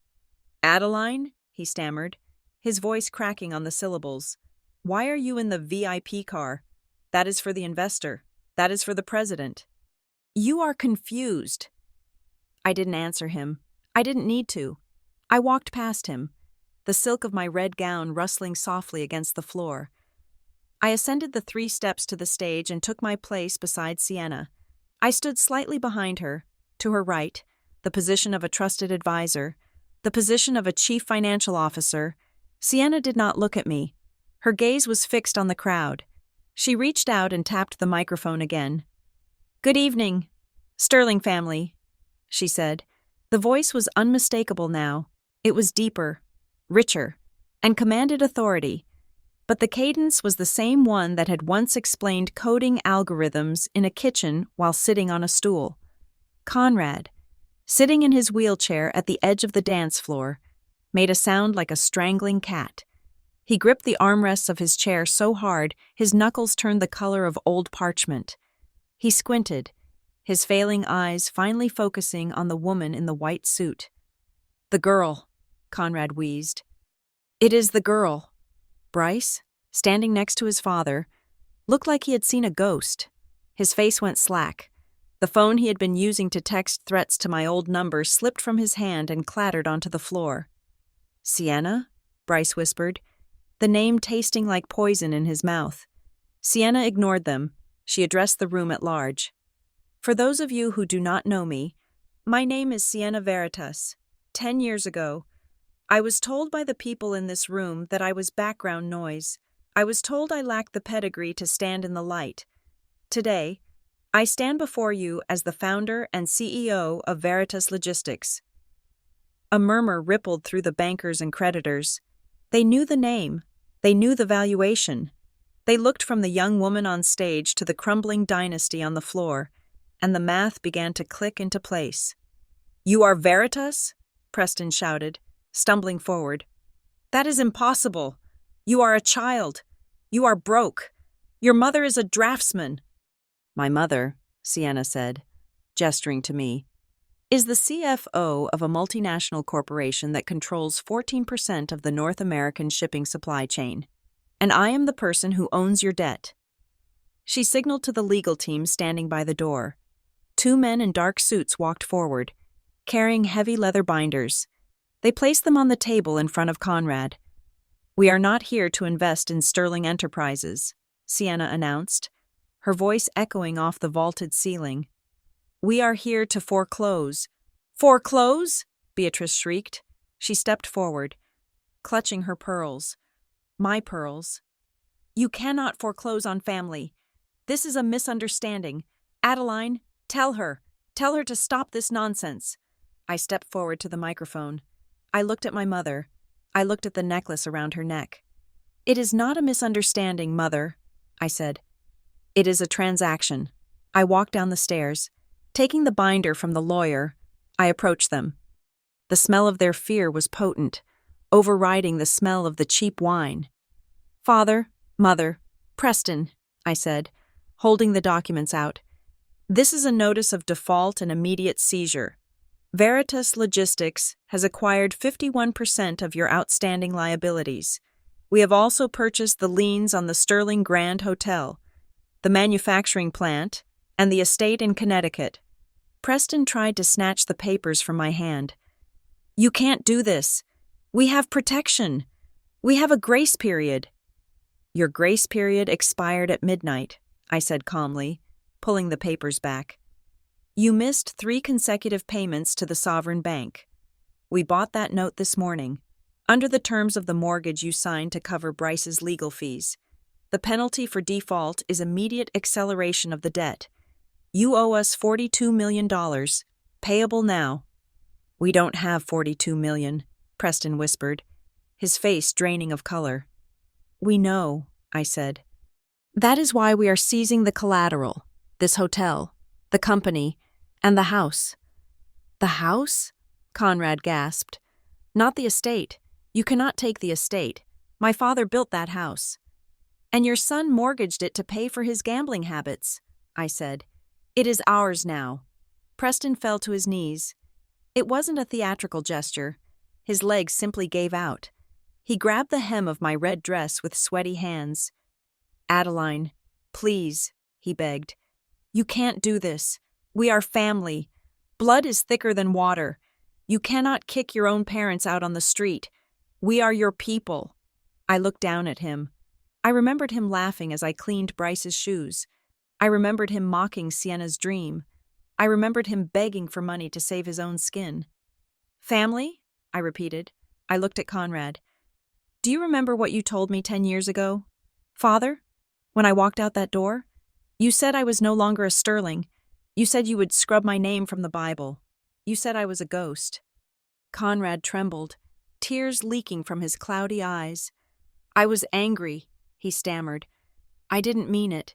Adeline, he stammered, his voice cracking on the syllables. Why are you in the VIP car? That is for the investor. That is for the president. You are confused. I didn't answer him. I didn't need to. I walked past him, the silk of my red gown rustling softly against the floor. I ascended the 3 steps to the stage and took my place beside Sienna. I stood slightly behind her, to her right, the position of a trusted advisor, the position of a chief financial officer. Sienna did not look at me. Her gaze was fixed on the crowd. She reached out and tapped the microphone again. Good evening, Sterling family, she said. The voice was unmistakable now. It was deeper, richer, and commanded authority. But the cadence was the same one that had once explained coding algorithms in a kitchen while sitting on a stool. Conrad, sitting in his wheelchair at the edge of the dance floor, made a sound like a strangling cat. He gripped the armrests of his chair so hard his knuckles turned the color of old parchment. He squinted, his failing eyes finally focusing on the woman in the white suit. The girl, Conrad wheezed. It is the girl. Bryce, standing next to his father, looked like he had seen a ghost. His face went slack. The phone he had been using to text threats to my old number slipped from his hand and clattered onto the floor. Sienna? Bryce whispered, the name tasting like poison in his mouth. Sienna ignored them. She addressed the room at large. For those of you who do not know me, my name is Sienna Veritas. 10 years ago, I was told by the people in this room that I was background noise. I was told I lacked the pedigree to stand in the light. Today, I stand before you as the founder and CEO of Veritas Logistics. A murmur rippled through the bankers and creditors. They knew the name. They knew the valuation. They looked from the young woman on stage to the crumbling dynasty on the floor, and the math began to click into place. "You are Veritas?" Preston shouted, stumbling forward. "That is impossible. You are a child. You are broke. Your mother is a draftsman." "My mother," Sienna said, gesturing to me, "is the CFO of a multinational corporation that controls 14% of the North American shipping supply chain. And I am the person who owns your debt." She signaled to the legal team standing by the door. Two men in dark suits walked forward, carrying heavy leather binders. They placed them on the table in front of Conrad. "We are not here to invest in Sterling Enterprises," Sienna announced, her voice echoing off the vaulted ceiling. "We are here to foreclose." "Foreclose?" Beatrice shrieked. She stepped forward, clutching her pearls. My pearls. "You cannot foreclose on family. This is a misunderstanding. Adeline, tell her. Tell her to stop this nonsense." I stepped forward to the microphone. I looked at my mother. I looked at the necklace around her neck. "It is not a misunderstanding, Mother," I said. "It is a transaction." I walked down the stairs. Taking the binder from the lawyer, I approached them. The smell of their fear was potent, overriding the smell of the cheap wine. "Father, Mother, Preston," I said, holding the documents out. "This is a notice of default and immediate seizure. Veritas Logistics has acquired 51% of your outstanding liabilities. We have also purchased the liens on the Sterling Grand Hotel, the manufacturing plant, and the estate in Connecticut." Preston tried to snatch the papers from my hand. "You can't do this. We have protection. We have a grace period." "Your grace period expired at midnight," I said calmly, pulling the papers back. "You missed 3 consecutive payments to the Sovereign Bank. We bought that note this morning, under the terms of the mortgage you signed to cover Bryce's legal fees. The penalty for default is immediate acceleration of the debt. You owe us $42 million, payable now." "We don't have $42 million, Preston whispered, his face draining of color. "We know," I said. "That is why we are seizing the collateral, this hotel, the company, and the house." "The house?" Conrad gasped. "Not the estate. You cannot take the estate. My father built that house." "And your son mortgaged it to pay for his gambling habits," I said. "It is ours now." Preston fell to his knees. It wasn't a theatrical gesture. His legs simply gave out. He grabbed the hem of my red dress with sweaty hands. "Adeline, please," he begged. "You can't do this. We are family. Blood is thicker than water. You cannot kick your own parents out on the street. We are your people." I looked down at him. I remembered him laughing as I cleaned Bryce's shoes. I remembered him mocking Sienna's dream. I remembered him begging for money to save his own skin. "Family?" I repeated. I looked at Conrad. "Do you remember what you told me 10 years ago? Father? When I walked out that door? You said I was no longer a Sterling. You said you would scrub my name from the Bible. You said I was a ghost." Conrad trembled, tears leaking from his cloudy eyes. "I was angry," he stammered. "I didn't mean it.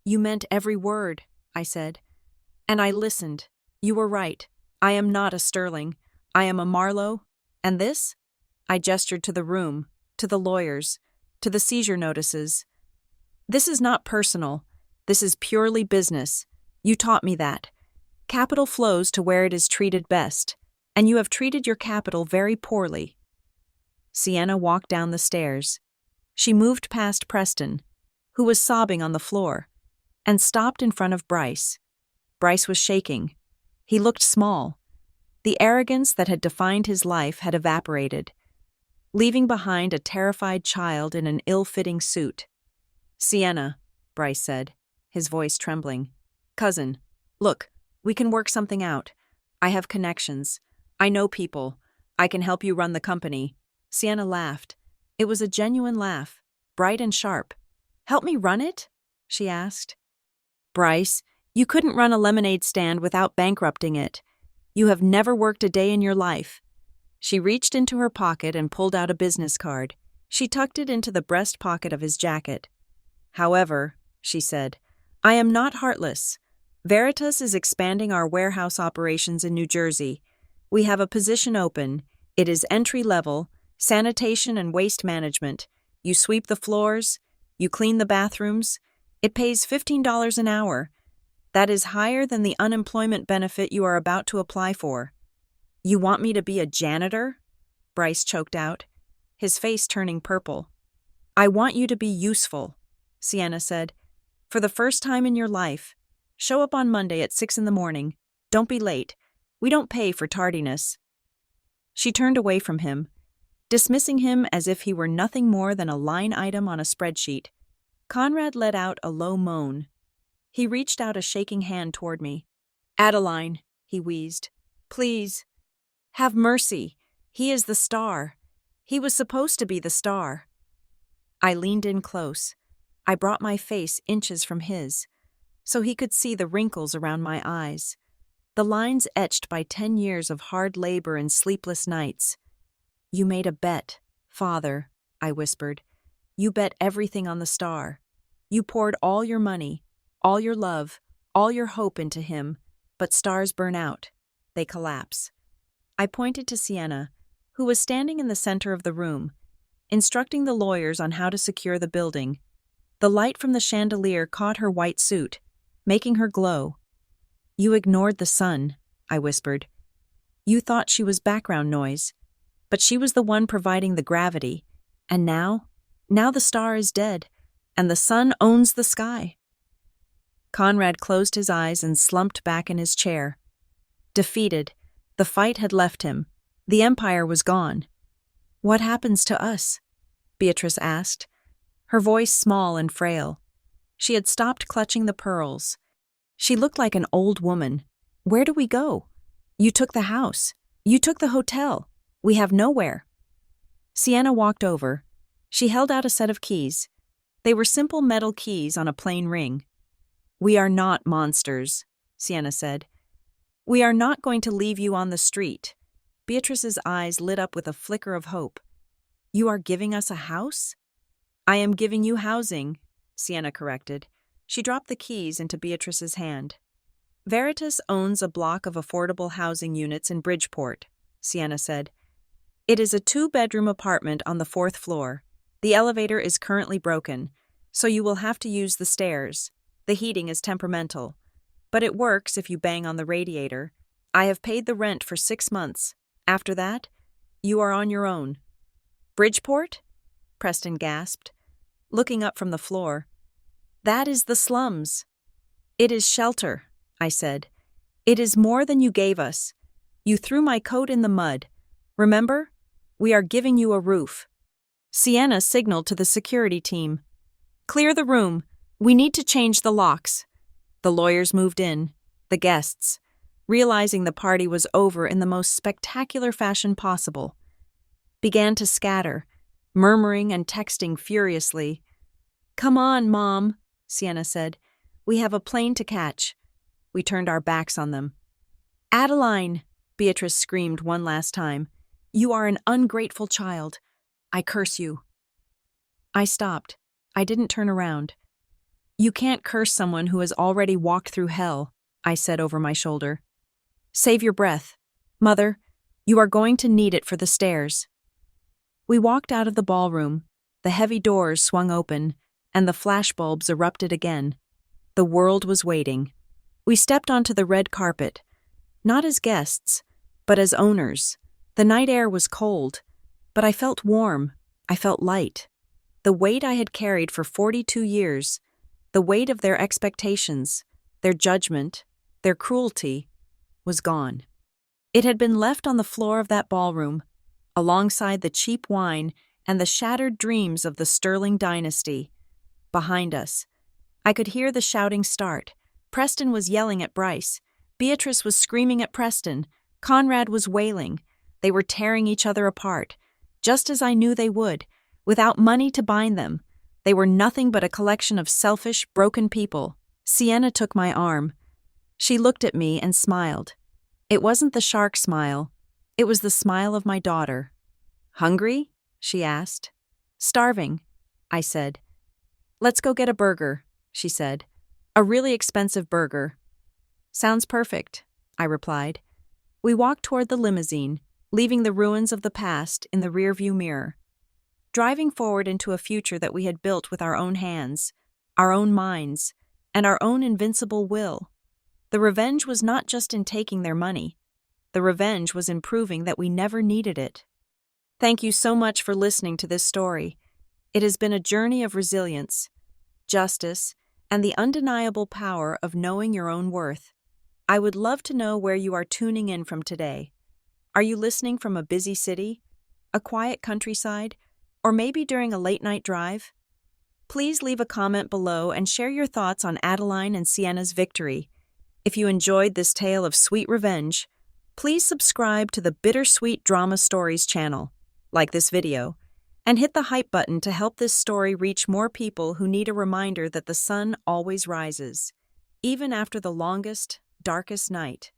You meant every word," I said. "And I listened. You were right. I am not a Sterling. I am a Marlowe. And this?" I gestured to the room, to the lawyers, to the seizure notices. "This is not personal. This is purely business. You taught me that. Capital flows to where it is treated best, and you have treated your capital very poorly." Sienna walked down the stairs. She moved past Preston, who was sobbing on the floor, and stopped in front of Bryce. Bryce was shaking. He looked small. The arrogance that had defined his life had evaporated, leaving behind a terrified child in an ill-fitting suit. "Sienna," Bryce said, his voice trembling. "Cousin, look, we can work something out. I have connections. I know people. I can help you run the company." Sienna laughed. It was a genuine laugh, bright and sharp. "Help me run it?" she asked. "Bryce, you couldn't run a lemonade stand without bankrupting it. You have never worked a day in your life." She reached into her pocket and pulled out a business card. She tucked it into the breast pocket of his jacket. "However," she said, "I am not heartless. Veritas is expanding our warehouse operations in New Jersey. We have a position open. It is entry-level, sanitation and waste management. You sweep the floors, you clean the bathrooms. It pays $15 an hour. That is higher than the unemployment benefit you are about to apply for." "You want me to be a janitor?" Bryce choked out, his face turning purple. "I want you to be useful," Sienna said. "For the first time in your life. Show up on Monday at 6 in the morning. Don't be late. We don't pay for tardiness." She turned away from him, dismissing him as if he were nothing more than a line item on a spreadsheet. Conrad let out a low moan. He reached out a shaking hand toward me. "Adeline," he wheezed, "please. Have mercy. He is the star. He was supposed to be the star." I leaned in close. I brought my face inches from his, so he could see the wrinkles around my eyes, the lines etched by 10 years of hard labor and sleepless nights. "You made a bet, Father," I whispered. "You bet everything on the star. You poured all your money, all your love, all your hope into him, but stars burn out. They collapse." I pointed to Sienna, who was standing in the center of the room, instructing the lawyers on how to secure the building. The light from the chandelier caught her white suit, making her glow. "You ignored the sun," I whispered. "You thought she was background noise, but she was the one providing the gravity. And now the star is dead, and the sun owns the sky." Conrad closed his eyes and slumped back in his chair. Defeated, the fight had left him. The empire was gone. "What happens to us?" Beatrice asked, her voice small and frail. She had stopped clutching the pearls. She looked like an old woman. "Where do we go? You took the house. You took the hotel. We have nowhere." Sienna walked over. She held out a set of keys. They were simple metal keys on a plain ring. "We are not monsters," Sienna said. "We are not going to leave you on the street." Beatrice's eyes lit up with a flicker of hope. "You are giving us a house?" "I am giving you housing," Sienna corrected. She dropped the keys into Beatrice's hand. "Veritas owns a block of affordable housing units in Bridgeport," Sienna said. "It is a 2-bedroom apartment on the 4th floor. The elevator is currently broken, so you will have to use the stairs. The heating is temperamental, but it works if you bang on the radiator. I have paid the rent for 6 months. After that, you are on your own." "Bridgeport?" Preston gasped, looking up from the floor. "That is the slums." "It is shelter," I said. "It is more than you gave us. You threw my coat in the mud. Remember? We are giving you a roof." Sienna signaled to the security team. "Clear the room. We need to change the locks." The lawyers moved in, the guests, realizing the party was over in the most spectacular fashion possible, began to scatter, murmuring and texting furiously. "Come on, Mom," Sienna said. "We have a plane to catch." We turned our backs on them. "Adeline," Beatrice screamed one last time. "You are an ungrateful child. I curse you." I stopped. I didn't turn around. "You can't curse someone who has already walked through hell," I said over my shoulder. "Save your breath. Mother, you are going to need it for the stairs." We walked out of the ballroom. The heavy doors swung open, and the flashbulbs erupted again. The world was waiting. We stepped onto the red carpet, not as guests, but as owners. The night air was cold, but I felt warm. I felt light. The weight I had carried for 42 years, the weight of their expectations, their judgment, their cruelty, was gone. It had been left on the floor of that ballroom, alongside the cheap wine and the shattered dreams of the Sterling dynasty. Behind us, I could hear the shouting start. Preston was yelling at Bryce. Beatrice was screaming at Preston. Conrad was wailing. They were tearing each other apart, just as I knew they would, without money to bind them, They were nothing but a collection of selfish, broken people. Sienna took my arm. She looked at me and smiled. It wasn't the shark smile. It was the smile of my daughter. "Hungry?" she asked. "Starving," I said. "Let's go get a burger," she said. "A really expensive burger." "Sounds perfect," I replied. We walked toward the limousine, leaving the ruins of the past in the rearview mirror, driving forward into a future that we had built with our own hands, our own minds, and our own invincible will. The revenge was not just in taking their money. The revenge was in proving that we never needed it. Thank you so much for listening to this story. It has been a journey of resilience, justice, and the undeniable power of knowing your own worth. I would love to know where you are tuning in from today. Are you listening from a busy city, a quiet countryside, or maybe during a late-night drive? Please leave a comment below and share your thoughts on Adeline and Sienna's victory. If you enjoyed this tale of sweet revenge, please subscribe to the BitterSweet Drama Stories channel, like this video, and hit the hype button to help this story reach more people who need a reminder that the sun always rises, even after the longest, darkest night.